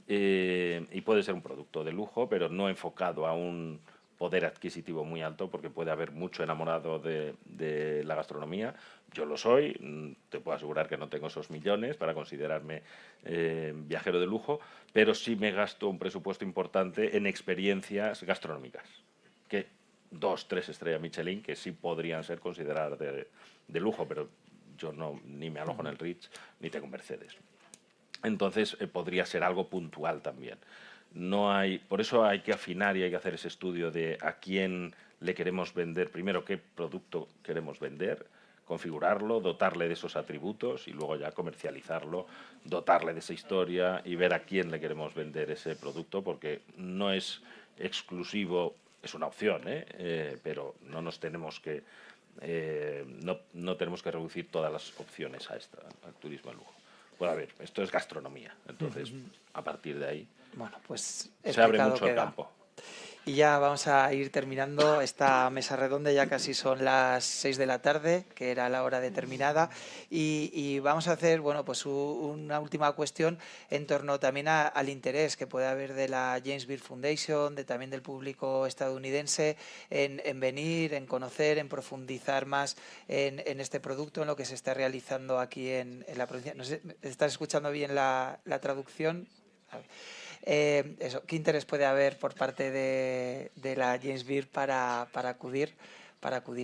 Y puede ser un producto de lujo, pero no enfocado a un poder adquisitivo muy alto, porque puede haber mucho enamorado de la gastronomía. Yo lo soy, te puedo asegurar que no tengo esos millones para considerarme viajero de lujo, pero sí me gasto un presupuesto importante en experiencias gastronómicas, que 2, 3 estrellas Michelin, que sí podrían ser consideradas de lujo, pero yo ni me alojo en el Ritz, ni tengo Mercedes. Entonces podría ser algo puntual también. Por eso hay que afinar y hay que hacer ese estudio de a quién le queremos vender, primero qué producto queremos vender, configurarlo, dotarle de esos atributos y luego ya comercializarlo, dotarle de esa historia y ver a quién le queremos vender ese producto, porque no es exclusivo, es una opción, pero no nos tenemos que no tenemos que reducir todas las opciones al turismo de lujo. Bueno, a ver, esto es gastronomía, entonces a partir de ahí bueno, pues se abre mucho el campo. Y ya vamos a ir terminando esta mesa redonda, ya casi son las 6 de la tarde, que era la hora determinada, y vamos a hacer pues una última cuestión en torno también al interés que puede haber de la James Beard Foundation, también del público estadounidense, en venir, en conocer, en profundizar más en este producto, en lo que se está realizando aquí en la provincia. No sé, ¿estás escuchando bien la traducción? A ver. ¿Qué interés puede haber por parte de la James Beard para acudir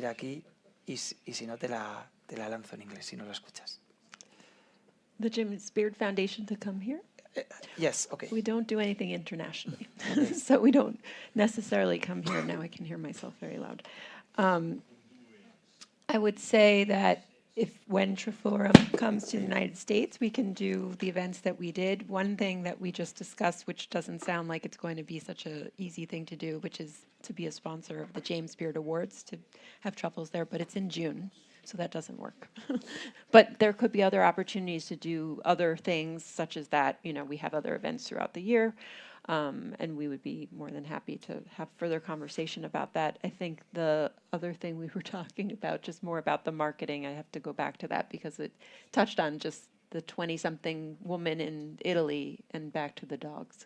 aquí? Y si no, te la lanzo en inglés, si no lo escuchas. The James Beard Foundation to come here? Yes, okay. We don't do anything internationally, so we don't necessarily come here. Now I can hear myself very loud. I would say that when Triforum comes to the United States, we can do the events that we did. One thing that we just discussed, which doesn't sound like it's going to be such an easy thing to do, which is to be a sponsor of the James Beard Awards, to have truffles there, but it's in June, so that doesn't work. But there could be other opportunities to do other things such as that. We have other events throughout the year. And we would be more than happy to have further conversation about that. I think the other thing we were talking about, just more about the marketing, I have to go back to that because it touched on just the 20-something woman in Italy and back to the dogs.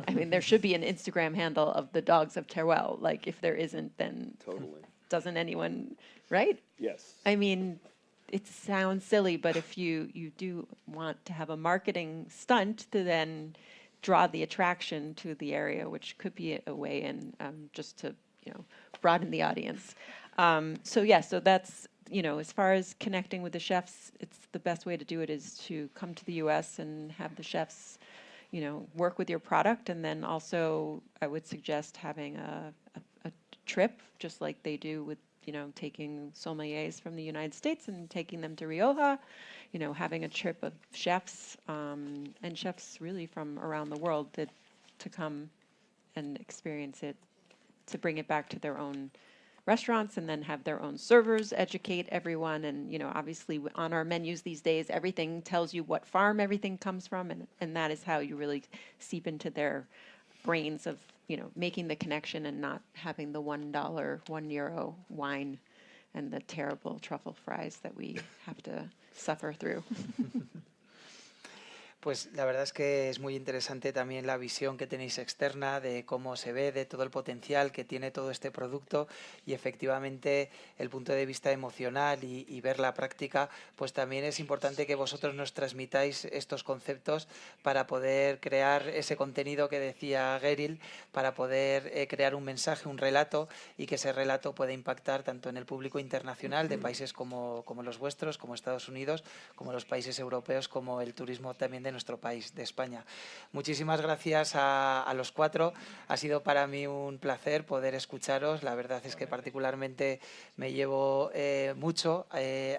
I mean, there should be an Instagram handle of the dogs of Teruel. Like, if there isn't, then Totally. Doesn't anyone, right? Yes. I mean, it sounds silly, but if you do want to have a marketing stunt to then draw the attraction to the area, which could be a way in just to broaden the audience. So that's as far as connecting with the chefs, it's the best way to do it is to come to the U.S. and have the chefs work with your product, and then also I would suggest having a trip just like they do with taking sommeliers from the United States and taking them to Rioja, having a trip of chefs and chefs really from around the world to come and experience it, to bring it back to their own restaurants and then have their own servers educate everyone. And, obviously on our menus these days, everything tells you what farm everything comes from. And that is how you really seep into their brains of, making the connection and not having the $1, €1 wine and the terrible truffle fries that we have to suffer through. Pues la verdad es que es muy interesante también la visión que tenéis externa de cómo se ve, de todo el potencial que tiene todo este producto, y efectivamente el punto de vista emocional y ver la práctica, pues también es importante que vosotros nos transmitáis estos conceptos para poder crear ese contenido que decía Geril, para poder crear un mensaje, un relato, y que ese relato pueda impactar tanto en el público internacional de países como los vuestros, como Estados Unidos, como los países europeos, como el turismo también de nuestro país, de España. Muchísimas gracias a los cuatro. Ha sido para mí un placer poder escucharos. La verdad es que particularmente me llevo mucho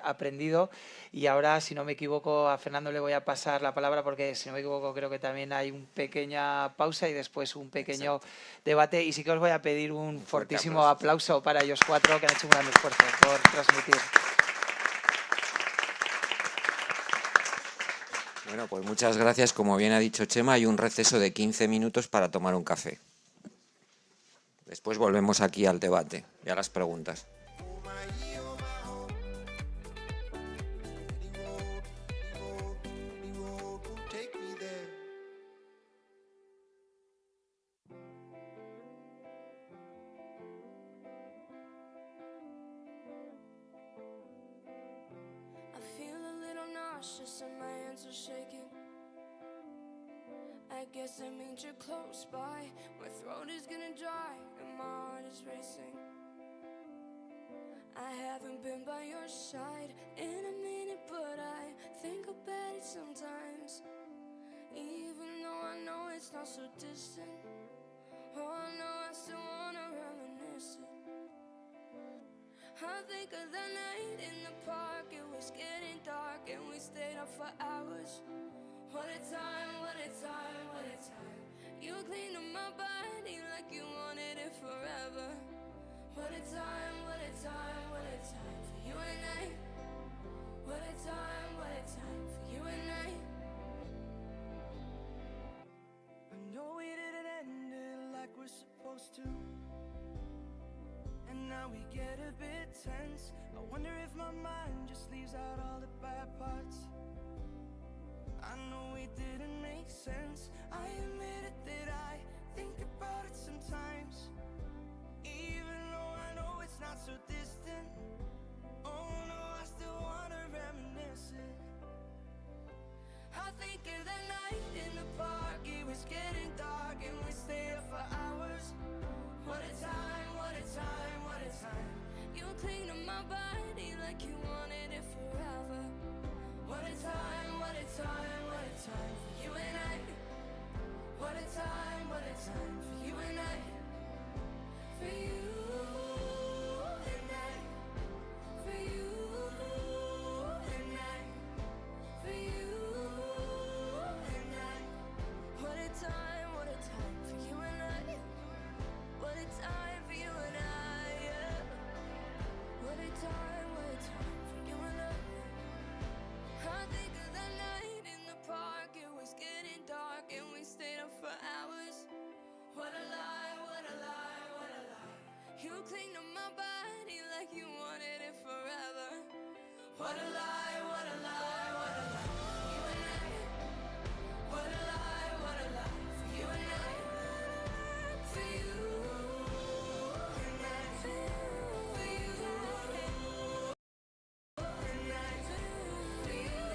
aprendido, y ahora, si no me equivoco, a Fernando le voy a pasar la palabra porque, si no me equivoco, creo que también hay una pequeña pausa y después un pequeño debate, y sí que os voy a pedir un fortísimo aplauso para ellos cuatro, que han hecho un gran esfuerzo por transmitir. Bueno, pues muchas gracias. Como bien ha dicho Chema, hay un receso de 15 minutos para tomar un café. Después volvemos aquí al debate y a las preguntas. I feel a little nauseous and my hands are shaking. I guess it means you're close by. My throat is gonna dry and my heart is racing. I haven't been by your side in a minute, but I think about it sometimes. Even though I know it's not so distant. Oh, I know I still wanna reminisce it. I think of the night in the park. It was getting dark and we stayed up for hours. What a time, what a time, what a time. You cleaned up my body like you wanted it forever. What a time, what a time, what a time for you and I. What a time for you and I. I know we didn't end it like we're supposed to. And now we get a bit tense. I wonder if my mind just leaves out all the bad parts. I know it didn't make sense. I admit it that I think about it sometimes. Even though I know it's not so distant. Oh no, I still wanna reminisce it. I think of the night in the park. It was getting dark and we stayed up for hours. What a time, what a time, what a time. You cleaned up my body like you wanted it forever. What a time, what a time, what a time for you and I. What a time for you and I. For you and I. For you and I. For you and I. What a time for you and I. What a time for you and I, yeah. What a time for you and I. I think of the night in the park. It was getting dark and we stayed up for hours. What a lie, what a lie, what a lie. You cleaned up my body like you wanted it forever. What a lie, what a lie, what a lie. You and I. What a lie, what a lie. For you and I. For you and I. For you and I. For you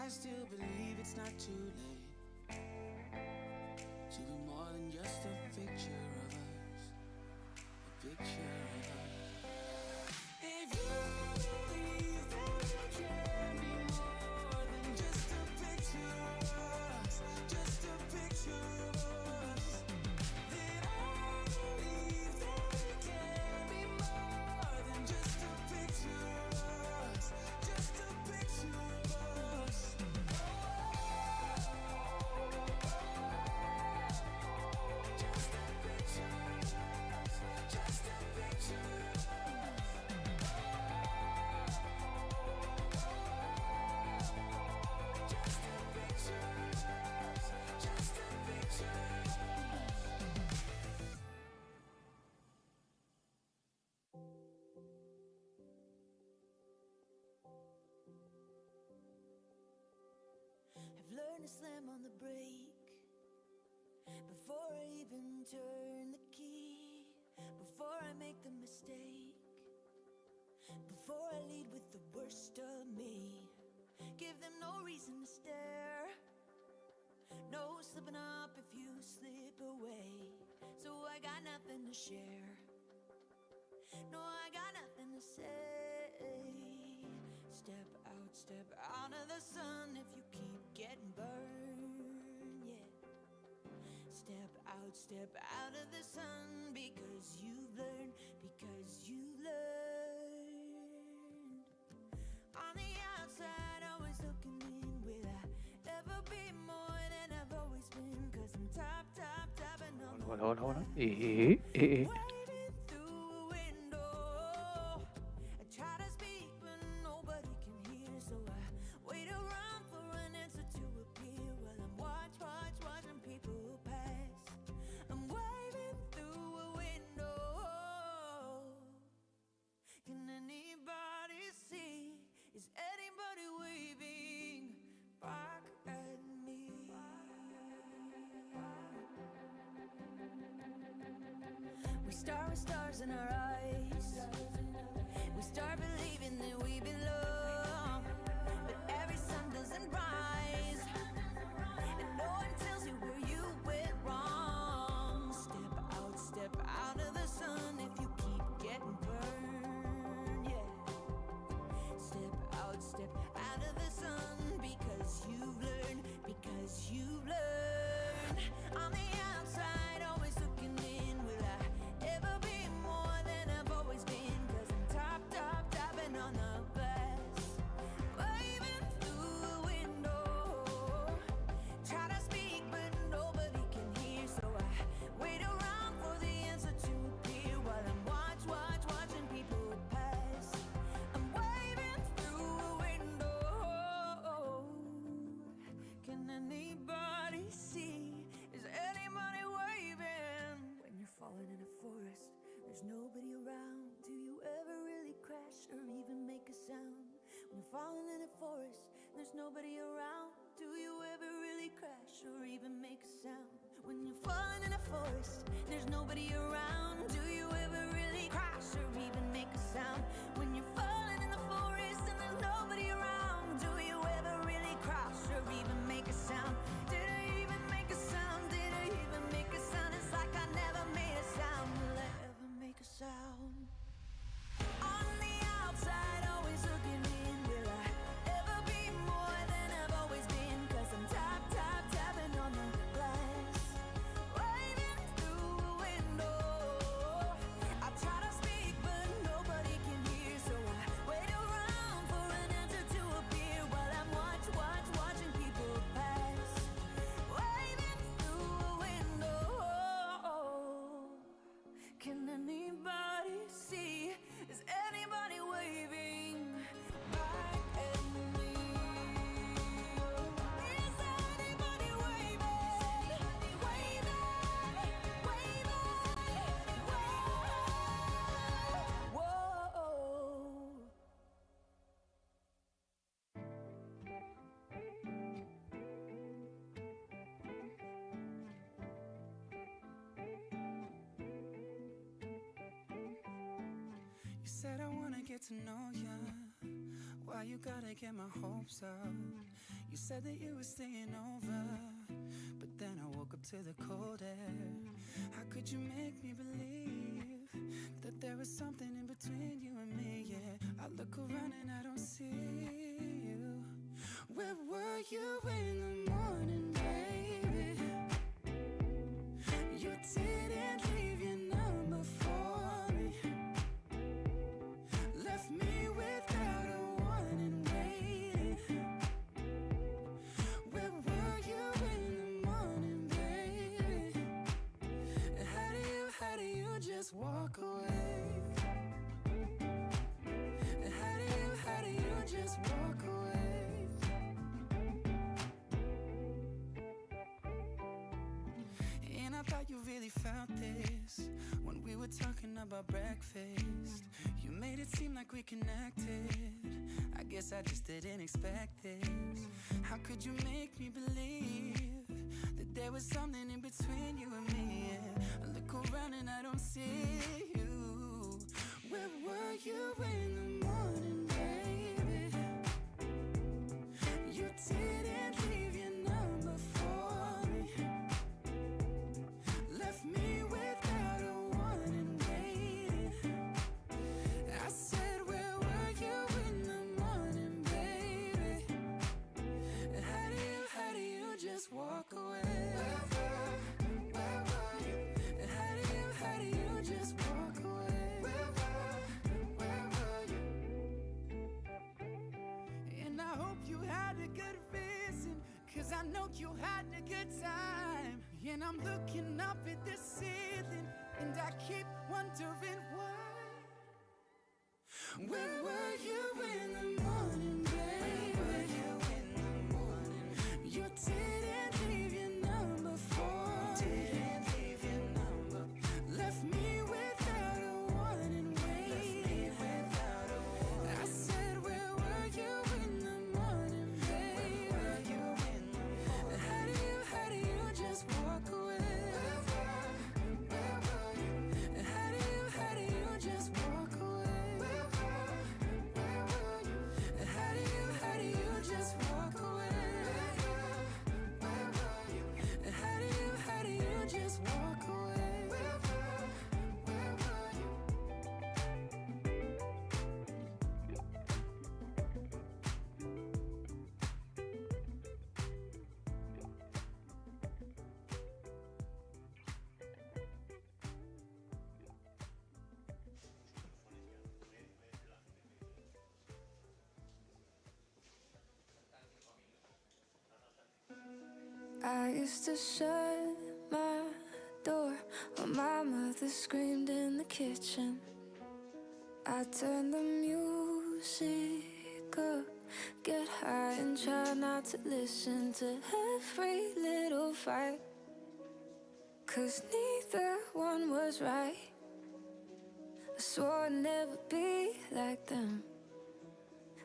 I still believe it's not too late to be more than just a picture of us, a picture of us. If you believe that we can be more than just a picture of us, just a picture of us, then I believe that we can be more than just a picture of us, just a picture of us. Just a picture of us, just a picture of I've learned to slam on the brake before I even turn the key, before I make the mistake, before I lead with the worst of me. Give them no reason to stare, no slipping up if you slip away. So I got nothing to share, no, I got nothing to say. Step out of the sun if you keep getting burned, yeah. Step out of the sun because you've learned, because you learned. On the outside, always looking in. Will I ever be more than I've always been? Cause I'm topping on the Hola. waving through a window. I try to speak, but nobody can hear, so I wait around for an answer to appear while I'm watching people pass. I'm waving through a window. Can anybody see? Is anybody waving back at me? We start with stars in our eyes. We start believing that we belong, but every sun doesn't rise, and no one tells you where you went wrong. Step out of the sun if you keep getting burned, yeah. Step out of the sun because you've learned, because you've learned. On the outside, always looking in. Will I ever be more than I've always been? Cause I'm topping on the glass, waving through a window. Try to speak, but nobody can hear, so I wait around for the answer to appear while I'm watching people pass. I'm waving through a window. Can anybody see? Is anybody waving? When you're falling in a forest, there's nobody around. Do you ever really crash or even make a sound? When you're falling in a forest, there's nobody around. Do you ever really crash or even make a sound? When you're falling in a forest, there's nobody around. Do you ever really crash or even make a sound? When you're falling in the forest and there's nobody around, do you ever really crash or even make a sound? Did I even make a sound? Did I even make a sound? It's like I never made a sound. Will I ever make a sound? On the outside, always looking in. Will I ever be more than I've always been? Cause I'm tapping on the glass, waving through a window. I try to speak, but nobody can hear, so I wait around for an answer to appear while I'm watching people pass, waving through a window. Can anybody see? Is anybody waving back at me? Is anybody waving? Whoa. You said I wanna get to know ya. Why you gotta get my hopes up? You said that you were staying over, but then I woke up to the cold air. How could you make me believe that there was something in between you and me? Yeah, I look around and I don't see you. Where were you in the morning, baby? You didn't leave your number for me. Left me without a warning, waiting. Where were you in the morning, baby? How do you just walk away? How do you just walk away? And I thought you really felt this when we were talking about breakfast. You made it seem like we connected. I guess I just didn't expect this. How could you make me believe that there was something in between you and me? Yeah. I look around and I don't see you. Where were you in the morning, baby? You didn't leave your number for me. Left me without a warning, waiting. I said, where were you in the morning, baby? How do you just walk away? Where were you? How do you just walk away? Where were you? And I hope you had a good reason, 'cause I know you had a good time. And I'm looking up at the ceiling, and I keep wondering why. Where were you in the morning, baby? Where were you in the morning? You didn't leave your number for me. Didn't leave your number. Left me without a warning, waiting. Without a warning. I said, where were you in the morning, baby? Where were you in the morning? How do you just walk away? Where were you? How do you just walk away? Where were you? How do you just walk away? Where were you? How do you just walk away? Where were you? I used to shut my door when my mother screamed in the kitchen. I turned the music up, get high and try not to listen to every little fight, 'cause neither one was right. I swore I'd never be like them,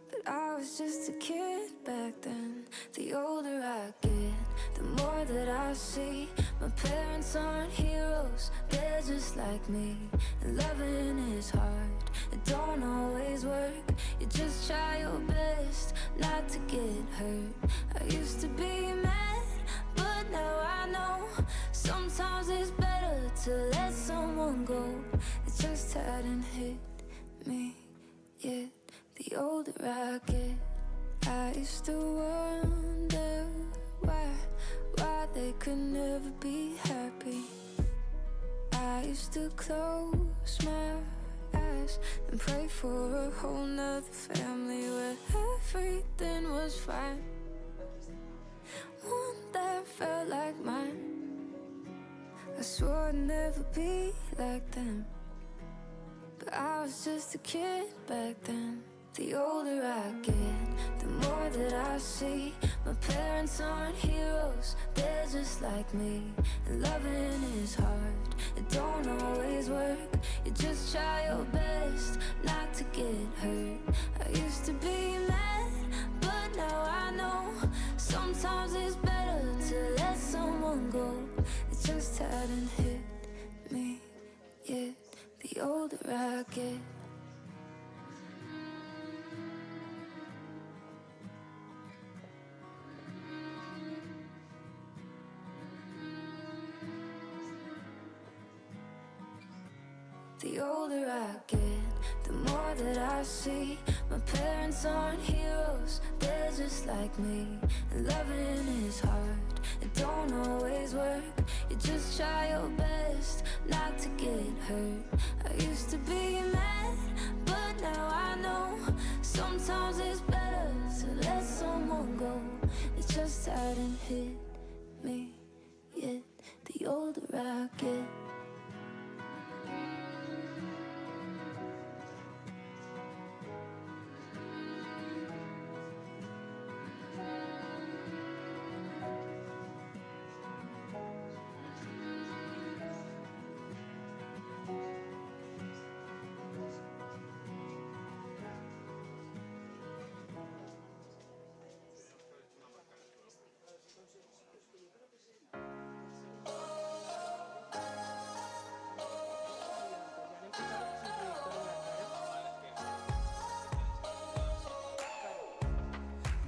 but I was just a kid back then. The older I get, the more that I see my parents aren't heroes, they're just like me. And loving is hard, it don't always work. You just try your best not to get hurt. I used to be mad, but now I know sometimes it's better to let someone go. It just hadn't hit me yet. The older I get, I used to wonder why they could never be happy. I used to close my eyes and pray for a whole nother family where everything was fine. One that felt like mine. I swore I'd never be like them, but I was just a kid back then. The older I get, the more that I see my parents aren't heroes, they're just like me. And loving is hard, it don't always work. You just try your best not to get hurt. I used to be mad, but now I know sometimes it's better to let someone go. It just hadn't hit me yet. The older I get. The older I get, the more that I see. My parents aren't heroes, they're just like me. And loving is hard, it don't always work. You just try your best not to get hurt. I used to be mad, but now I know sometimes it's better to let someone go. It just hadn't hit me yet, the older I get.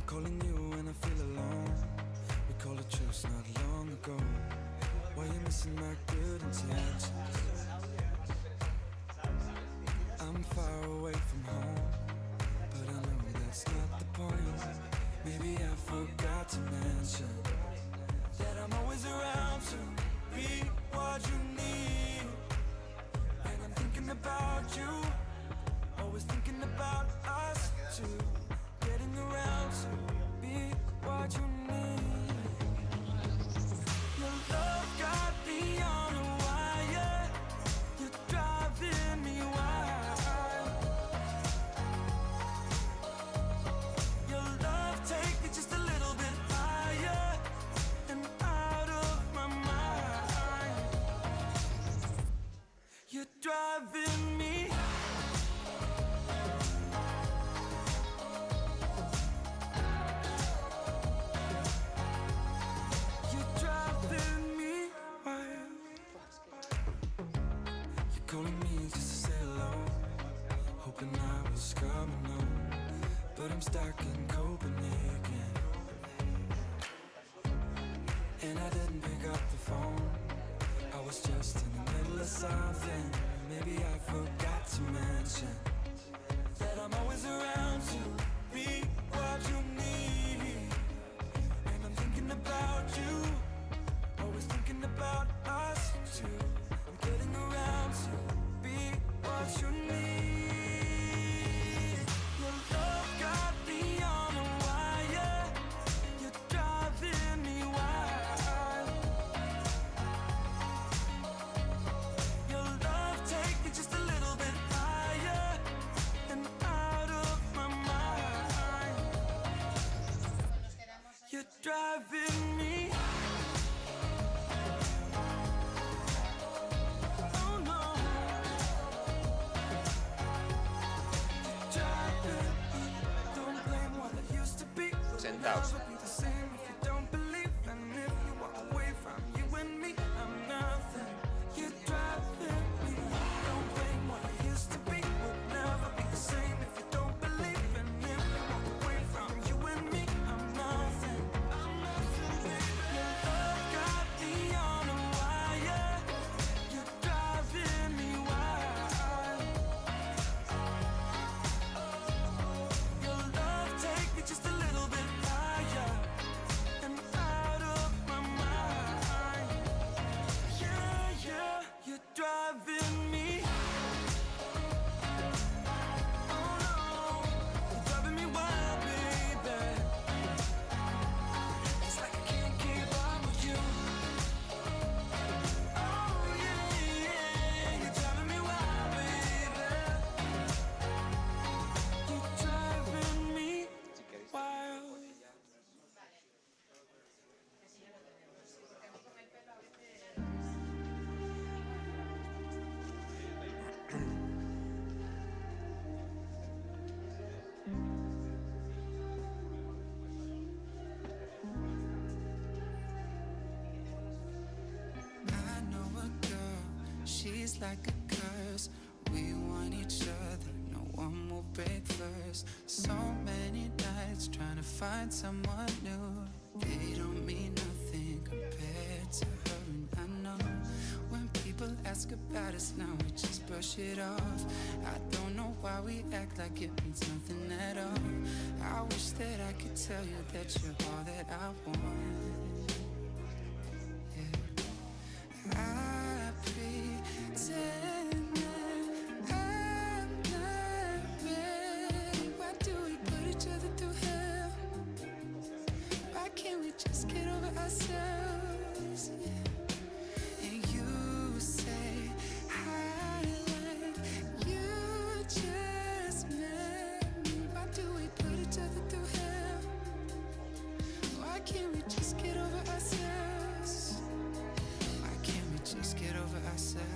Calling you when I feel alone. We called a truce not long ago. Why you missing my good intentions? I'm far away from home, but I know that's not the point. Maybe I forgot to mention that I'm always around to be what you need. And I'm thinking about you, always thinking about us too. Getting around to be what you need. Your love got me on a wire. You're driving me wild. Your love take me just a little bit higher and out of my mind. You're driving me. Calling me just to say hello, hoping I was coming home, but I'm stuck in Copenhagen. And I didn't pick up the phone, I was just in the middle of something. Maybe I forgot to mention that I'm always around to be what you need. And I'm thinking about you, always thinking about us too. I'm getting around to be what you need. Your love got me on a wire. You're driving me wild. Your love take me just a little bit higher and out of my mind. You're driving me. Sentaos. She's like a curse. We want each other, no one will break first. So many nights trying to find someone new. They don't mean nothing compared to her, and I know when people ask ask about us now, we just brush it off. I don't know why we act like it means nothing at all. I wish that I could tell you that you're all that I want. Yeah. I pretend that I'm not ready. Why do we put each other through hell? Why can't we just get over ourselves? Yeah. And you say I like you just met me. Why do we put each other through hell? Why can't we just get over ourselves? Why can't we just get over ourselves?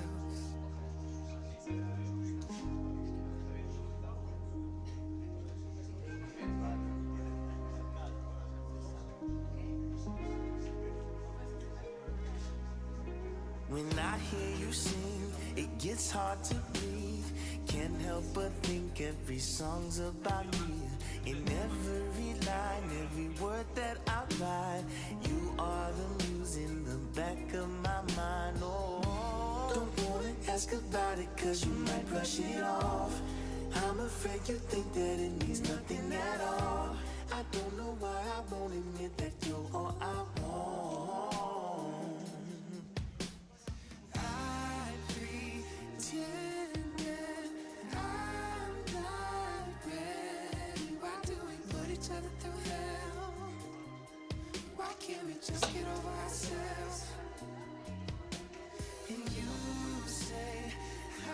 When I hear you sing, it gets hard to breathe. Can't help but think every song's about me. In every line, every word that I write, you are the muse in the back of my mind. Oh, don't wanna ask about it, cause you might brush it off. I'm afraid you think that it means nothing at all. I don't know why I won't admit that you're all I want. I pretend that I'm not ready. Why do we put each other through hell? Why can't we just get over ourselves? And you say I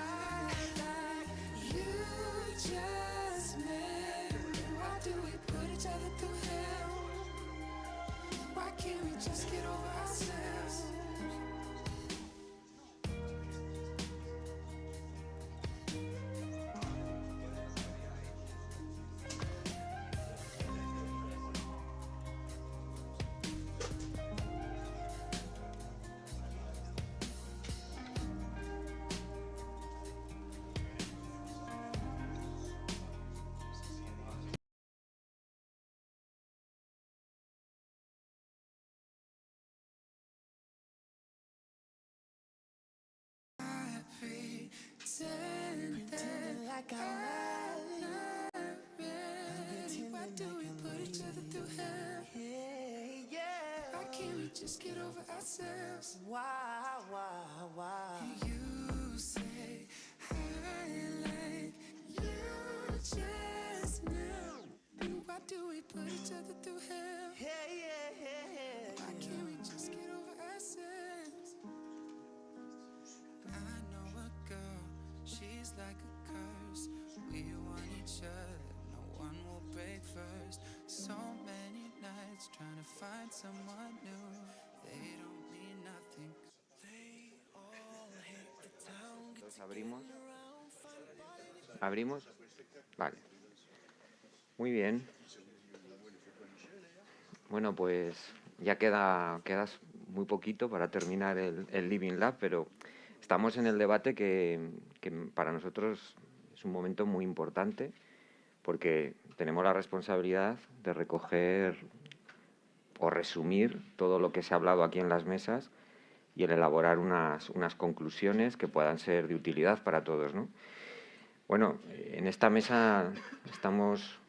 like you just met me. Why do we put each other through hell? Why can't we just get over ourselves? Pretend like I'm not ready. Why do we put each other through hell? Why can't we just get over ourselves? Why? You say I like you just now. Why do we put each other through hell? Why can't we just get over ourselves? I know a girl, she's like a curse. We want each other, no one will break first. So many nights trying to find someone new. They don't mean nothing. They all hate the town. Los abrimos. ¿Abrimos? Vale. Muy bien. Bueno, pues ya quedas muy poquito para terminar el Living Lab, pero estamos en el debate que para nosotros es un momento muy importante porque tenemos la responsabilidad de recoger o resumir todo lo que se ha hablado aquí en las mesas y el elaborar unas conclusiones que puedan ser de utilidad para todos, ¿no? Bueno, en esta mesa estamos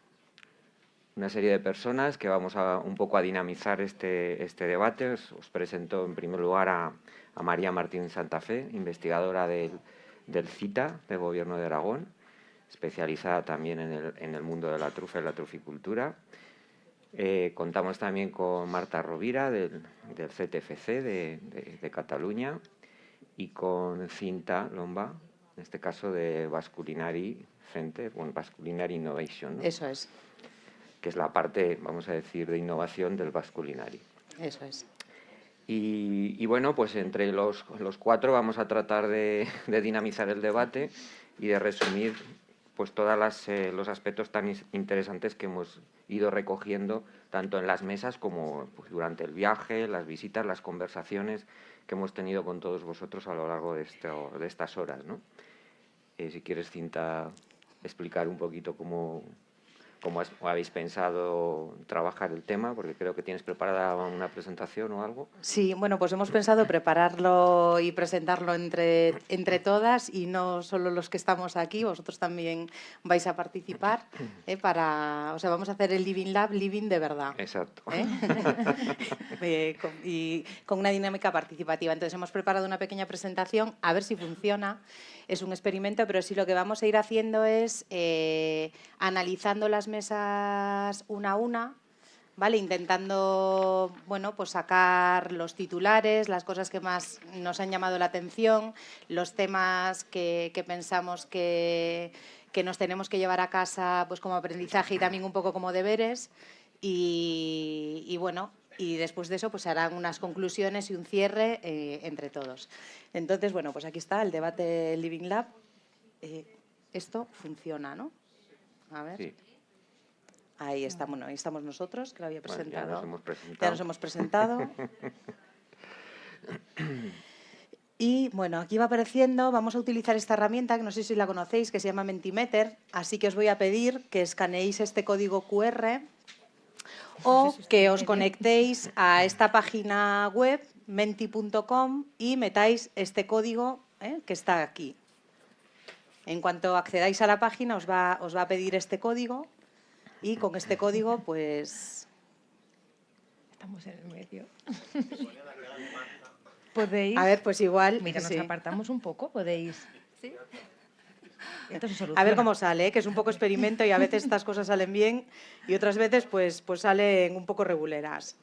una serie de personas que vamos un poco a dinamizar este debate. Os presento en primer lugar a María Martín Santa Fe, investigadora del CITA, del Gobierno de Aragón, especializada también en el mundo de la trufa y la truficultura. Contamos también con Marta Rovira, del CTFC de Cataluña, y con Cinta Lomba, en este caso de Basque Culinary Center, bueno, Basque Culinary Innovation, ¿no? Eso es. Que es la parte, vamos a decir, de innovación del Basque Culinary. Eso es. Y bueno, pues entre los cuatro vamos a tratar de dinamizar el debate y de resumir pues todos los aspectos tan interesantes que hemos ido recogiendo tanto en las mesas como pues, durante el viaje, las visitas, las conversaciones que hemos tenido con todos vosotros a lo largo de estas horas, ¿no? Si quieres, Cinta, explicar un poquito cómo cómo habéis pensado trabajar el tema, porque creo que tienes preparada una presentación o algo. Sí, bueno, pues hemos pensado prepararlo y presentarlo entre todas, y no solo los que estamos aquí, vosotros también vais a participar, o sea, vamos a hacer el Living Lab, Living de verdad. Exacto. Y con una dinámica participativa. Entonces hemos preparado una pequeña presentación, a ver si funciona. Es un experimento, pero sí lo que vamos a ir haciendo es analizando las mesas una a una, ¿vale? Intentando, bueno, pues sacar los titulares, las cosas que más nos han llamado la atención, los temas que pensamos que nos tenemos que llevar a casa, pues como aprendizaje y también un poco como deberes. Y bueno, y después de eso pues se harán unas conclusiones y un cierre entre todos. Entonces, bueno, pues aquí está el debate Living Lab. Esto funciona, ¿no? A ver. Sí. Ahí está, bueno, ahí estamos nosotros, que lo había presentado. Bueno, ya nos hemos presentado. Ya nos hemos presentado. Y bueno, aquí va apareciendo, vamos a utilizar esta herramienta, que no sé si la conocéis, que se llama Mentimeter, así que os voy a pedir que escaneéis este código QR o que os conectéis a esta página web, menti.com, y metáis este código que está aquí. En cuanto accedáis a la página os va a pedir este código, y con este código pues... Estamos en el medio. Podéis... A ver, pues igual... Mira, nos sí. apartamos un poco, podéis... ¿Sí? Esto se A soluciona. ver cómo sale, que es un poco experimento, y a veces estas cosas salen bien y otras veces pues salen un poco reguleras.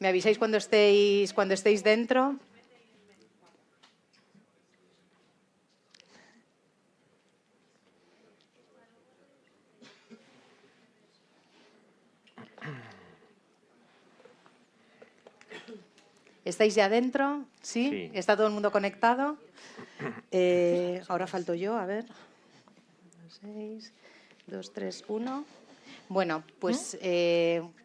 Me avisáis cuando estéis dentro. ¿Estáis ya dentro? ¿Sí? Sí. ¿Está todo el mundo conectado? Ahora falto yo, a ver. 6, 2, 3, 1. Bueno, pues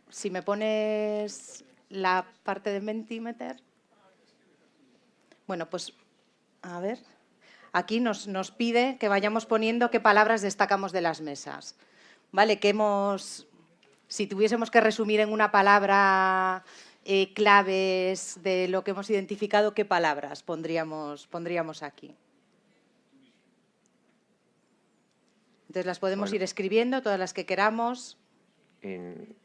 si me pones la parte de Mentimeter. Bueno, pues a ver. Aquí nos pide que vayamos poniendo qué palabras destacamos de las mesas. ¿Vale? Si tuviésemos que resumir en una palabra claves de lo que hemos identificado, ¿qué palabras pondríamos aquí? Entonces las podemos ir escribiendo, todas las que queramos. En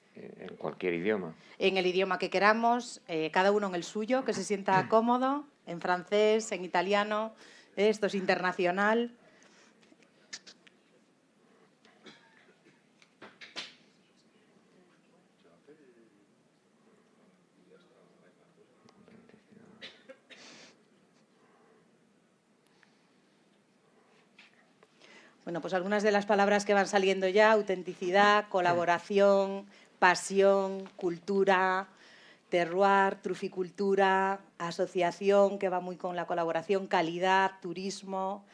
cualquier idioma. En el idioma que queramos, cada uno en el suyo, que se sienta cómodo, en francés, en italiano, esto es internacional. Bueno, pues algunas de las palabras que van saliendo ya: autenticidad, colaboración, pasión, cultura, terroir, truficultura, asociación, que va muy con la colaboración, calidad, turismo,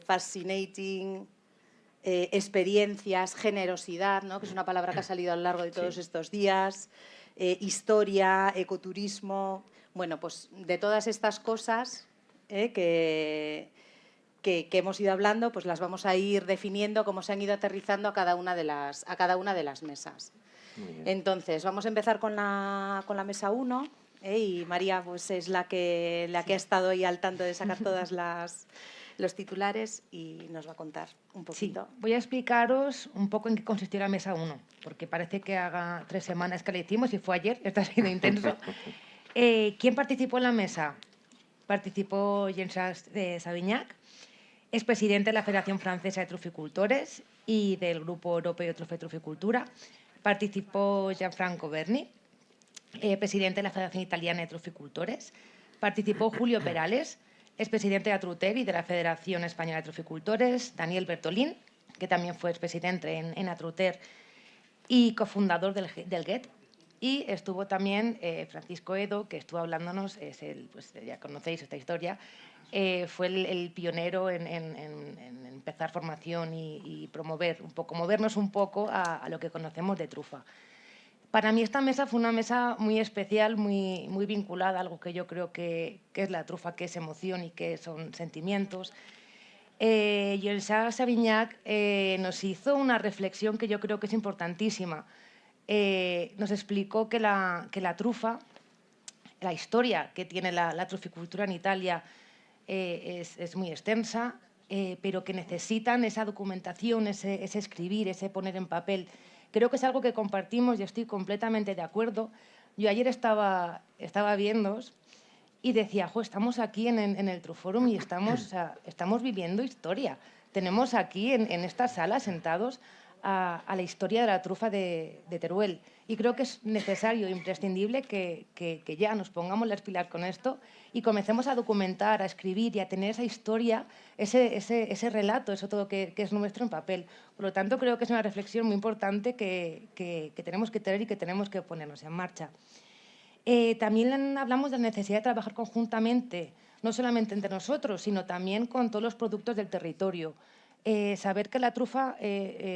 fascinating, experiencias, generosidad, ¿no? Que es una palabra que ha salido a lo largo de todos estos días, historia, ecoturismo. Bueno, pues de todas estas cosas que hemos ido hablando, pues las vamos a ir definiendo, cómo se han ido aterrizando a cada una de las mesas. Entonces, vamos a empezar con la mesa 1, y María pues es la que ha estado ahí al tanto de sacar todas los titulares y nos va a contar un poquito. Sí, voy a explicaros un poco en qué consistió la mesa 1, porque parece que haga 3 semanas que la hicimos y fue ayer, esto ha sido intenso. ¿Quién participó en la mesa? Participó Jean-Jacques de Savignac, es presidente de la Federación Francesa de Truficultores y del Grupo Europeo de Truficultura. Participó Gianfranco Berni, presidente de la Federación Italiana de Truficultores. Participó Julio Perales, expresidente de Atruter y de la Federación Española de Truficultores. Daniel Bertolín, que también fue expresidente en Atruter y cofundador del GET. Y estuvo también Francisco Edo, que estuvo hablándonos, pues ya conocéis esta historia, fue el pionero en empezar formación y promover un poco, movernos un poco a lo que conocemos de trufa. Para mí esta mesa fue una mesa muy especial, muy vinculada a algo que yo creo que es la trufa, que es emoción y que son sentimientos. Jean-Charles Savignac nos hizo una reflexión que yo creo que es importantísima. Nos explicó que la trufa, la historia que tiene la truficultura en Italia es muy extensa, pero que necesitan esa documentación, ese escribir, ese poner en papel. Creo que es algo que compartimos y estoy completamente de acuerdo. Yo ayer estaba viéndoos y decía, estamos aquí en el Truforum y estamos viviendo historia. Tenemos aquí en esta sala sentados a la historia de la trufa de Teruel. Y creo que es necesario, imprescindible, que ya nos pongamos las pilas con esto y comencemos a documentar, a escribir y a tener esa historia, ese relato, eso todo que es nuestro en papel. Por lo tanto, creo que es una reflexión muy importante que tenemos que tener y que tenemos que ponernos en marcha. También hablamos de la necesidad de trabajar conjuntamente, no solamente entre nosotros, sino también con todos los productos del territorio. Saber que la trufa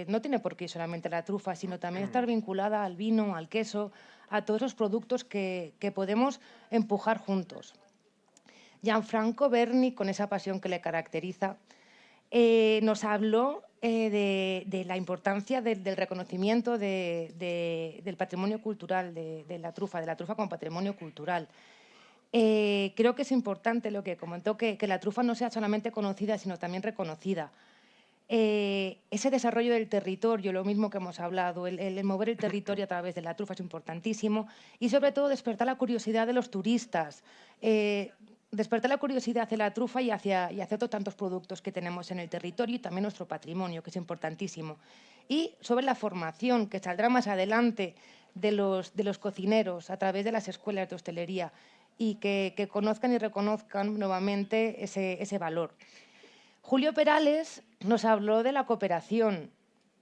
no tiene por qué ir solamente la trufa, sino también estar vinculada al vino, al queso, a todos esos productos que podemos empujar juntos. Gianfranco Berni, con esa pasión que le caracteriza, nos habló de la importancia del reconocimiento del patrimonio cultural de la trufa como patrimonio cultural. Creo que es importante lo que comentó, que la trufa no sea solamente conocida, sino también reconocida. Ese desarrollo del territorio, lo mismo que hemos hablado, el mover el territorio a través de la trufa es importantísimo y sobre todo despertar la curiosidad de los turistas, despertar la curiosidad hacia la trufa y hacia otros tantos productos que tenemos en el territorio y también nuestro patrimonio, que es importantísimo. Y sobre la formación, que saldrá más adelante de los cocineros a través de las escuelas de hostelería y que conozcan y reconozcan nuevamente ese valor. Julio Perales nos habló de la cooperación,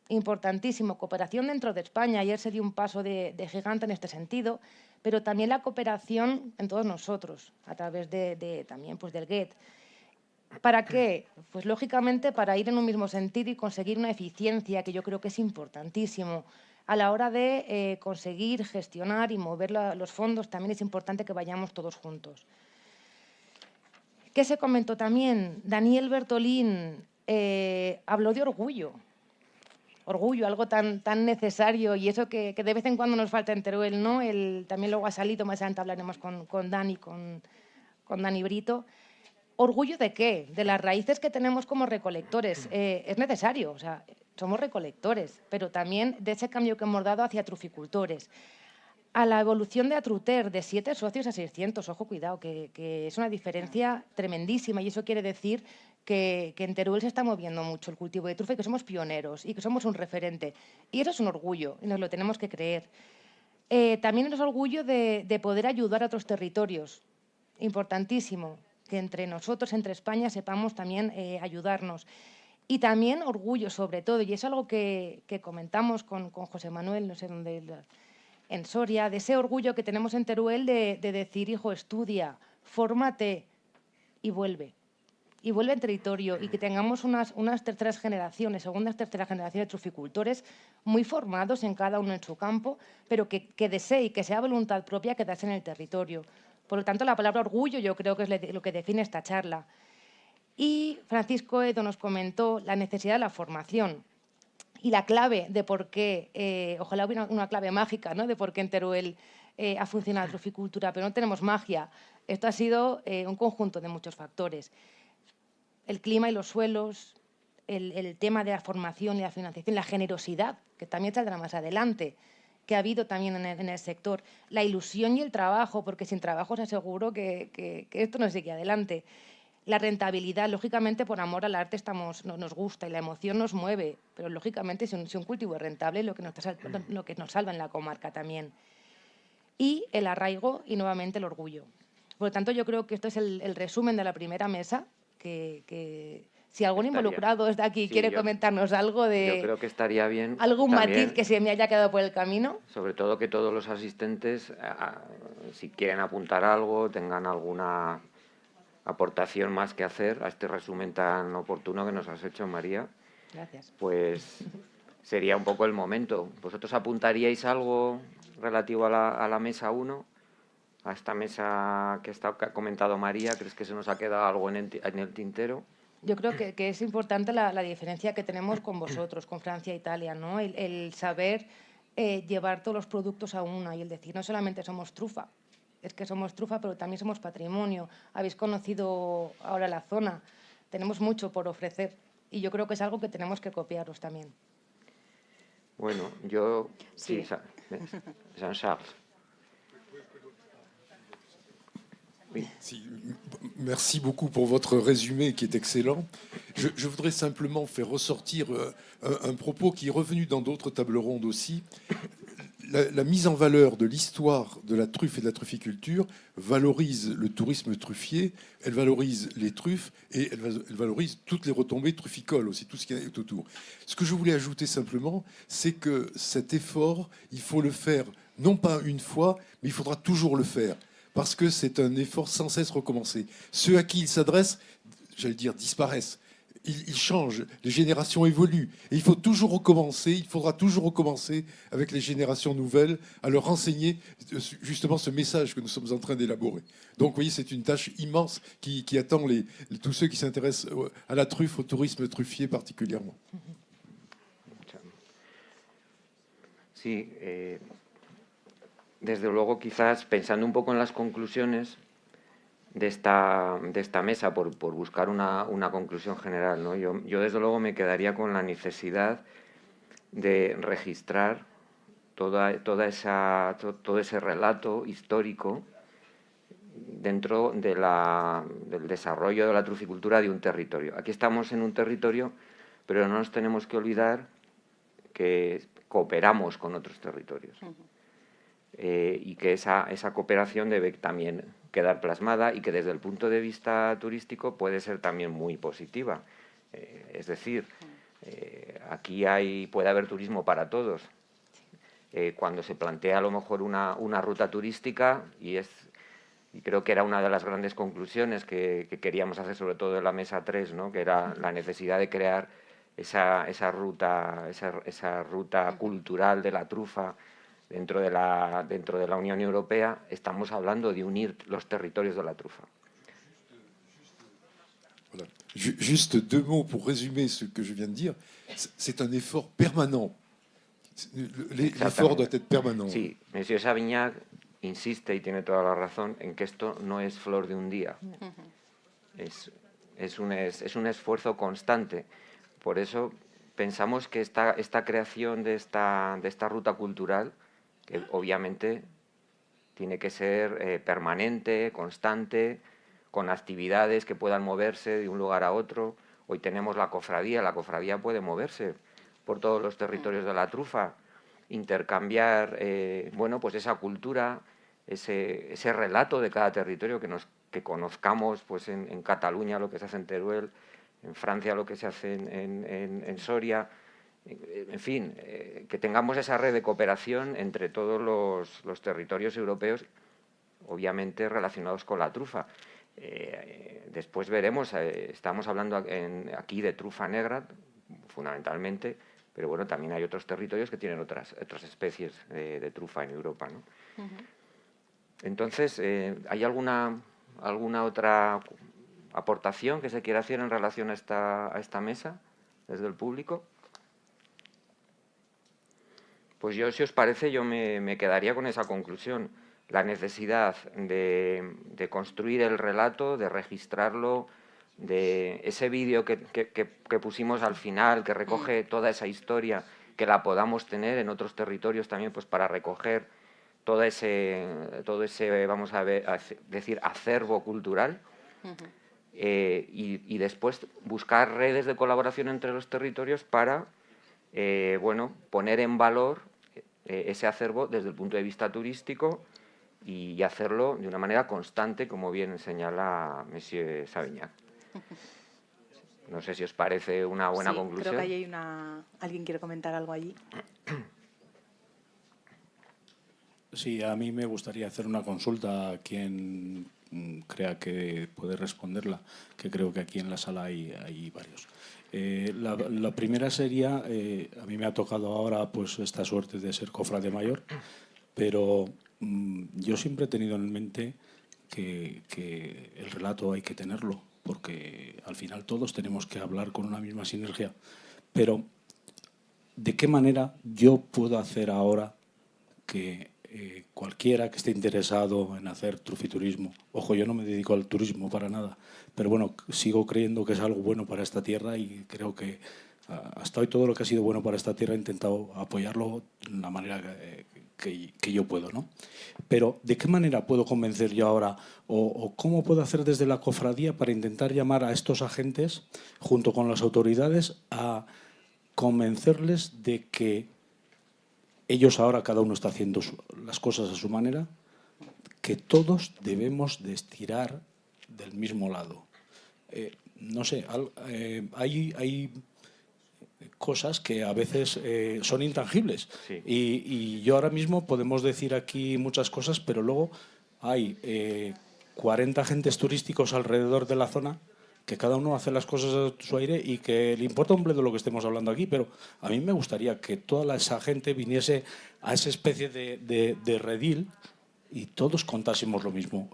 importantísimo, cooperación dentro de España. Ayer se dio un paso de gigante en este sentido, pero también la cooperación en todos nosotros, a través también del GET. ¿Para qué? Pues lógicamente para ir en un mismo sentido y conseguir una eficiencia que yo creo que es importantísimo. A la hora de conseguir gestionar y mover los fondos también es importante que vayamos todos juntos. ¿Qué se comentó también? Daniel Bertolín habló de orgullo. Orgullo, algo tan necesario y eso que de vez en cuando nos falta en Teruel, ¿no? También luego ha salido, más adelante hablaremos con Dani, con Dani Brito. ¿Orgullo de qué? De las raíces que tenemos como recolectores. Es necesario, o sea, somos recolectores, pero también de ese cambio que hemos dado hacia truficultores. A la evolución de Atruter, de 7 socios a 600, ojo, cuidado, que es una diferencia tremendísima y eso quiere decir que en Teruel se está moviendo mucho el cultivo de trufa y que somos pioneros y que somos un referente. Y eso es un orgullo y nos lo tenemos que creer. También es orgullo de poder ayudar a otros territorios. Importantísimo que entre nosotros, entre España, sepamos también ayudarnos. Y también orgullo, sobre todo, y es algo que comentamos con José Manuel, no sé dónde, en Soria, de ese orgullo que tenemos en Teruel de decir, hijo, estudia, fórmate y vuelve. Y vuelve en territorio y que tengamos unas terceras generaciones, segundas, terceras generaciones de truficultores muy formados en cada uno en su campo, pero que desee y que sea voluntad propia quedarse en el territorio. Por lo tanto, la palabra orgullo yo creo que es lo que define esta charla. Y Francisco Edo nos comentó la necesidad de la formación y la clave de por qué, ojalá hubiera una clave mágica, ¿no? De por qué en Teruel ha funcionado la truficultura, pero no tenemos magia. Esto ha sido un conjunto de muchos factores. El clima y los suelos, el tema de la formación y la financiación, la generosidad, que también saldrá más adelante, que ha habido también en el sector, la ilusión y el trabajo, porque sin trabajo os aseguro que esto no sigue adelante. La rentabilidad, lógicamente, por amor al arte nos gusta y la emoción nos mueve, pero lógicamente si un cultivo es rentable, lo que nos salva en la comarca también. Y el arraigo y nuevamente el orgullo. Por lo tanto, yo creo que esto es el resumen de la primera mesa, que si algún involucrado desde aquí quiere comentarnos algo yo creo que estaría bien algún también, matiz que se me haya quedado por el camino. Sobre todo que todos los asistentes, si quieren apuntar algo, tengan alguna aportación más que hacer a este resumen tan oportuno que nos has hecho, María. Gracias. Pues sería un poco el momento. ¿Vosotros apuntaríais algo relativo a la mesa 1? A esta mesa que ha comentado María, ¿crees que se nos ha quedado algo en el tintero? Yo creo que es importante la diferencia que tenemos con vosotros, con Francia e Italia, ¿no? El saber llevar todos los productos a una y el decir, no solamente somos trufa, es que somos trufa, pero también somos patrimonio. Habéis conocido ahora la zona, tenemos mucho por ofrecer y yo creo que es algo que tenemos que copiaros también. Bueno, yo... Sí, Jean-Charles. Oui. Si, merci beaucoup pour votre résumé qui est excellent. Je voudrais simplement faire ressortir un propos qui est revenu dans d'autres tables rondes aussi. La mise en valeur de l'histoire de la truffe et de la trufficulture valorise le tourisme truffier, elle valorise les truffes et elle valorise toutes les retombées trufficoles aussi, tout ce qui est autour. Ce que je voulais ajouter simplement, c'est que cet effort, il faut le faire non pas une fois, mais il faudra toujours le faire. Parce que c'est un effort sans cesse recommencé. Ceux à qui il s'adresse, j'allais dire, disparaissent. Ils changent, les générations évoluent. Et il faut toujours recommencer, il faudra toujours recommencer avec les générations nouvelles à leur enseigner justement ce message que nous sommes en train d'élaborer. Donc vous voyez, c'est une tâche immense qui attend tous ceux qui s'intéressent à la truffe, au tourisme truffier particulièrement. Sí, desde luego, quizás pensando un poco en las conclusiones de esta mesa, por buscar una conclusión general, ¿no? Yo desde luego me quedaría con la necesidad de registrar todo ese relato histórico dentro del desarrollo de la truficultura de un territorio. Aquí estamos en un territorio, pero no nos tenemos que olvidar que cooperamos con otros territorios. Y que esa cooperación debe también quedar plasmada y que desde el punto de vista turístico puede ser también muy positiva. Es decir, aquí puede haber turismo para todos. Cuando se plantea a lo mejor una ruta turística, y creo que era una de las grandes conclusiones que queríamos hacer, sobre todo en la mesa 3, ¿no? Que era la necesidad de crear esa ruta cultural de la trufa, dentro de la Unión Europea. Estamos hablando de unir los territorios de la trufa. Voilà. Juste 2 mots pour résumer ce que je viens de dire. C'est un effort permanent. L'effort doit être permanent. Sí, Monsieur Savignac insiste, y tiene toda la razón, en que esto no es flor de un día. Es un esfuerzo constante. Por eso pensamos que esta creación de esta ruta cultural, que obviamente tiene que ser permanente, constante, con actividades que puedan moverse de un lugar a otro. Hoy tenemos la cofradía puede moverse por todos los territorios de la trufa, intercambiar pues esa cultura, ese relato de cada territorio, que conozcamos pues en Cataluña lo que se hace en Teruel, en Francia lo que se hace en Soria. En fin, que tengamos esa red de cooperación entre todos los territorios europeos, obviamente relacionados con la trufa. Después veremos, estamos hablando aquí de trufa negra, fundamentalmente, pero bueno, también hay otros territorios que tienen otras especies de trufa en Europa, ¿no? Entonces, ¿hay alguna otra aportación que se quiera hacer en relación a esta mesa desde el público? Pues yo, si os parece, yo me quedaría con esa conclusión. La necesidad de construir el relato, de registrarlo, de ese vídeo que pusimos al final, que recoge toda esa historia, que la podamos tener en otros territorios también, pues para recoger todo ese vamos a decir, acervo cultural. Y después buscar redes de colaboración entre los territorios para poner en valor ese acervo desde el punto de vista turístico y hacerlo de una manera constante, como bien señala Monsieur Savignac. No sé si os parece una buena conclusión. Creo que hay ¿Alguien quiere comentar algo allí? Sí, a mí me gustaría hacer una consulta a quien crea que puede responderla, que creo que aquí en la sala hay varios. La primera sería, a mí me ha tocado ahora pues esta suerte de ser cofrade mayor, pero yo siempre he tenido en mente que el relato hay que tenerlo, porque al final todos tenemos que hablar con una misma sinergia. Pero, ¿de qué manera yo puedo hacer ahora que cualquiera que esté interesado en hacer trufiturismo, ojo, yo no me dedico al turismo para nada, pero bueno, sigo creyendo que es algo bueno para esta tierra y creo que hasta hoy todo lo que ha sido bueno para esta tierra he intentado apoyarlo de la manera que yo puedo, ¿no? Pero ¿de qué manera puedo convencer yo ahora o cómo puedo hacer desde la cofradía para intentar llamar a estos agentes junto con las autoridades a convencerles de que ellos ahora cada uno está haciendo las cosas a su manera, que todos debemos de estirar del mismo lado? No sé, hay cosas que a veces son intangibles. Sí. Y yo ahora mismo podemos decir aquí muchas cosas, pero luego hay 40 agentes turísticos alrededor de la zona que cada uno hace las cosas a su aire y que le importa un bledo lo que estemos hablando aquí, pero a mí me gustaría que toda esa gente viniese a esa especie de redil y todos contásemos lo mismo.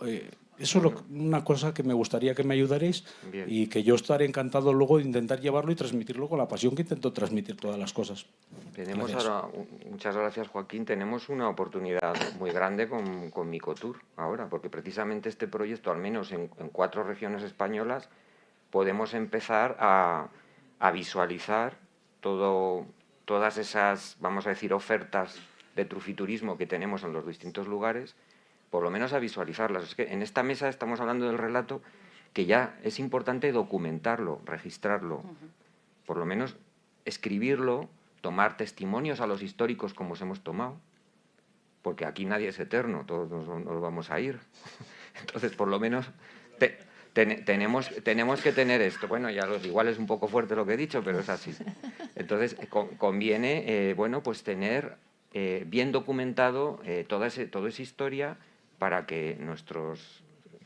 Eso es una cosa que me gustaría que me ayudaréis. Bien. Y que yo estaré encantado luego de intentar llevarlo y transmitirlo con la pasión que intento transmitir todas las cosas. Tenemos Gracias. ahora, muchas gracias, Joaquín. Tenemos una oportunidad muy grande con Micotour ahora, porque precisamente este proyecto, al menos en 4 regiones españolas, podemos empezar a visualizar todas esas, vamos a decir, ofertas de trufiturismo que tenemos en los distintos lugares, por lo menos a visualizarlas. Es que en esta mesa estamos hablando del relato, que ya es importante documentarlo, registrarlo, por lo menos escribirlo, tomar testimonios a los históricos como os hemos tomado, porque aquí nadie es eterno, todos nos vamos a ir. Entonces, por lo menos tenemos que tener esto. Bueno, igual es un poco fuerte lo que he dicho, pero es así. Entonces, conviene bueno, pues tener bien documentado toda esa historia para que nuestros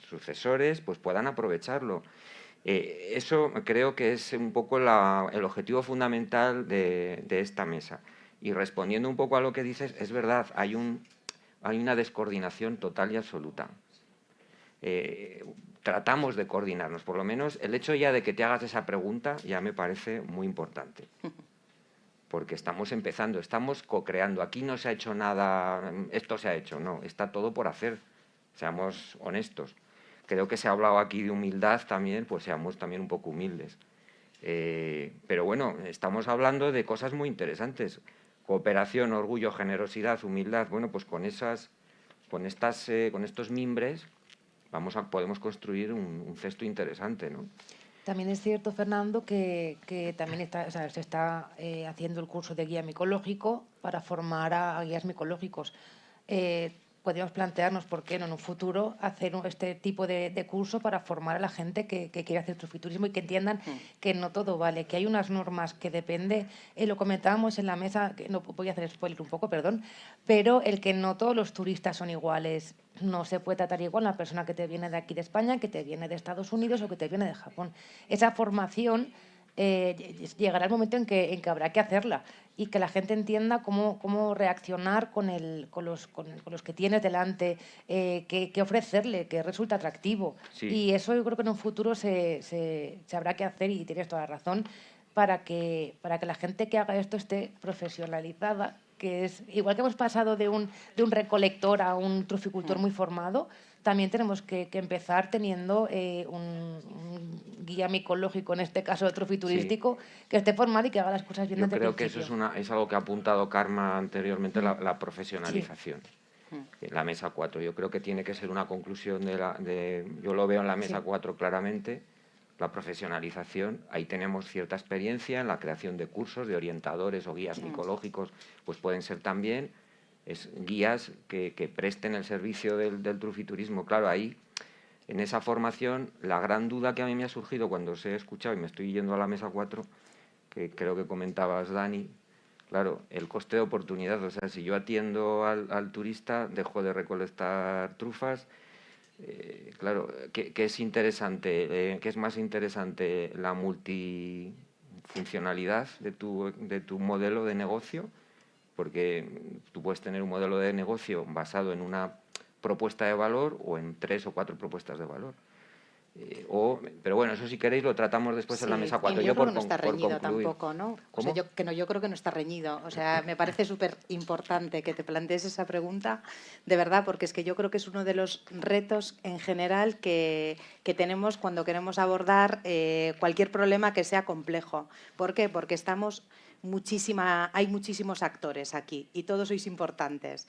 sucesores pues, puedan aprovecharlo. Eso creo que es un poco el objetivo fundamental de esta mesa. Y respondiendo un poco a lo que dices, es verdad, hay una descoordinación total y absoluta. Tratamos de coordinarnos, por lo menos el hecho ya de que te hagas esa pregunta ya me parece muy importante. Porque estamos empezando, estamos co-creando. Aquí no se ha hecho nada, esto se ha hecho, no, está todo por hacer, seamos honestos. Creo que se ha hablado aquí de humildad también, pues seamos también un poco humildes. Pero bueno, estamos hablando de cosas muy interesantes. Cooperación, orgullo, generosidad, humildad. Bueno, pues con estos mimbres podemos construir un cesto interesante, ¿no? También es cierto, Fernando, que también se está haciendo el curso de guía micológico para formar a guías micológicos. Podríamos plantearnos, ¿por qué no en un futuro hacer este tipo de curso para formar a la gente que quiere hacer trufiturismo y que entiendan que no todo vale, que hay unas normas que depende, lo comentábamos en la mesa, que no voy a hacer spoiler un poco, perdón, pero el que no todos los turistas son iguales. No se puede tratar igual a una persona que te viene de aquí de España, que te viene de Estados Unidos o que te viene de Japón. Esa formación llegará el momento en que habrá que hacerla y que la gente entienda cómo reaccionar con los que tienes delante, qué ofrecerle, qué resulta atractivo. Sí. Y eso yo creo que en un futuro se habrá que hacer, y tienes toda la razón, para que la gente que haga esto esté profesionalizada, que es igual que hemos pasado de un recolector a un truficultor muy formado. También tenemos que empezar teniendo un guía micológico, en este caso trufiturístico, que esté formado y que haga las cosas bien Yo desde el creo que principio. eso es algo que ha apuntado Karma anteriormente, la profesionalización. Sí. La mesa 4. Yo creo que tiene que ser una conclusión yo lo veo en la mesa 4 claramente, la profesionalización. Ahí tenemos cierta experiencia en la creación de cursos, de orientadores o guías micológicos, pues pueden ser también guías que presten el servicio del trufiturismo. Claro, ahí, en esa formación, la gran duda que a mí me ha surgido cuando os he escuchado, y me estoy yendo a la mesa 4, que creo que comentabas, Dani, claro, el coste de oportunidad. O sea, si yo atiendo al turista, dejo de recolectar trufas. Claro, ¿qué es interesante? ¿Qué es más interesante? ¿La multifuncionalidad de tu modelo de negocio? Porque tú puedes tener un modelo de negocio basado en una propuesta de valor o en 3 o 4 propuestas de valor. Pero bueno, eso si queréis lo tratamos después en la mesa 4. Yo creo que no por está reñido concluir. tampoco, ¿no? ¿Cómo? O sea, yo creo que no está reñido. O sea, me parece súper importante que te plantees esa pregunta, de verdad, porque es que yo creo que es uno de los retos en general que tenemos cuando queremos abordar cualquier problema que sea complejo. ¿Por qué? Porque hay muchísimos actores aquí y todos sois importantes,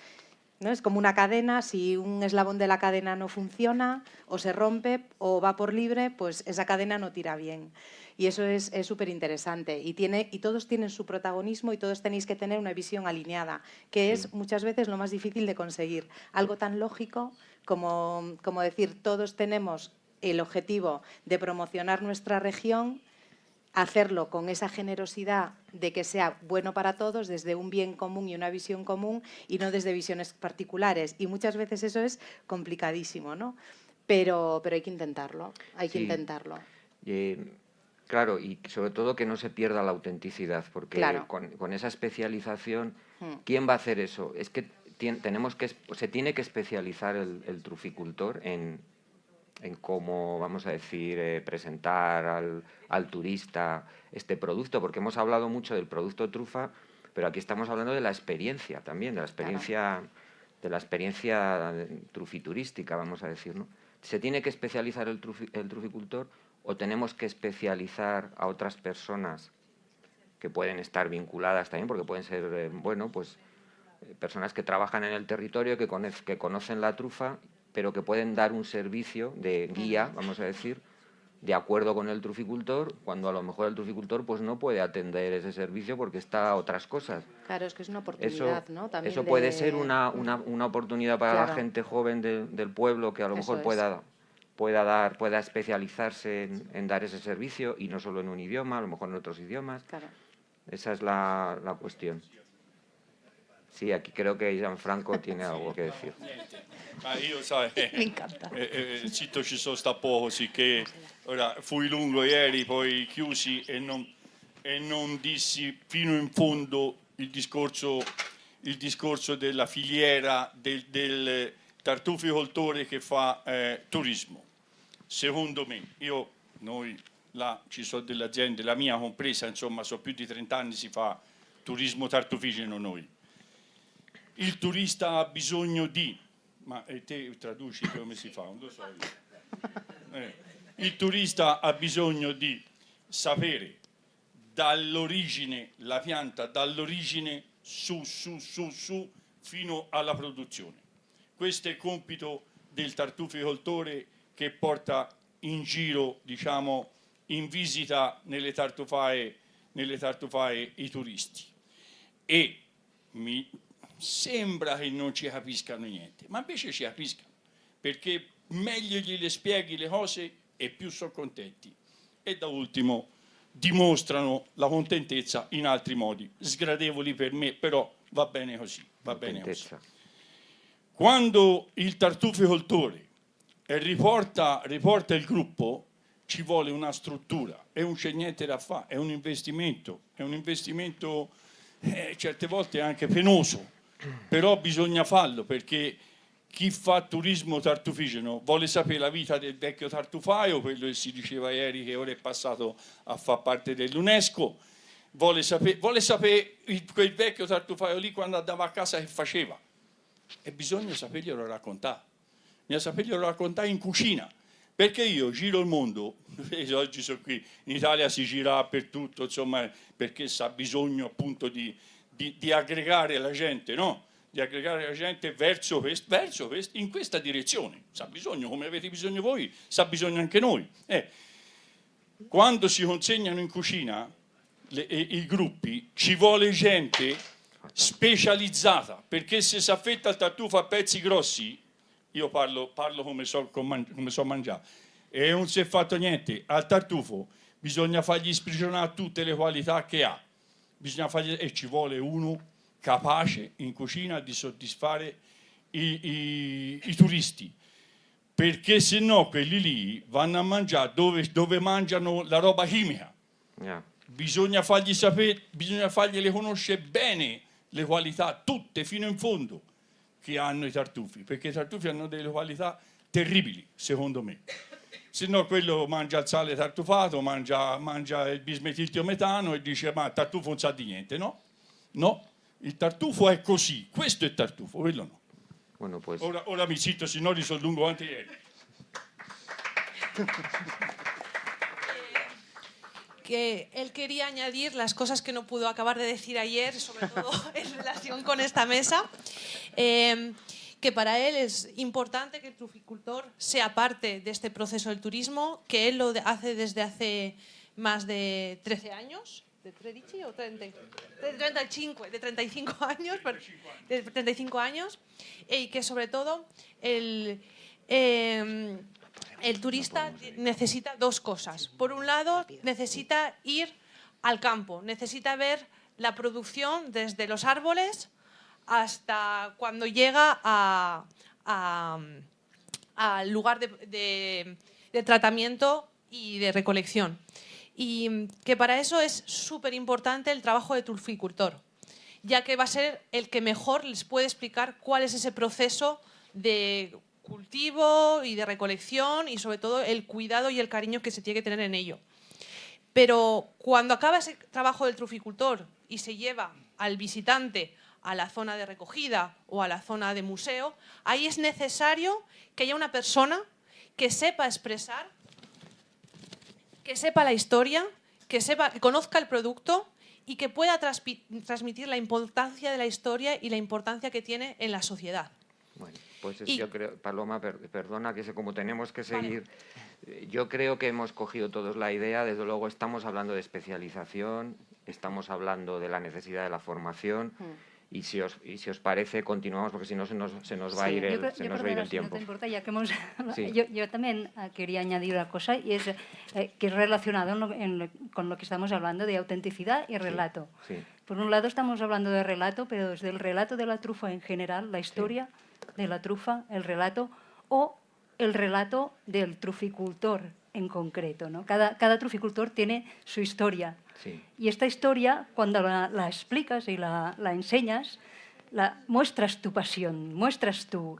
¿no? Es como una cadena, si un eslabón de la cadena no funciona o se rompe o va por libre, pues esa cadena no tira bien. Y eso es súper interesante. Y todos tienen su protagonismo y todos tenéis que tener una visión alineada, que es muchas veces lo más difícil de conseguir. Algo tan lógico como decir, todos tenemos el objetivo de promocionar nuestra región, hacerlo con esa generosidad de que sea bueno para todos, desde un bien común y una visión común, y no desde visiones particulares. Y muchas veces eso es complicadísimo, ¿no? Pero hay que intentarlo, intentarlo. Claro, y sobre todo que no se pierda la autenticidad, porque con esa especialización, ¿quién va a hacer eso? Es que se tiene que especializar el truficultor en cómo, vamos a decir, presentar al turista este producto, porque hemos hablado mucho del producto trufa, pero aquí estamos hablando de la experiencia también, de la experiencia trufiturística, vamos a decir, ¿no? ¿Se tiene que especializar el truficultor o tenemos que especializar a otras personas que pueden estar vinculadas también, porque pueden ser, personas que trabajan en el territorio, que conocen la trufa, pero que pueden dar un servicio de guía, vamos a decir, de acuerdo con el truficultor, cuando a lo mejor el truficultor pues no puede atender ese servicio porque está a otras cosas. Claro, es que es una oportunidad, ¿no? También eso puede ser una oportunidad para la gente joven del pueblo que a lo mejor pueda especializarse en dar ese servicio, y no solo en un idioma, a lo mejor en otros idiomas. Claro. Esa es la cuestión. Sí, aquí creo que Gianfranco tiene algo che decir. Ma io, sai, Mi incanta. zitto ci sono sta poco, sicché ora fui lungo ieri, poi chiusi e non dissi fino in fondo il discorso della filiera del tartuficoltore che fa turismo. Secondo me, noi là ci sono delle aziende, la mia compresa, insomma, sono più di 30 anni si fa turismo tartufigeno noi. Il turista ha bisogno di, ma te traduci come si fa? Non lo so io. Il turista ha bisogno di sapere dall'origine la pianta, dall'origine su fino alla produzione. Questo è il compito del tartuficoltore che porta in giro, diciamo, in visita nelle tartufaie i turisti. E mi sembra che non ci capiscano niente, ma invece ci capiscano, perché meglio gliele spieghi le cose e più sono contenti. E da ultimo dimostrano la contentezza in altri modi, sgradevoli per me, però va bene così, va bene così. Quando il tartuficoltore riporta il gruppo, ci vuole una struttura, e non c'è niente da fare, è un investimento certe volte anche penoso, però bisogna farlo, perché chi fa turismo tartufigeno vuole sapere la vita del vecchio tartufaio, quello che si diceva ieri che ora è passato a far parte dell'UNESCO, vuole sapere quel vecchio tartufaio lì quando andava a casa che faceva, e bisogna saperglielo raccontare, in cucina, perché io giro il mondo, oggi sono qui, in Italia si gira dappertutto, insomma, perché sa bisogno appunto di aggregare la gente, no? Di aggregare la gente verso questo, in questa direzione. Sa bisogno, come avete bisogno voi, sa bisogno anche noi. Quando si consegnano in cucina i gruppi, ci vuole gente specializzata, perché se si affetta il tartufo a pezzi grossi, io parlo come so mangiare, e non si è fatto niente. Al tartufo bisogna fargli sprigionare tutte le qualità che ha, e ci vuole uno capace in cucina di soddisfare i turisti, perché se no quelli lì vanno a mangiare dove mangiano la roba chimica. Bisogna fargliele conoscere bene le qualità, tutte fino in fondo, che hanno i tartufi, perché i tartufi hanno delle qualità terribili, secondo me. se no quello mangia il sale tartufato, mangia il bismetiltiometano e dice ma il tartufo non sa di niente, no? No, il tartufo è così, questo è tartufo, quello no. Bueno, pues... Ora mi cito, se no li sono lungo anche ieri. Que él quería añadir las cosas que no pudo acabar de decir ayer, sobre todo en relación con esta mesa, que para él es importante que el truficultor sea parte de este proceso del turismo, que él lo hace desde hace más de 13 años, ¿de 13 o 30? De 35 años, de 35 años, y que sobre todo el turista necesita dos cosas. Por un lado, necesita ir al campo, necesita ver la producción desde los árboles hasta cuando llega al lugar de tratamiento y de recolección. Y que para eso es súper importante el trabajo de truficultor, ya que va a ser el que mejor les puede explicar cuál es ese proceso de cultivo y de recolección y sobre todo el cuidado y el cariño que se tiene que tener en ello. Pero cuando acaba ese trabajo del truficultor y se lleva al visitante a la zona de recogida o a la zona de museo, ahí es necesario que haya una persona que sepa expresar, que sepa la historia, que conozca el producto y que pueda transmitir la importancia de la historia y la importancia que tiene en la sociedad. Bueno, pues yo creo, Paloma, perdona, que como tenemos que seguir, yo creo que hemos cogido todos la idea, desde luego estamos hablando de especialización, estamos hablando de la necesidad de la formación, y si os parece continuamos porque si no se nos va a ir el tiempo. Si no te importa, ya que hemos... Sí. Yo también quería añadir una cosa y es que es relacionado con lo que estamos hablando de autenticidad y relato. Sí. Por un lado estamos hablando de relato, pero desde el relato de la trufa en general, la historia de la trufa, el relato o el relato del truficultor en concreto, ¿no? Cada truficultor tiene su historia. Sí. Y esta historia, cuando la explicas y la enseñas, muestras tu pasión, muestras tu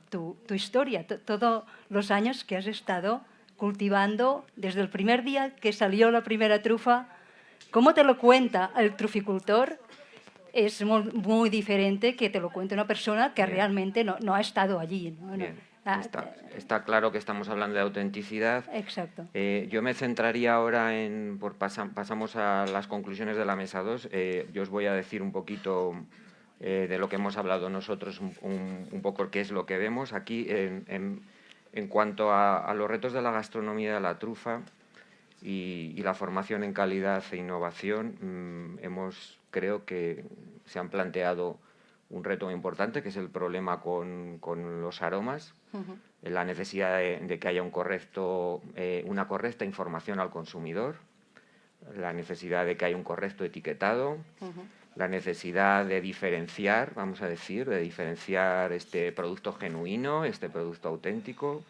historia, todos los años que has estado cultivando, desde el primer día que salió la primera trufa. Cómo te lo cuenta el truficultor es muy diferente que te lo cuente una persona que realmente no ha estado allí, ¿no? Bien. Está claro que estamos hablando de autenticidad. Exacto. Yo me centraría ahora pasamos a las conclusiones de la mesa 2. Yo os voy a decir un poquito de lo que hemos hablado nosotros, un poco qué es lo que vemos. Aquí, en cuanto a los retos de la gastronomía de la trufa y la formación en calidad e innovación, creo que se han planteado un reto muy importante, que es el problema con los aromas, la necesidad de que haya una correcta información al consumidor, la necesidad de que haya un correcto etiquetado, la necesidad de diferenciar, vamos a decir, este producto genuino, este producto auténtico,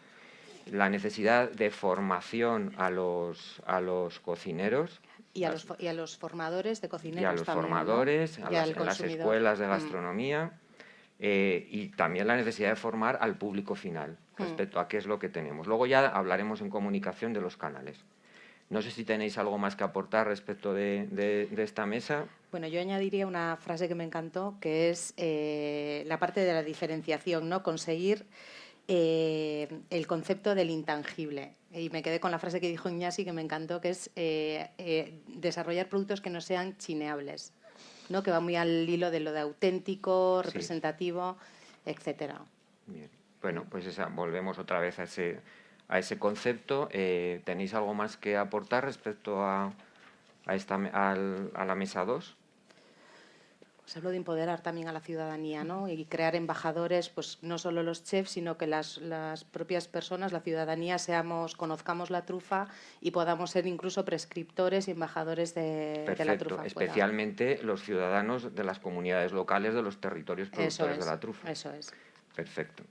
la necesidad de formación a los cocineros, y a los formadores de cocineros y a los también, formadores, ¿no? en las escuelas de gastronomía, y también la necesidad de formar al público final respecto a qué es lo que tenemos. Luego ya hablaremos en comunicación de los canales. No sé si tenéis algo más que aportar respecto de esta mesa. Bueno, yo añadiría una frase que me encantó, que es la parte de la diferenciación, ¿no? Conseguir el concepto del intangible. Y me quedé con la frase que dijo Iñasi, que me encantó, que es desarrollar productos que no sean chineables, ¿no? Que va muy al hilo de lo de auténtico, representativo, etcétera. Bien. Bueno, pues volvemos otra vez a ese concepto. ¿Tenéis algo más que aportar respecto a la mesa 2? Se habló de empoderar también a la ciudadanía, ¿no? Y crear embajadores, pues no solo los chefs, sino que las propias personas, la ciudadanía, conozcamos la trufa y podamos ser incluso prescriptores y embajadores de la trufa. Especialmente los ciudadanos de las comunidades locales de los territorios productores de la trufa. Eso es. Perfecto.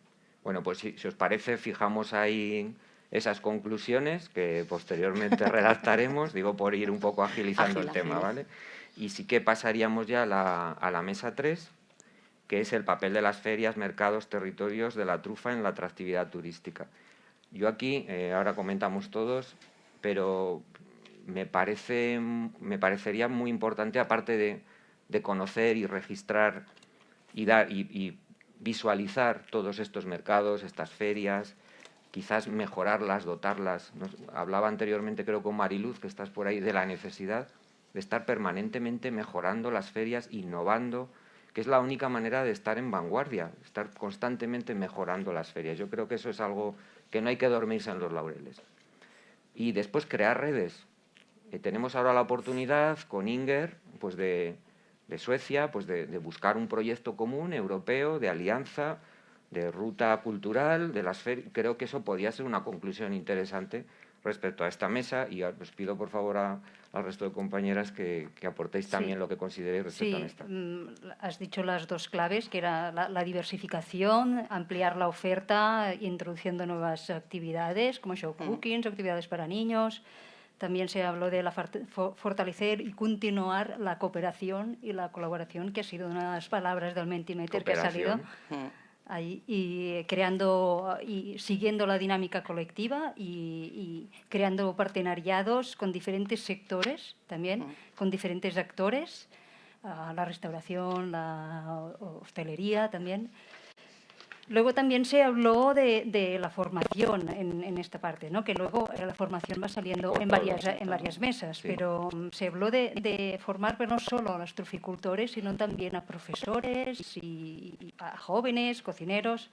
Bueno, pues si os parece, fijamos ahí esas conclusiones que posteriormente redactaremos, digo por ir un poco agilizando el tema, ¿vale? Y sí que pasaríamos ya a la mesa 3, que es el papel de las ferias, mercados, territorios de la trufa en la atractividad turística. Yo aquí, ahora comentamos todos, pero me parecería muy importante, aparte de conocer y registrar y visualizar todos estos mercados, estas ferias, quizás mejorarlas, dotarlas. Hablaba anteriormente, creo, con Mariluz, que estás por ahí, de la necesidad de estar permanentemente mejorando las ferias, innovando, que es la única manera de estar en vanguardia, estar constantemente mejorando las ferias. Yo creo que eso es algo que no hay que dormirse en los laureles. Y después crear redes. Tenemos ahora la oportunidad con Inger, pues de Suecia, pues de buscar un proyecto común europeo de alianza, de ruta cultural, de las ferias. Creo que eso podría ser una conclusión interesante respecto a esta mesa, y os pido por favor al resto de compañeras que aportéis también lo que consideréis respecto a esta. Has dicho las dos claves, que era la diversificación, ampliar la oferta, introduciendo nuevas actividades como show cookings, actividades para niños. También se habló de fortalecer y continuar la cooperación y la colaboración, que ha sido una de las palabras del Mentimeter que ha salido. Ahí, y creando y siguiendo la dinámica colectiva y creando partenariados con diferentes sectores también, con diferentes actores, la restauración, la hostelería también. Luego también se habló de la formación en esta parte, ¿no? Que luego la formación va saliendo en varias mesas, sí. Pero se habló de formar pero no solo a los truficultores, sino también a profesores y a jóvenes, cocineros.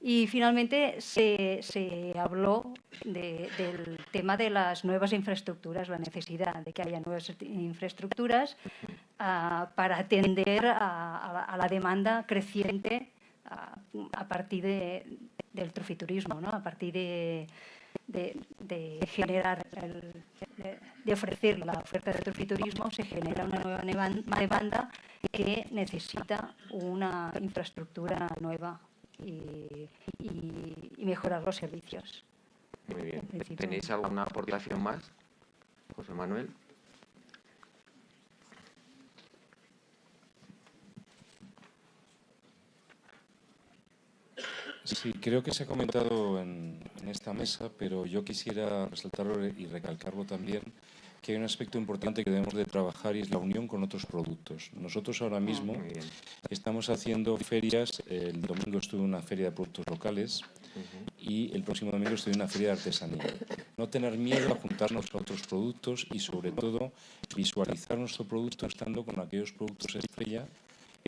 Y finalmente se habló del tema de las nuevas infraestructuras, la necesidad de que haya nuevas infraestructuras para atender a la demanda creciente a partir del trufiturismo, ¿no? A partir de generar, de ofrecer la oferta de trufiturismo, se genera una nueva demanda que necesita una infraestructura nueva y mejorar los servicios. Muy bien. ¿Tenéis alguna aportación más, José Manuel? Sí, creo que se ha comentado en esta mesa, pero yo quisiera resaltarlo y recalcarlo también, que hay un aspecto importante que debemos de trabajar y es la unión con otros productos. Nosotros ahora mismo estamos haciendo ferias. El domingo estuve en una feria de productos locales y el próximo domingo estoy en una feria de artesanía. No tener miedo a juntarnos a otros productos y sobre todo visualizar nuestro producto estando con aquellos productos estrella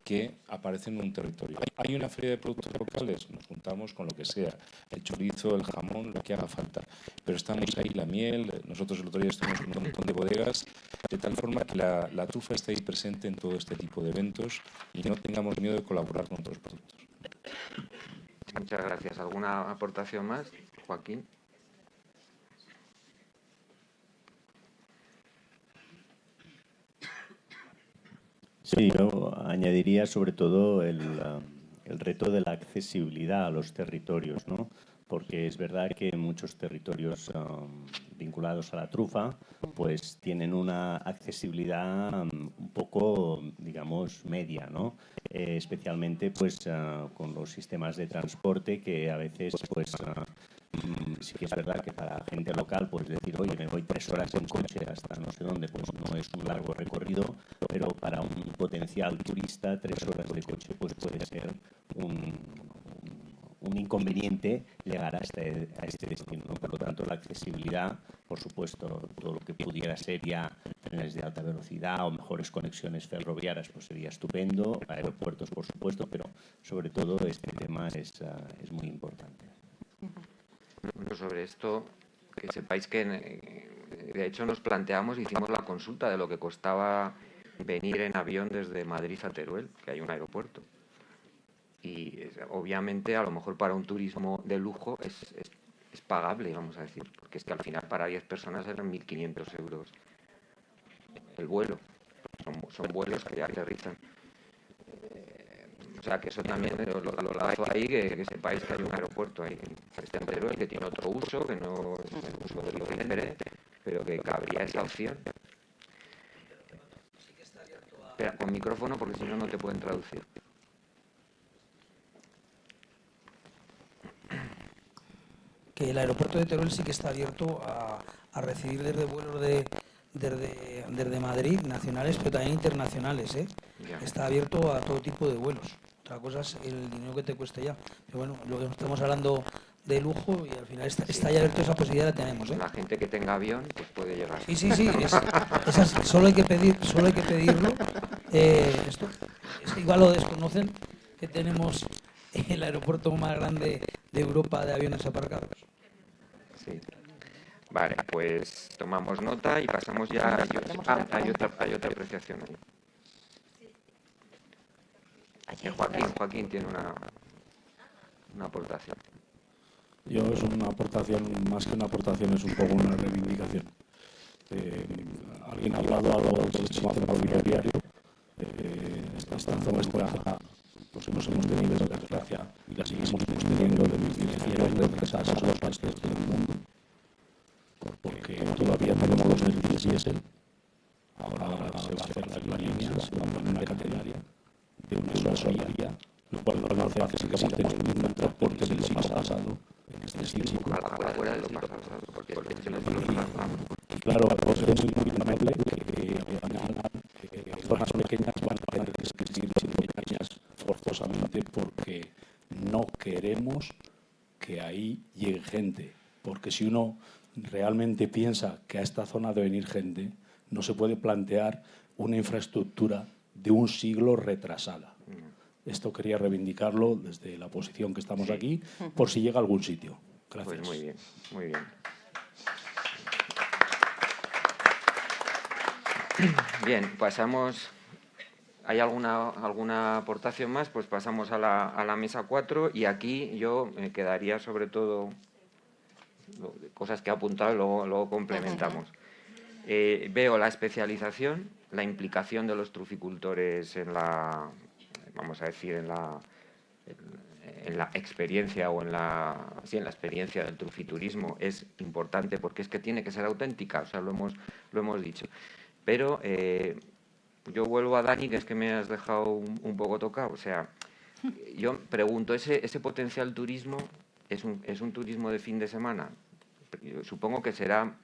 que aparecen en un territorio. Hay una feria de productos locales, nos juntamos con lo que sea, el chorizo, el jamón, lo que haga falta, pero estamos ahí, la miel. Nosotros el otro día estuvimos en un montón de bodegas, de tal forma que la trufa está ahí presente en todo este tipo de eventos y no tengamos miedo de colaborar con otros productos. Muchas gracias. ¿Alguna aportación más, Joaquín? Sí, yo añadiría sobre todo el reto de la accesibilidad a los territorios, ¿no? Porque es verdad que muchos territorios vinculados a la trufa pues tienen una accesibilidad un poco, digamos, media, ¿no? Especialmente pues con los sistemas de transporte que a veces pues sí que es verdad que para gente local pues decir, oye, me voy 3 horas en coche hasta no sé dónde, pues no es un largo recorrido, pero para un potencial turista 3 horas de coche pues puede ser un inconveniente llegar a este destino, ¿no? Por lo tanto, la accesibilidad, por supuesto, todo lo que pudiera ser ya trenes de alta velocidad o mejores conexiones ferroviarias, pues sería estupendo, aeropuertos, por supuesto, pero sobre todo este tema es muy importante. Sobre esto, que sepáis que de hecho nos planteamos, hicimos la consulta de lo que costaba venir en avión desde Madrid a Teruel, que hay un aeropuerto. Y obviamente a lo mejor para un turismo de lujo es pagable, vamos a decir, porque es que al final para 10 personas eran 1.500 euros el vuelo. Son vuelos que aterrizan. O sea que eso también lo lanzo ahí, que sepáis que hay un aeropuerto ahí en Teruel que tiene otro uso, que no es el uso del libre, pero que cabría esa opción. Espera, con micrófono porque si no, no te pueden traducir. que el aeropuerto de Teruel sí que está abierto a recibir desde vuelos desde Madrid, nacionales, pero también internacionales, ¿eh? Ya. Está abierto a todo tipo de vuelos. Otra cosa es el dinero que te cueste ya. Pero bueno, lo que estamos hablando de lujo y al final está ya abierto, esa posibilidad la tenemos, ¿eh? La gente que tenga avión pues puede llegar. Sí, solo hay que pedirlo. Esto igual lo desconocen, que tenemos el aeropuerto más grande de Europa de aviones aparcados. Sí. Vale, pues tomamos nota y pasamos ya hay otra apreciación ahí. Joaquín tiene una aportación. Yo es una aportación, más que una aportación, es un poco una reivindicación. Alguien ha hablado del sistema ferroviario. Esta zona pues hemos tenido esa desgracia y la seguimos teniendo de 1100 de retrasados los países del mundo. Porque todavía tenemos los nervios diésel. Ahora se va a hacer la línea, se va a poner una catenaria de una sola vía, lo cual no hace que se tenga un transporte del siglo pasado en este siglo. Y claro, pues es muy lamentable que al final zonas pequeñas van a tener que seguir siendo pequeñas forzosamente porque no queremos que ahí llegue gente. Porque si uno realmente piensa que a esta zona debe venir gente, no se puede plantear una infraestructura de un siglo retrasada. Esto quería reivindicarlo desde la posición que estamos aquí, por si llega a algún sitio. Gracias. Pues muy bien, muy bien. Bien, pasamos. ¿Hay alguna aportación más? Pues pasamos a la mesa 4 y aquí yo me quedaría sobre todo cosas que he apuntado y luego complementamos. Veo la especialización, la implicación de los truficultores en la, vamos a decir, en la experiencia o en la experiencia del trufiturismo es importante porque es que tiene que ser auténtica, o sea, lo hemos dicho. Pero yo vuelvo a Dani, que es que me has dejado un poco tocado, o sea, yo pregunto, ¿ese potencial turismo es un turismo de fin de semana? Yo supongo que será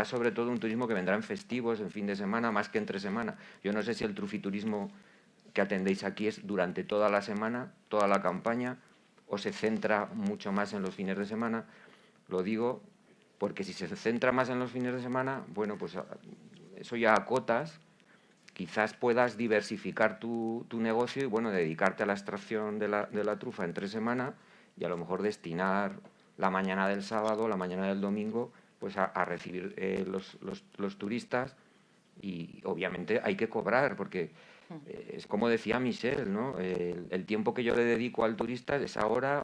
sobre todo un turismo que vendrá en festivos, en fin de semana, más que entre semana. Yo no sé si el trufiturismo que atendéis aquí es durante toda la semana, toda la campaña, o se centra mucho más en los fines de semana. Lo digo porque si se centra más en los fines de semana, bueno, pues eso ya acotas, quizás puedas diversificar tu negocio y, bueno, dedicarte a la extracción de la trufa entre semana y a lo mejor destinar la mañana del sábado, la mañana del domingo, pues a recibir los turistas y obviamente hay que cobrar porque es como decía Michelle, ¿no? El tiempo que yo le dedico al turista, esa hora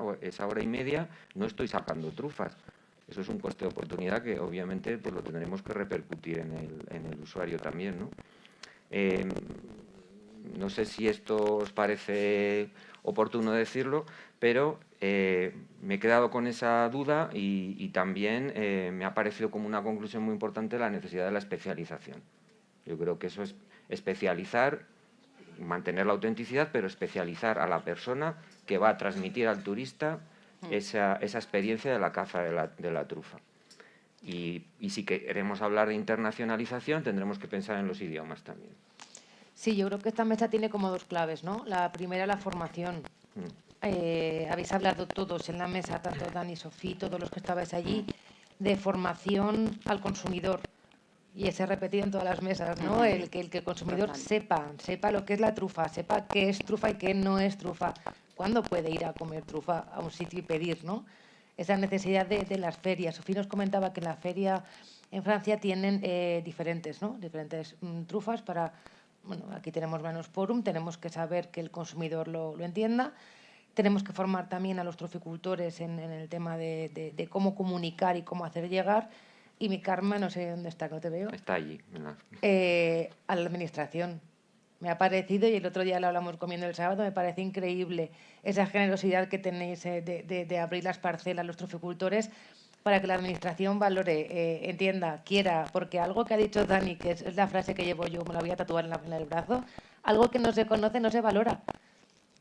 y media, no estoy sacando trufas. Eso es un coste de oportunidad que obviamente pues lo tendremos que repercutir en el usuario también, ¿no? No sé si esto os parece oportuno decirlo, pero me he quedado con esa duda y también me ha parecido como una conclusión muy importante la necesidad de la especialización. Yo creo que eso es especializar, mantener la autenticidad, pero especializar a la persona que va a transmitir al turista esa experiencia de la caza de la trufa. Y si queremos hablar de internacionalización, tendremos que pensar en los idiomas también. Sí, yo creo que esta mesa tiene como dos claves, ¿no? La primera, la formación. Habéis hablado todos en la mesa, tanto Dani, Sofía, todos los que estabais allí, de formación al consumidor. Y ese repetido en todas las mesas, ¿no? El que el consumidor sepa lo que es la trufa, sepa qué es trufa y qué no es trufa. ¿Cuándo puede ir a comer trufa a un sitio y pedir, ¿no? Esa necesidad de las ferias. Sofía nos comentaba que en la feria en Francia tienen diferentes trufas para... Bueno, aquí tenemos Manosporum, tenemos que saber que el consumidor lo entienda. Tenemos que formar también a los truficultores en el tema de cómo comunicar y cómo hacer llegar. Y mi karma, no sé dónde está, no te veo. Está allí. A la administración. Me ha parecido, y el otro día lo hablamos comiendo el sábado, me parece increíble esa generosidad que tenéis de abrir las parcelas a los truficultores para que la administración valore, entienda, quiera, porque algo que ha dicho Dani, que es la frase que llevo yo, me la voy a tatuar en el brazo, algo que no se conoce no se valora.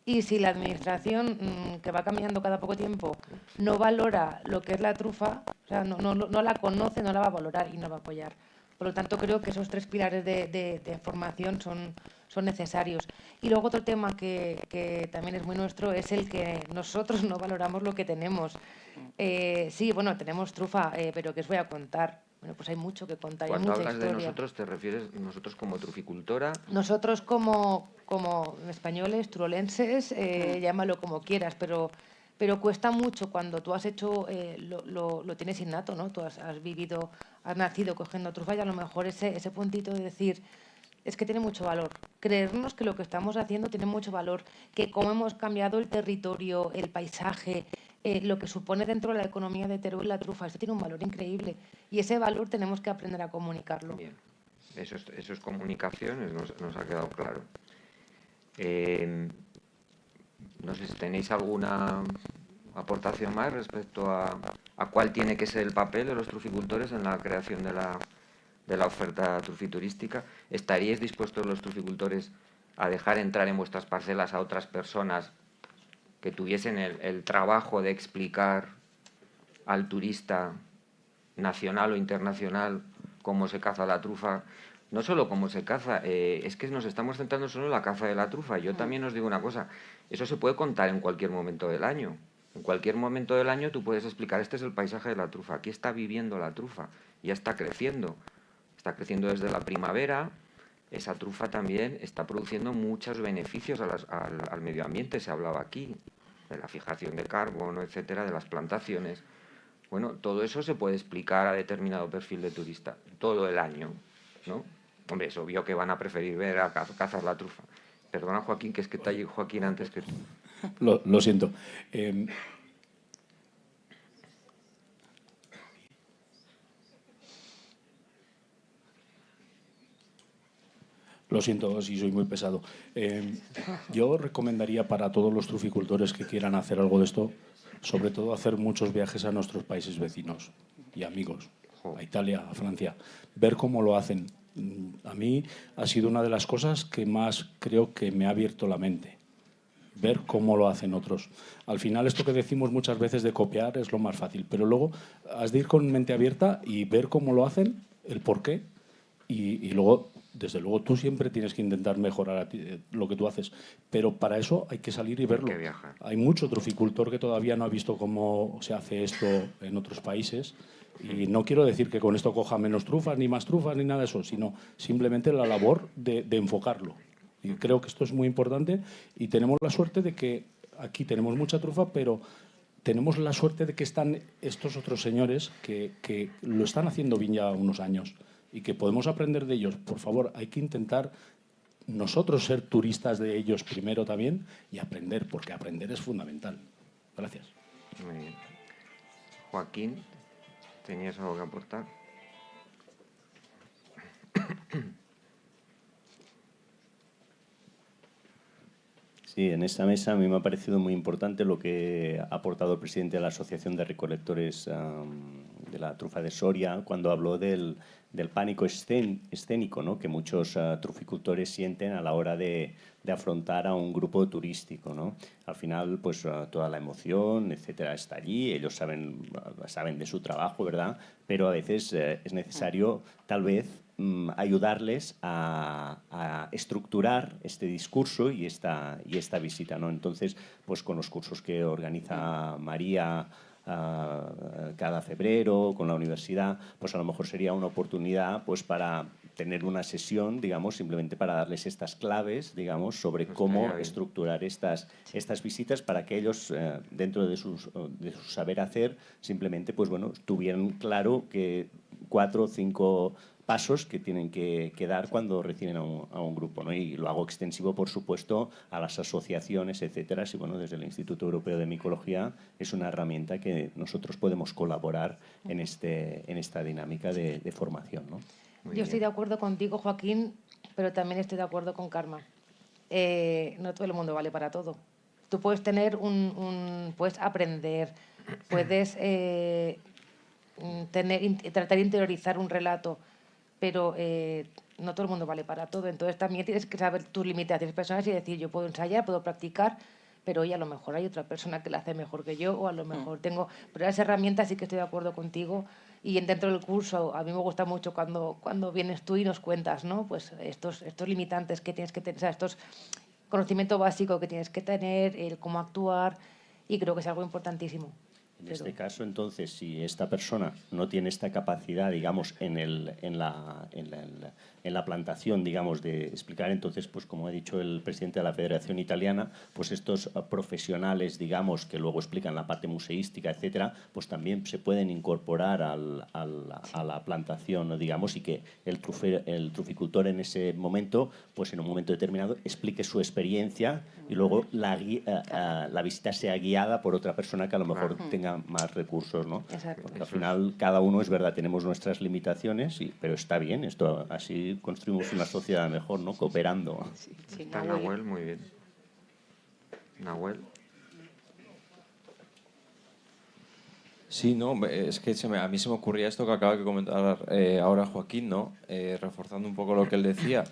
Y si la administración, que va cambiando cada poco tiempo, no valora lo que es la trufa, o sea, no la conoce, no la va a valorar y no va a apoyar. Por lo tanto, creo que esos 3 pilares de formación son necesarios. Y luego otro tema que también es muy nuestro es el que nosotros no valoramos lo que tenemos. Sí, bueno, tenemos trufa, pero ¿qué os voy a contar? Bueno, pues hay mucho que contar. Cuando hay mucha hablas de historia. nosotros, ¿te refieres nosotros como truficultora? Nosotros como españoles, turolenses, llámalo como quieras, pero cuesta mucho cuando tú has hecho, lo tienes innato, ¿no? Tú has vivido, has nacido cogiendo trufa y a lo mejor ese puntito de decir, es que tiene mucho valor. Creernos que lo que estamos haciendo tiene mucho valor, que cómo hemos cambiado el territorio, el paisaje, lo que supone dentro de la economía de Teruel la trufa, esto tiene un valor increíble y ese valor tenemos que aprender a comunicarlo. Bien, eso es comunicación, nos ha quedado claro. No sé si tenéis alguna aportación más respecto a cuál tiene que ser el papel de los truficultores en la creación de la oferta trufiturística. ¿Estaríais dispuestos los truficultores a dejar entrar en vuestras parcelas a otras personas que tuviesen el trabajo de explicar al turista nacional o internacional cómo se caza la trufa? No solo cómo se caza, es que nos estamos centrando solo en la caza de la trufa. Yo también os digo una cosa, eso se puede contar en cualquier momento del año. En cualquier momento del año tú puedes explicar, este es el paisaje de la trufa, aquí está viviendo la trufa, ya está creciendo desde la primavera. Esa trufa también está produciendo muchos beneficios al medio ambiente, se hablaba aquí, de la fijación de carbono, etcétera, de las plantaciones. Bueno, todo eso se puede explicar a determinado perfil de turista todo el año, ¿no? Hombre, es obvio que van a preferir ver a cazar la trufa. Perdona, Joaquín, que es que está allí Joaquín antes que tú. Lo siento. Lo siento si soy muy pesado. Yo recomendaría para todos los truficultores que quieran hacer algo de esto, sobre todo hacer muchos viajes a nuestros países vecinos y amigos, a Italia, a Francia, ver cómo lo hacen. A mí ha sido una de las cosas que más creo que me ha abierto la mente, ver cómo lo hacen otros. Al final esto que decimos muchas veces de copiar es lo más fácil, pero luego has de ir con mente abierta y ver cómo lo hacen, el por qué, y luego, desde luego, tú siempre tienes que intentar mejorar lo que tú haces, pero para eso hay que salir y verlo. Hay mucho truficultor que todavía no ha visto cómo se hace esto en otros países. Y no quiero decir que con esto coja menos trufas, ni más trufas, ni nada de eso, sino simplemente la labor de enfocarlo. Y creo que esto es muy importante y tenemos la suerte de que aquí tenemos mucha trufa, pero tenemos la suerte de que están estos otros señores que lo están haciendo bien ya unos años y que podemos aprender de ellos. Por favor, hay que intentar nosotros ser turistas de ellos primero también y aprender, porque aprender es fundamental. Gracias. Muy bien. Joaquín, ¿tenías algo que aportar? Sí, en esta mesa a mí me ha parecido muy importante lo que ha aportado el presidente de la Asociación de Recolectores de la Trufa de Soria cuando habló del pánico escénico, ¿no?, que muchos truficultores sienten a la hora de afrontar a un grupo turístico, ¿no? Al final, pues toda la emoción, etcétera, está allí, ellos saben de su trabajo, ¿verdad? Pero a veces es necesario, tal vez, ayudarles a estructurar este discurso y esta visita, ¿no? Entonces, pues con los cursos que organiza María cada febrero con la universidad, pues a lo mejor sería una oportunidad pues para tener una sesión, digamos, simplemente para darles estas claves, digamos, sobre cómo estructurar estas visitas para que ellos, dentro de su saber hacer, simplemente, pues bueno, tuvieran claro que 4 o 5 pasos que tienen que dar cuando reciben a un grupo, ¿no? Y lo hago extensivo, por supuesto, a las asociaciones, etcétera. Y bueno, desde el Instituto Europeo de Micología es una herramienta que nosotros podemos colaborar en esta dinámica de formación, ¿no? Yo estoy de acuerdo contigo, Joaquín, pero también estoy de acuerdo con Karma. No todo el mundo vale para todo. Tú puedes tener puedes aprender, puedes tratar de interiorizar un relato, pero no todo el mundo vale para todo. Entonces también tienes que saber tus limitaciones personales y decir, yo puedo ensayar, puedo practicar, pero hoy a lo mejor hay otra persona que la hace mejor que yo, o a lo mejor tengo... Pero las herramientas sí que estoy de acuerdo contigo. Y dentro del curso, a mí me gusta mucho cuando vienes tú y nos cuentas, ¿no? Pues estos limitantes que tienes que tener, o sea, estos conocimiento básico que tienes que tener, el cómo actuar, y creo que es algo importantísimo. En este caso, entonces, si esta persona no tiene esta capacidad, digamos, en la plantación, digamos, de explicar, entonces, pues como ha dicho el presidente de la Federación Italiana, pues estos profesionales, digamos, que luego explican la parte museística, etcétera, pues también se pueden incorporar a la plantación, ¿no? Digamos, y que el truficultor en ese momento, pues en un momento determinado, explique su experiencia y luego la visita sea guiada por otra persona que a lo mejor tenga más recursos, ¿no? Exacto. Porque al final cada uno, es verdad, tenemos nuestras limitaciones, pero está bien, esto así construimos una sociedad mejor, ¿no? Cooperando. Está Nahuel, muy bien. Nahuel. Sí, no, es que a mí se me ocurría esto que acaba de comentar ahora Joaquín, ¿no? Reforzando un poco lo que él decía.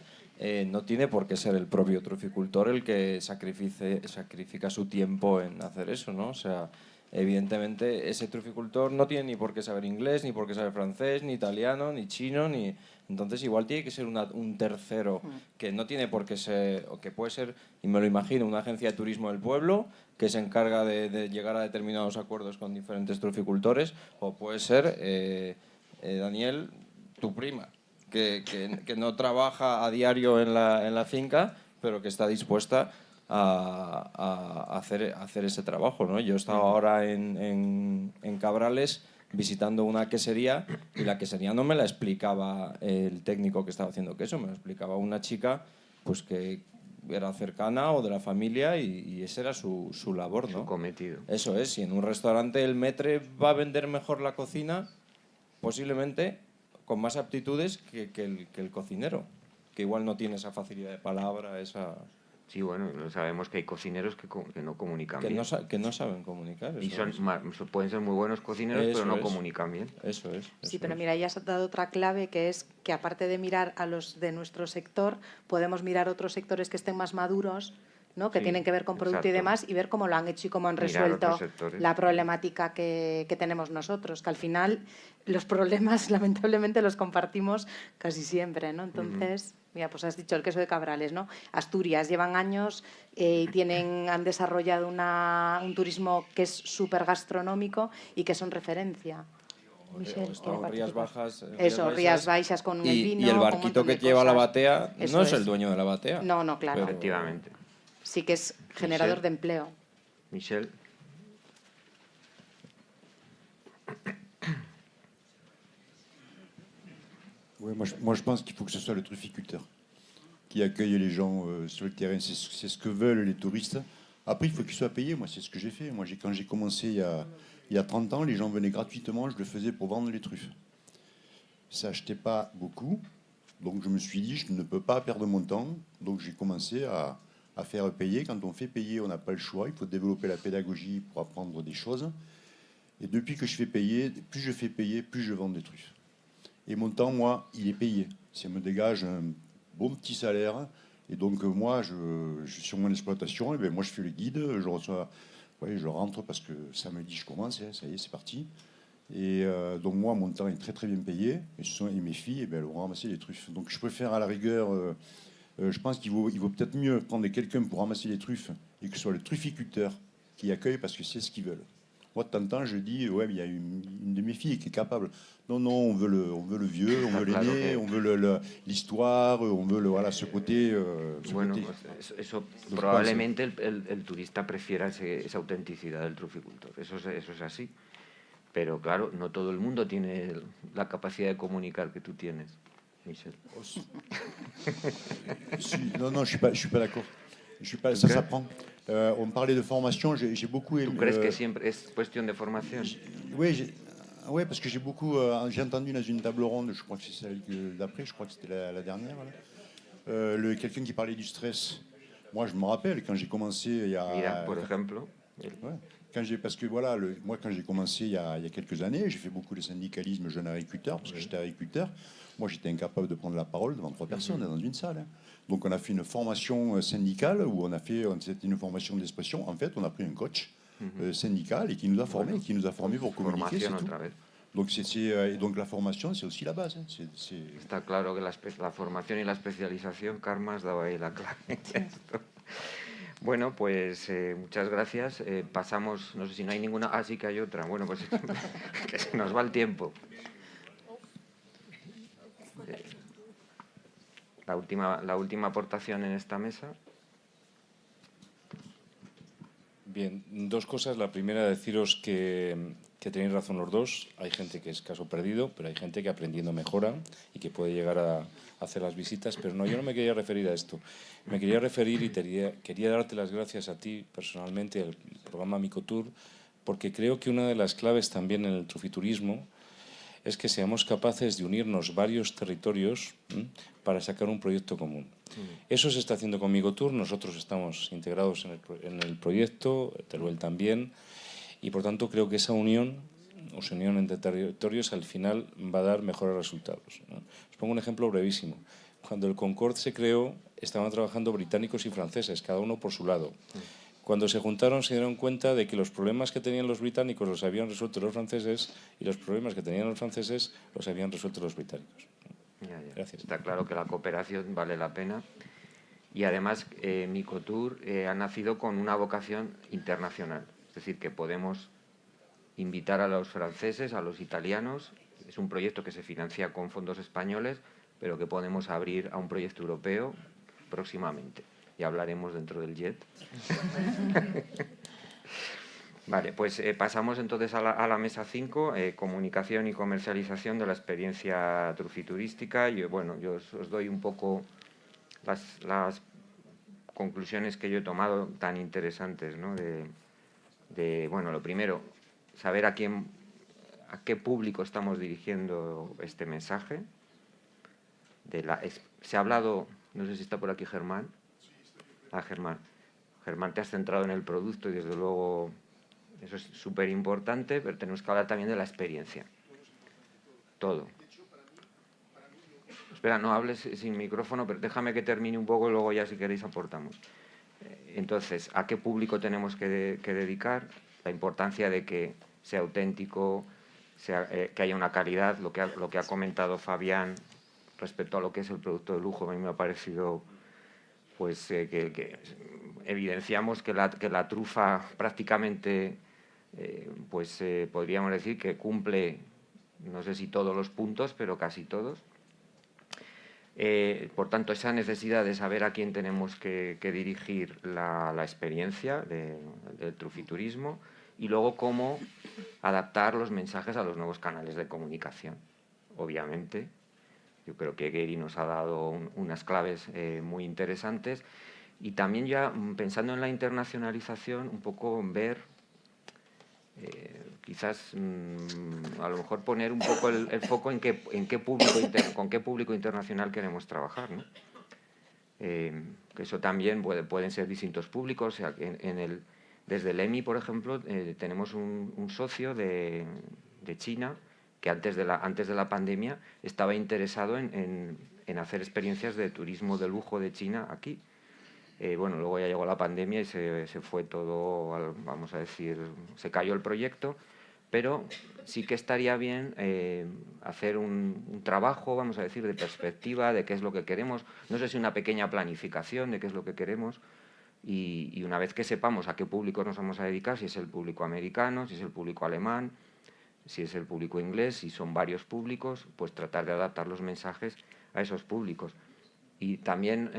No tiene por qué ser el propio truficultor el que sacrifica su tiempo en hacer eso, ¿no? O sea, evidentemente ese truficultor no tiene ni por qué saber inglés, ni por qué saber francés, ni italiano, ni chino, ni... Entonces igual tiene que ser un tercero que no tiene por qué ser, o que puede ser, y me lo imagino, una agencia de turismo del pueblo que se encarga de llegar a determinados acuerdos con diferentes truficultores, o puede ser, Daniel, tu prima, que no trabaja a diario en la finca, pero que está dispuesta a hacer ese trabajo, ¿no? Yo estaba ahora en Cabrales visitando una quesería, y la quesería no me la explicaba el técnico que estaba haciendo queso, me lo explicaba una chica pues que era cercana o de la familia, y ese era su labor, ¿no? Su cometido. Eso es, si en un restaurante el maître va a vender mejor la cocina, posiblemente con más aptitudes que el cocinero, que igual no tiene esa facilidad de palabra, esa... Sí, bueno, sabemos que hay cocineros que no comunican bien. Que no saben comunicar. Y pueden ser muy buenos cocineros, pero no comunican bien. Eso es. Sí, pero mira, ya has dado otra clave, que es que aparte de mirar a los de nuestro sector, podemos mirar otros sectores que estén más maduros, ¿no? Que tienen que ver con producto y demás, y ver cómo lo han hecho y cómo han resuelto la problemática que tenemos nosotros, que al final los problemas lamentablemente los compartimos casi siempre, ¿no? Entonces... Mira, pues has dicho el queso de Cabrales, ¿no? Asturias llevan años y han desarrollado un turismo que es súper gastronómico y que son referencia. Rías Bajas. Rías Baixas con el vino. Y el barquito que lleva la batea no es el dueño de la batea. No, claro. Efectivamente. Sí que es generador de empleo. Michel. Ouais, moi, je pense qu'il faut que ce soit le truficulteur qui accueille les gens sur le terrain. C'est ce que veulent les touristes. Après, il faut qu'ils soient payés. Moi, c'est ce que j'ai fait. Moi, quand j'ai commencé il y a 30 ans, les gens venaient gratuitement. Je le faisais pour vendre les truffes. Ça n'achetait pas beaucoup. Donc, je me suis dit, je ne peux pas perdre mon temps. Donc, j'ai commencé à faire payer. Quand on fait payer, on n'a pas le choix. Il faut développer la pédagogie pour apprendre des choses. Et depuis que je fais payer, plus je fais payer, plus je vends des truffes. Et mon temps, moi, il est payé. Ça me dégage un bon petit salaire. Et donc, moi, je suis sur mon exploitation. Et bien, moi, je fais le guide. Je reçois, je rentre parce que samedi, je commence. Ça y est, c'est parti. Et donc, moi, mon temps est très, très bien payé. Et mes filles, elles vont ramasser les truffes. Donc, je préfère, à la rigueur, je pense qu'il vaut peut-être mieux prendre quelqu'un pour ramasser les truffes et que ce soit le trufficulteur qui accueille parce que c'est ce qu'ils veulent. Moi, de temps en temps, je dis, ouais, il y a une de mes filles qui est capable. Non, on veut le vieux, on veut l'aîné, on veut l'histoire, on veut voilà, ce côté. Bueno, eso probablemente el turista prefiera esa autenticidad del truficultor. Eso es así. Pero claro, no todo el mundo tiene la capacidad de comunicar que tú tienes, Michel. Non, je suis pas d'accord. Ça s'apprend. On parlait de formation, j'ai beaucoup... ¿Tú crees que siempre es cuestión de formación? Oui, parce que j'ai entendu dans une table ronde, je crois que c'est celle d'après, je crois que c'était la dernière, quelqu'un qui parlait du stress. Moi, je me rappelle, quand j'ai commencé il y a... Mira, por ejemplo. Ouais. Parce que voilà, moi quand j'ai commencé il y a quelques années, j'ai fait beaucoup de syndicalisme jeune agriculteur, parce que j'étais agriculteur. Moi j'étais incapable de prendre la parole devant 3 personnes dans une salle. Hein. Donc on a fait une formation syndicale où c'était une formation d'expression. En fait, on a pris un coach syndical et qui nous a formés, pour communiquer. C'est tout. Donc, et donc la formation, c'est aussi la base. Hein. Está claro que la formación y la especialización, Carmen has dado ahí la clave. Bueno, pues muchas gracias. Pasamos, no sé si no hay ninguna... Ah, sí que hay otra. Bueno, pues que se nos va el tiempo. La última aportación en esta mesa. Bien, 2 cosas. La primera, deciros que tenéis razón los dos. Hay gente que es caso perdido, pero hay gente que aprendiendo mejora y que puede llegar a hacer las visitas. Pero no, yo no me quería referir a esto. Me quería referir y quería darte las gracias a ti personalmente, al programa Micotour, porque creo que una de las claves también en el trufiturismo es que seamos capaces de unirnos varios territorios para sacar un proyecto común. Eso se está haciendo con Micotour, nosotros estamos integrados en el proyecto, Teruel también, y por tanto creo que esa unión entre territorios al final va a dar mejores resultados, ¿no? Os pongo un ejemplo brevísimo. Cuando el Concorde se creó, estaban trabajando británicos y franceses, cada uno por su lado. Cuando se juntaron se dieron cuenta de que los problemas que tenían los británicos los habían resuelto los franceses y los problemas que tenían los franceses los habían resuelto los británicos. Ya. Gracias. Está claro que la cooperación vale la pena. Y además, Micotour ha nacido con una vocación internacional. Es decir, que podemos invitar a los franceses, a los italianos. Es un proyecto que se financia con fondos españoles, pero que podemos abrir a un proyecto europeo próximamente. Ya hablaremos dentro del JET. Vale, pues pasamos entonces a la mesa 5, comunicación y comercialización de la experiencia trufiturística. Yo os doy un poco las conclusiones que yo he tomado tan interesantes, ¿no? Bueno, lo primero, saber a qué público estamos dirigiendo este mensaje. Se ha hablado, no sé si está por aquí Germán. Germán, te has centrado en el producto y desde luego eso es súper importante, pero tenemos que hablar también de la experiencia. Todo. Espera, no hables sin micrófono, pero déjame que termine un poco y luego ya si queréis aportamos. Entonces, ¿a qué público tenemos que dedicar? La importancia de que sea auténtico, que haya una calidad, lo que ha comentado Fabián respecto a lo que es el producto de lujo, a mí me ha parecido pues que evidenciamos que la trufa prácticamente, podríamos decir que cumple, no sé si todos los puntos, pero casi todos. Por tanto, esa necesidad de saber a quién tenemos que dirigir la experiencia del trufiturismo y luego cómo adaptar los mensajes a los nuevos canales de comunicación, obviamente. Yo creo que Gary nos ha dado unas claves muy interesantes y también ya pensando en la internacionalización, un poco ver, quizás a lo mejor poner un poco el foco en con qué público internacional queremos trabajar, ¿no? Que eso también pueden ser distintos públicos. O sea, desde el EMI, por ejemplo, tenemos un socio de China que antes de la pandemia estaba interesado en hacer experiencias de turismo de lujo de China aquí. Luego ya llegó la pandemia y se fue todo, vamos a decir, se cayó el proyecto, pero sí que estaría bien hacer un trabajo, vamos a decir, de perspectiva, de qué es lo que queremos, no sé si una pequeña planificación de qué es lo que queremos, y una vez que sepamos a qué público nos vamos a dedicar, si es el público americano, si es el público alemán, si es el público inglés, si son varios públicos, pues tratar de adaptar los mensajes a esos públicos. Y también,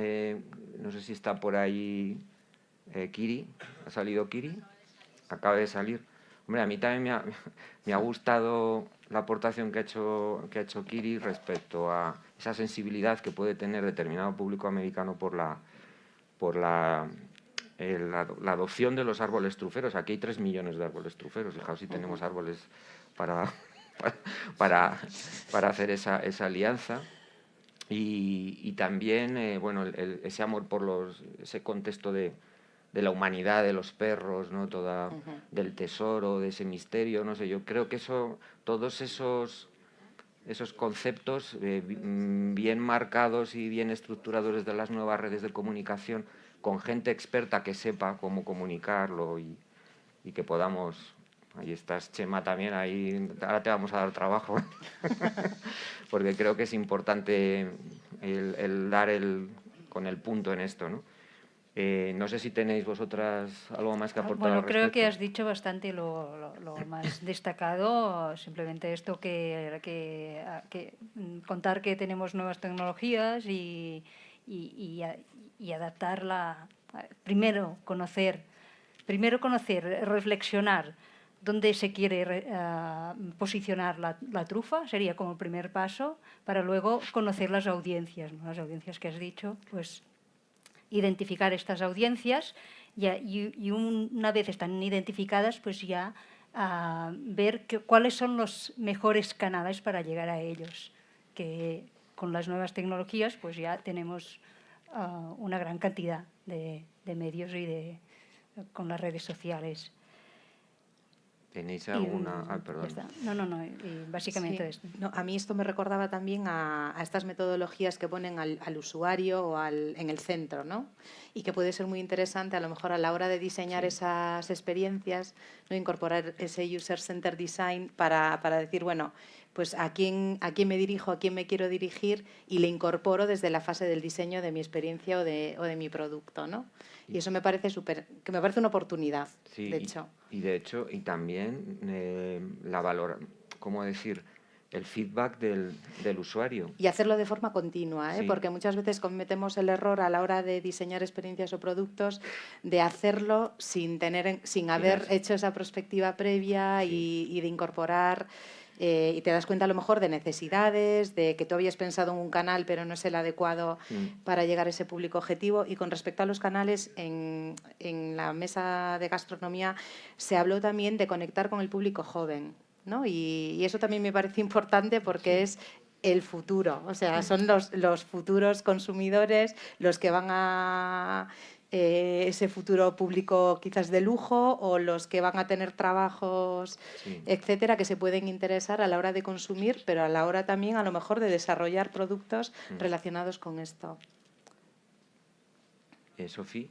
no sé si está por ahí Kiri, ¿ha salido Kiri? Acaba de salir. Hombre, a mí también me ha gustado la aportación que ha hecho Kiri respecto a esa sensibilidad que puede tener determinado público americano por la adopción de los árboles truferos. Aquí hay 3 millones de árboles truferos. Fijaos si tenemos árboles para hacer esa alianza. Y también ese amor por ese contexto de la humanidad de los perros, ¿no? Del tesoro, de ese misterio, no sé, yo creo que todos esos conceptos bien marcados y bien estructurados desde las nuevas redes de comunicación, con gente experta que sepa cómo comunicarlo y que podamos... Ahí estás, Chema, también, ahí ahora te vamos a dar trabajo, porque creo que es importante el dar con el punto en esto, ¿no? No sé si tenéis vosotras algo más que aportar. Bueno, al creo respecto. que has dicho bastante lo más destacado, simplemente esto que contar que tenemos nuevas tecnologías y adaptarla. Primero conocer, reflexionar dónde se quiere posicionar la trufa, sería como el primer paso, para luego conocer las audiencias, ¿no? Las audiencias que has dicho, pues identificar estas audiencias y una vez están identificadas, pues ya ver cuáles son los mejores canales para llegar a ellos, que con las nuevas tecnologías pues ya tenemos una gran cantidad de medios con las redes sociales. ¿Tenéis alguna...? Perdón. No, básicamente Sí. esto. No, a mí esto me recordaba también a estas metodologías que ponen al usuario o en el centro, ¿no? Y que puede ser muy interesante a lo mejor a la hora de diseñar esas experiencias, ¿no? Incorporar ese user-centered design para decir, bueno, pues a quién me dirijo, a quién me quiero dirigir y le incorporo desde la fase del diseño de mi experiencia o de mi producto, ¿no? Y eso me parece me parece una oportunidad, Sí, de hecho. Y también ¿cómo decir? El feedback del usuario. Y hacerlo de forma continua, Sí. Porque muchas veces cometemos el error a la hora de diseñar experiencias o productos de hacerlo sin haber hecho esa perspectiva previa y de incorporar... y te das cuenta a lo mejor de necesidades, de que tú habías pensado en un canal pero no es el adecuado para llegar a ese público objetivo. Y con respecto a los canales, en la mesa de gastronomía se habló también de conectar con el público joven, ¿no? Y eso también me parece importante porque es el futuro, o sea, son los futuros consumidores los que van a... ese futuro público quizás de lujo o los que van a tener trabajos, etcétera, que se pueden interesar a la hora de consumir, pero a la hora también a lo mejor de desarrollar productos relacionados con esto. Sofía,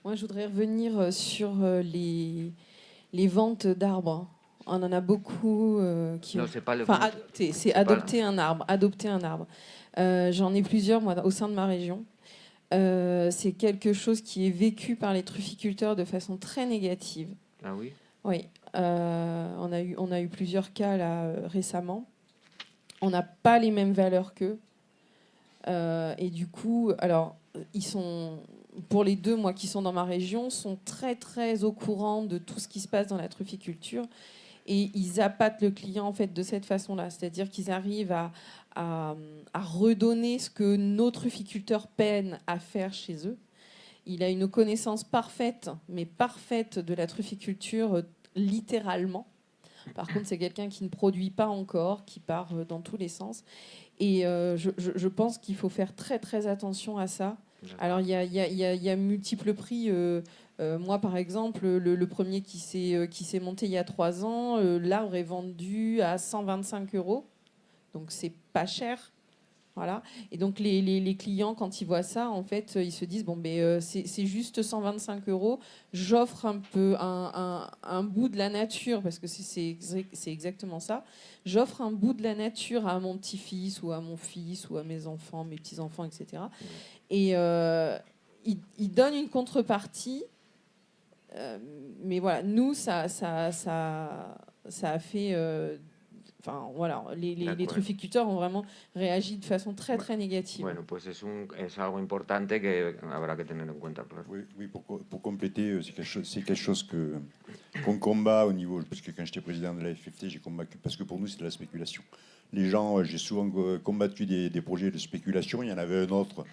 Moi, je voudrais revenir sur les ventes d'arbres. On en a beaucoup qui Non, ont... c'est pas le Enfin, vente. adopter, c'est C'est pas adopter un arbre. Adopter un arbre. J'en ai plusieurs, moi, au sein de ma région. C'est quelque chose qui est vécu par les trufficulteurs de façon très négative. Ah oui? Oui. On a eu plusieurs cas là récemment. On n'a pas les mêmes valeurs qu'eux. Et du coup, alors, ils sont... Pour les deux, moi, qui sont dans ma région, sont très, très au courant de tout ce qui se passe dans la trufficulture. Et ils appâtent le client, en fait, de cette façon-là. C'est-à-dire qu'ils arrivent à redonner ce que nos trufficulteurs peinent à faire chez eux. Il a une connaissance parfaite, mais parfaite de la trufficulture, littéralement. Par contre, c'est quelqu'un qui ne produit pas encore, qui part dans tous les sens. Et je pense qu'il faut faire très, très attention à ça. Alors, il y a multiples prix. Moi, par exemple, le premier qui s'est monté il y a 3 ans, l'arbre est vendu à 125 €. Donc, c'est pas cher. Voilà. Et donc, les clients, quand ils voient ça, en fait, ils se disent, bon, c'est juste 125 €. J'offre un peu un bout de la nature, parce que c'est exactement ça. J'offre un bout de la nature à mon petit-fils ou à mon fils ou à mes enfants, mes petits-enfants, etc. Et ils donnent une contrepartie. Mais voilà, nous, ça a fait... Enfin, voilà, les trufficulteurs ont vraiment réagi de façon très, très négative. Bueno, pues es algo importante que habrá que tener en cuenta, claro. Oui, pour compléter, c'est quelque chose qu'on combat au niveau, parce que quand j'étais président de la FFT, j'ai combattu, parce que pour nous, c'est de la spéculation. Les gens, j'ai souvent combattu des projets de spéculation. Il y en avait un autre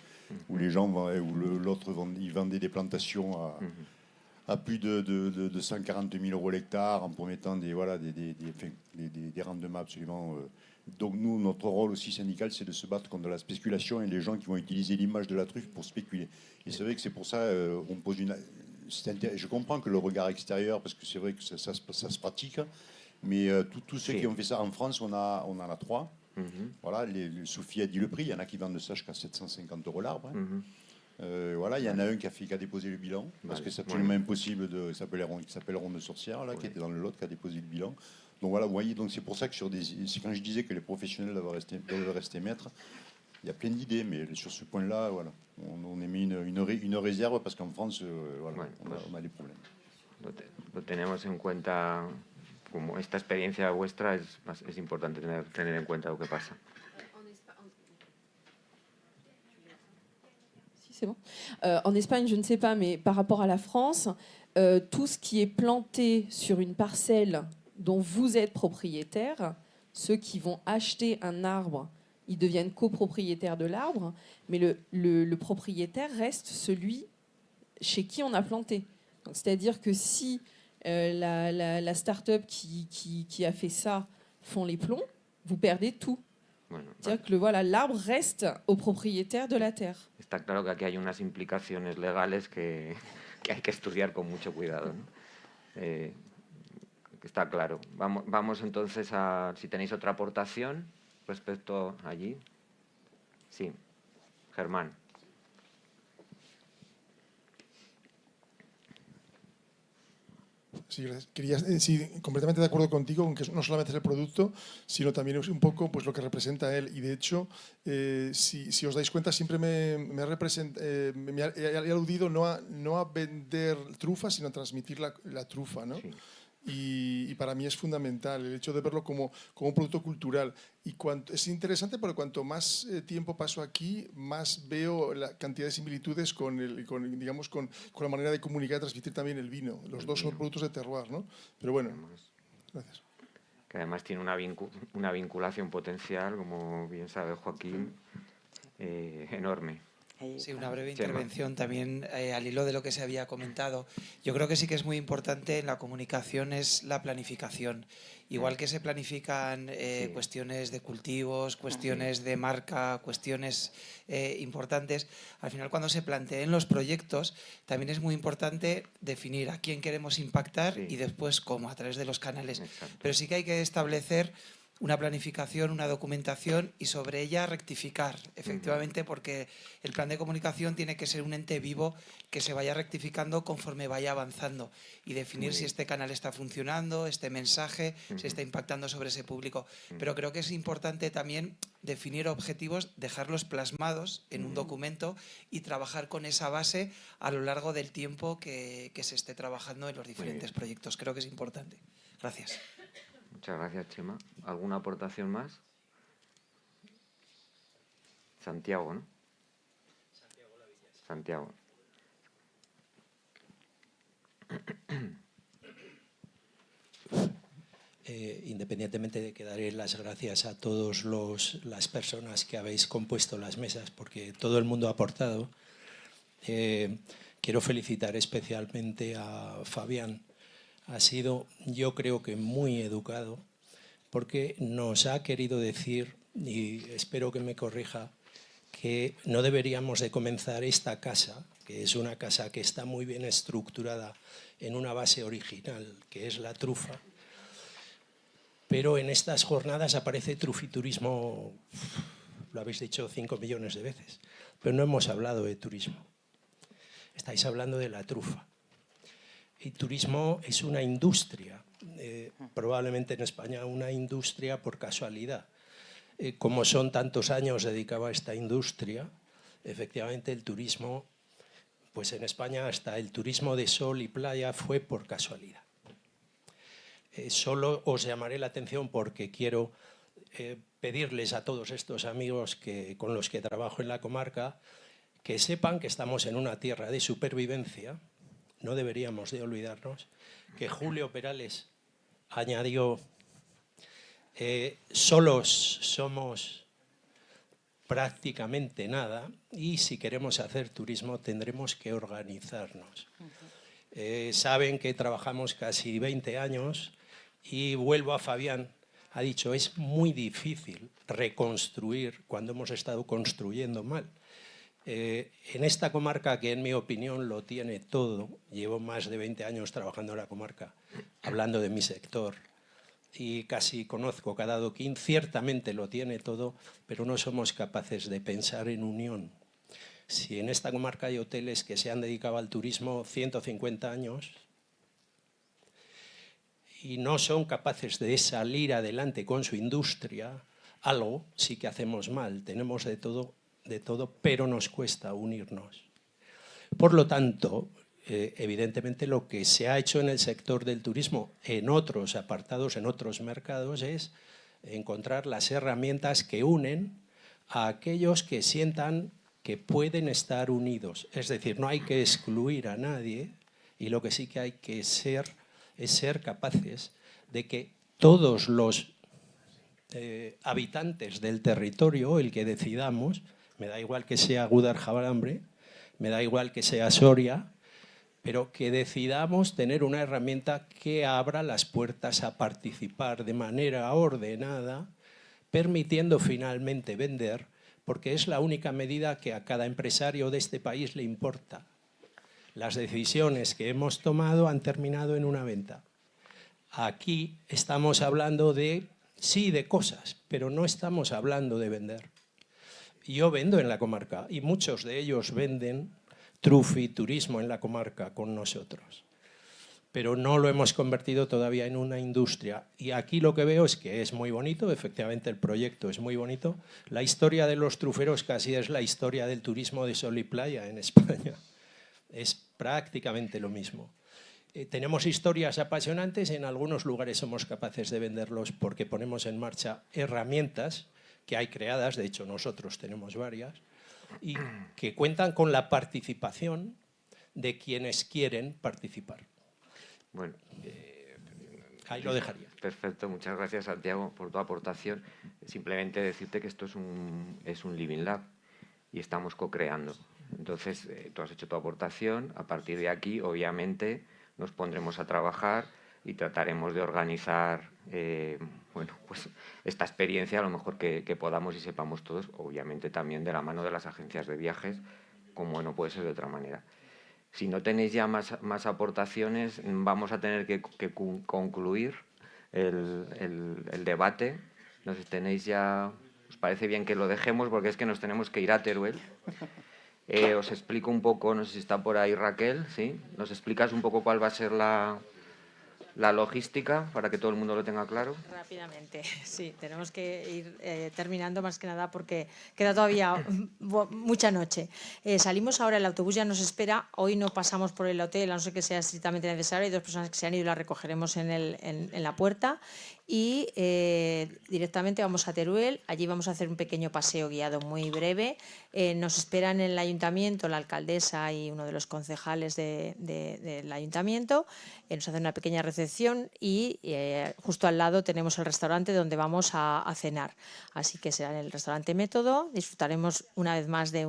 où les gens, où l'autre, ils vendaient des plantations à plus de 140 000 € l'hectare en promettant des rendements absolument. Donc nous, notre rôle aussi syndical, c'est de se battre contre la spéculation et les gens qui vont utiliser l'image de la truffe pour spéculer. Et c'est vrai que c'est pour ça on pose une. Je comprends que le regard extérieur, parce que c'est vrai que ça se pratique, mais tous ceux qui ont fait ça en France, on en a 3. Voilà, Sophie a dit le prix, il y en a qui vendent ça jusqu'à 750 € l'arbre. Voilà, il y en a un qui a déposé le bilan, parce que c'est absolument impossible, qui s'appelle Ronde de Sorcière, là, qui était dans le Lot, qui a déposé le bilan. Donc voilà, vous voyez, donc c'est pour ça que quand je disais que les professionnels doivent rester maîtres, il y a plein d'idées, mais sur ce point-là, voilà, on émet une réserve, parce qu'en France, voilà, on a des problèmes. Lo tenemos en cuenta, como esta experiencia vuestra, es importante tener en cuenta lo que pasa. C'est bon. En Espagne, je ne sais pas, mais par rapport à la France, tout ce qui est planté sur une parcelle dont vous êtes propriétaire, ceux qui vont acheter un arbre, ils deviennent copropriétaires de l'arbre, mais le propriétaire reste celui chez qui on a planté. C'est-à-dire que si la start-up qui a fait ça font les plombs, vous perdez tout. C'est-à-dire que l'arbre reste au propriétaire de la terre. Está claro que aquí hay unas implicaciones legales que hay que estudiar con mucho cuidado, ¿no? Está claro. Vamos entonces a si tenéis otra aportación respecto allí. Sí, Germán. Sí, gracias. Sí, completamente de acuerdo contigo, aunque no solamente es el producto, sino también es un poco pues, lo que representa él. Y de hecho, si os dais cuenta, siempre me he aludido no a vender trufa, sino a transmitir la trufa, ¿no? Sí. Y para mí es fundamental el hecho de verlo como un producto cultural. Y es interesante porque cuanto más tiempo paso aquí, más veo la cantidad de similitudes con la manera de comunicar y transmitir también el vino. Los dos son productos de terroir, ¿no? Pero bueno, gracias. Que además tiene una vinculación potencial, como bien sabe Joaquín, enorme. Sí, una breve intervención también al hilo de lo que se había comentado. Yo creo que sí que es muy importante en la comunicación es la planificación. Igual que se planifican cuestiones de cultivos, cuestiones de marca, cuestiones importantes, al final cuando se planteen los proyectos también es muy importante definir a quién queremos impactar y después cómo, a través de los canales. Pero sí que hay que establecer una planificación, una documentación y sobre ella rectificar, efectivamente, porque el plan de comunicación tiene que ser un ente vivo que se vaya rectificando conforme vaya avanzando y definir si este canal está funcionando, este mensaje, si está impactando sobre ese público. Pero creo que es importante también definir objetivos, dejarlos plasmados en un documento y trabajar con esa base a lo largo del tiempo que se esté trabajando en los diferentes proyectos. Creo que es importante. Gracias. Muchas gracias, Chema. ¿Alguna aportación más? Santiago, ¿no? Santiago. Independientemente de que daré las gracias a todas las personas que habéis compuesto las mesas, porque todo el mundo ha aportado, quiero felicitar especialmente a Fabián. Ha sido, yo creo que muy educado, porque nos ha querido decir, y espero que me corrija, que no deberíamos de comenzar esta casa, que es una casa que está muy bien estructurada en una base original, que es la trufa, pero en estas jornadas aparece trufiturismo, lo habéis dicho 5 millones de veces, pero no hemos hablado de turismo. Estáis hablando de la trufa. El turismo es una industria, probablemente en España una industria por casualidad. Como son tantos años dedicado a esta industria, efectivamente el turismo, pues en España hasta el turismo de sol y playa fue por casualidad. Solo os llamaré la atención porque quiero pedirles a todos estos amigos con los que trabajo en la comarca que sepan que estamos en una tierra de supervivencia. No deberíamos de olvidarnos que Julio Perales añadió, solos somos prácticamente nada y si queremos hacer turismo tendremos que organizarnos. saben que trabajamos casi 20 años y vuelvo a Fabián. Ha dicho, es muy difícil reconstruir cuando hemos estado construyendo mal. En esta comarca, que en mi opinión lo tiene todo, llevo más de 20 años trabajando en la comarca, hablando de mi sector, y casi conozco cada adoquín, ciertamente lo tiene todo, pero no somos capaces de pensar en unión. Si en esta comarca hay hoteles que se han dedicado al turismo 150 años y no son capaces de salir adelante con su industria, algo sí que hacemos mal. Tenemos de todo, pero nos cuesta unirnos. Por lo tanto, evidentemente lo que se ha hecho en el sector del turismo, en otros apartados, en otros mercados, es encontrar las herramientas que unen a aquellos que sientan que pueden estar unidos. Es decir, no hay que excluir a nadie y lo que sí que hay que ser es ser capaces de que todos los habitantes del territorio, el que decidamos, me da igual que sea Guadalajara, me da igual que sea Soria, pero que decidamos tener una herramienta que abra las puertas a participar de manera ordenada, permitiendo finalmente vender, porque es la única medida que a cada empresario de este país le importa. Las decisiones que hemos tomado han terminado en una venta. Aquí estamos hablando de, sí, de cosas, pero no estamos hablando de vender. Yo vendo en la comarca y muchos de ellos venden trufi, turismo en la comarca con nosotros. Pero no lo hemos convertido todavía en una industria. Y aquí lo que veo es que es muy bonito, efectivamente el proyecto es muy bonito. La historia de los truferos casi es la historia del turismo de sol y playa en España. Es prácticamente lo mismo. Tenemos historias apasionantes, en algunos lugares somos capaces de venderlos porque ponemos en marcha herramientas que hay creadas, de hecho nosotros tenemos varias, y que cuentan con la participación de quienes quieren participar. Bueno, ahí lo dejaría. Perfecto, muchas gracias Santiago por tu aportación. Simplemente decirte que esto es un Living Lab y estamos co-creando. Entonces, tú has hecho tu aportación, a partir de aquí obviamente nos pondremos a trabajar y trataremos de organizar bueno, pues esta experiencia a lo mejor que podamos y sepamos todos, obviamente también de la mano de las agencias de viajes, como no puede ser de otra manera. Si no tenéis ya más aportaciones, vamos a tener que concluir el debate. Nos tenéis ya, ¿os parece bien que lo dejemos? Porque es que nos tenemos que ir a Teruel. Os explico un poco, no sé si está por ahí Raquel, ¿sí? ¿Nos explicas un poco cuál va a ser la logística para que todo el mundo lo tenga claro? Rápidamente, sí, tenemos que ir terminando más que nada porque queda todavía mucha noche. Salimos ahora, el autobús ya nos espera, hoy no pasamos por el hotel, a no ser que sea estrictamente necesario, hay 2 personas que se han ido y las recogeremos en la puerta y directamente vamos a Teruel, allí vamos a hacer un pequeño paseo guiado muy breve. Nos esperan en el ayuntamiento la alcaldesa y uno de los concejales del ayuntamiento, nos hacen una pequeña recepción y justo al lado tenemos el restaurante donde vamos a cenar. Así que será en el restaurante Método, disfrutaremos una vez más de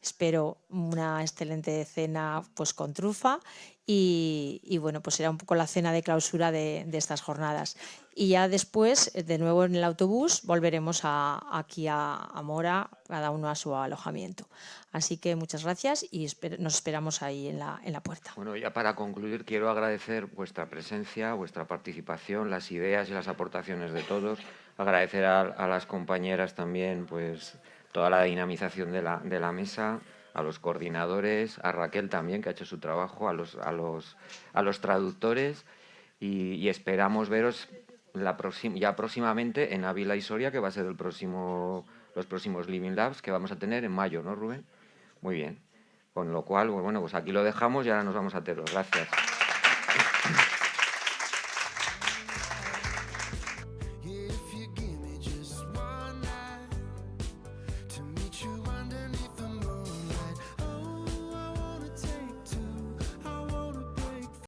espero una excelente cena pues con trufa y bueno, pues será un poco la cena de clausura de estas jornadas. Y ya después, de nuevo en el autobús, volveremos aquí a Mora, cada uno a su alojamiento. Así que muchas gracias y nos esperamos ahí en la puerta. Bueno, ya para concluir, quiero agradecer vuestra presencia, vuestra participación, las ideas y las aportaciones de todos. Agradecer a las compañeras también pues toda la dinamización de la mesa, a los coordinadores, a Raquel también, que ha hecho su trabajo, a los traductores y esperamos veros ya próximamente en Ávila y Soria, que va a ser los próximos Living Labs que vamos a tener en mayo, ¿no, Rubén? Muy bien. Con lo cual, bueno, pues aquí lo dejamos y ahora nos vamos a Teruel. Gracias.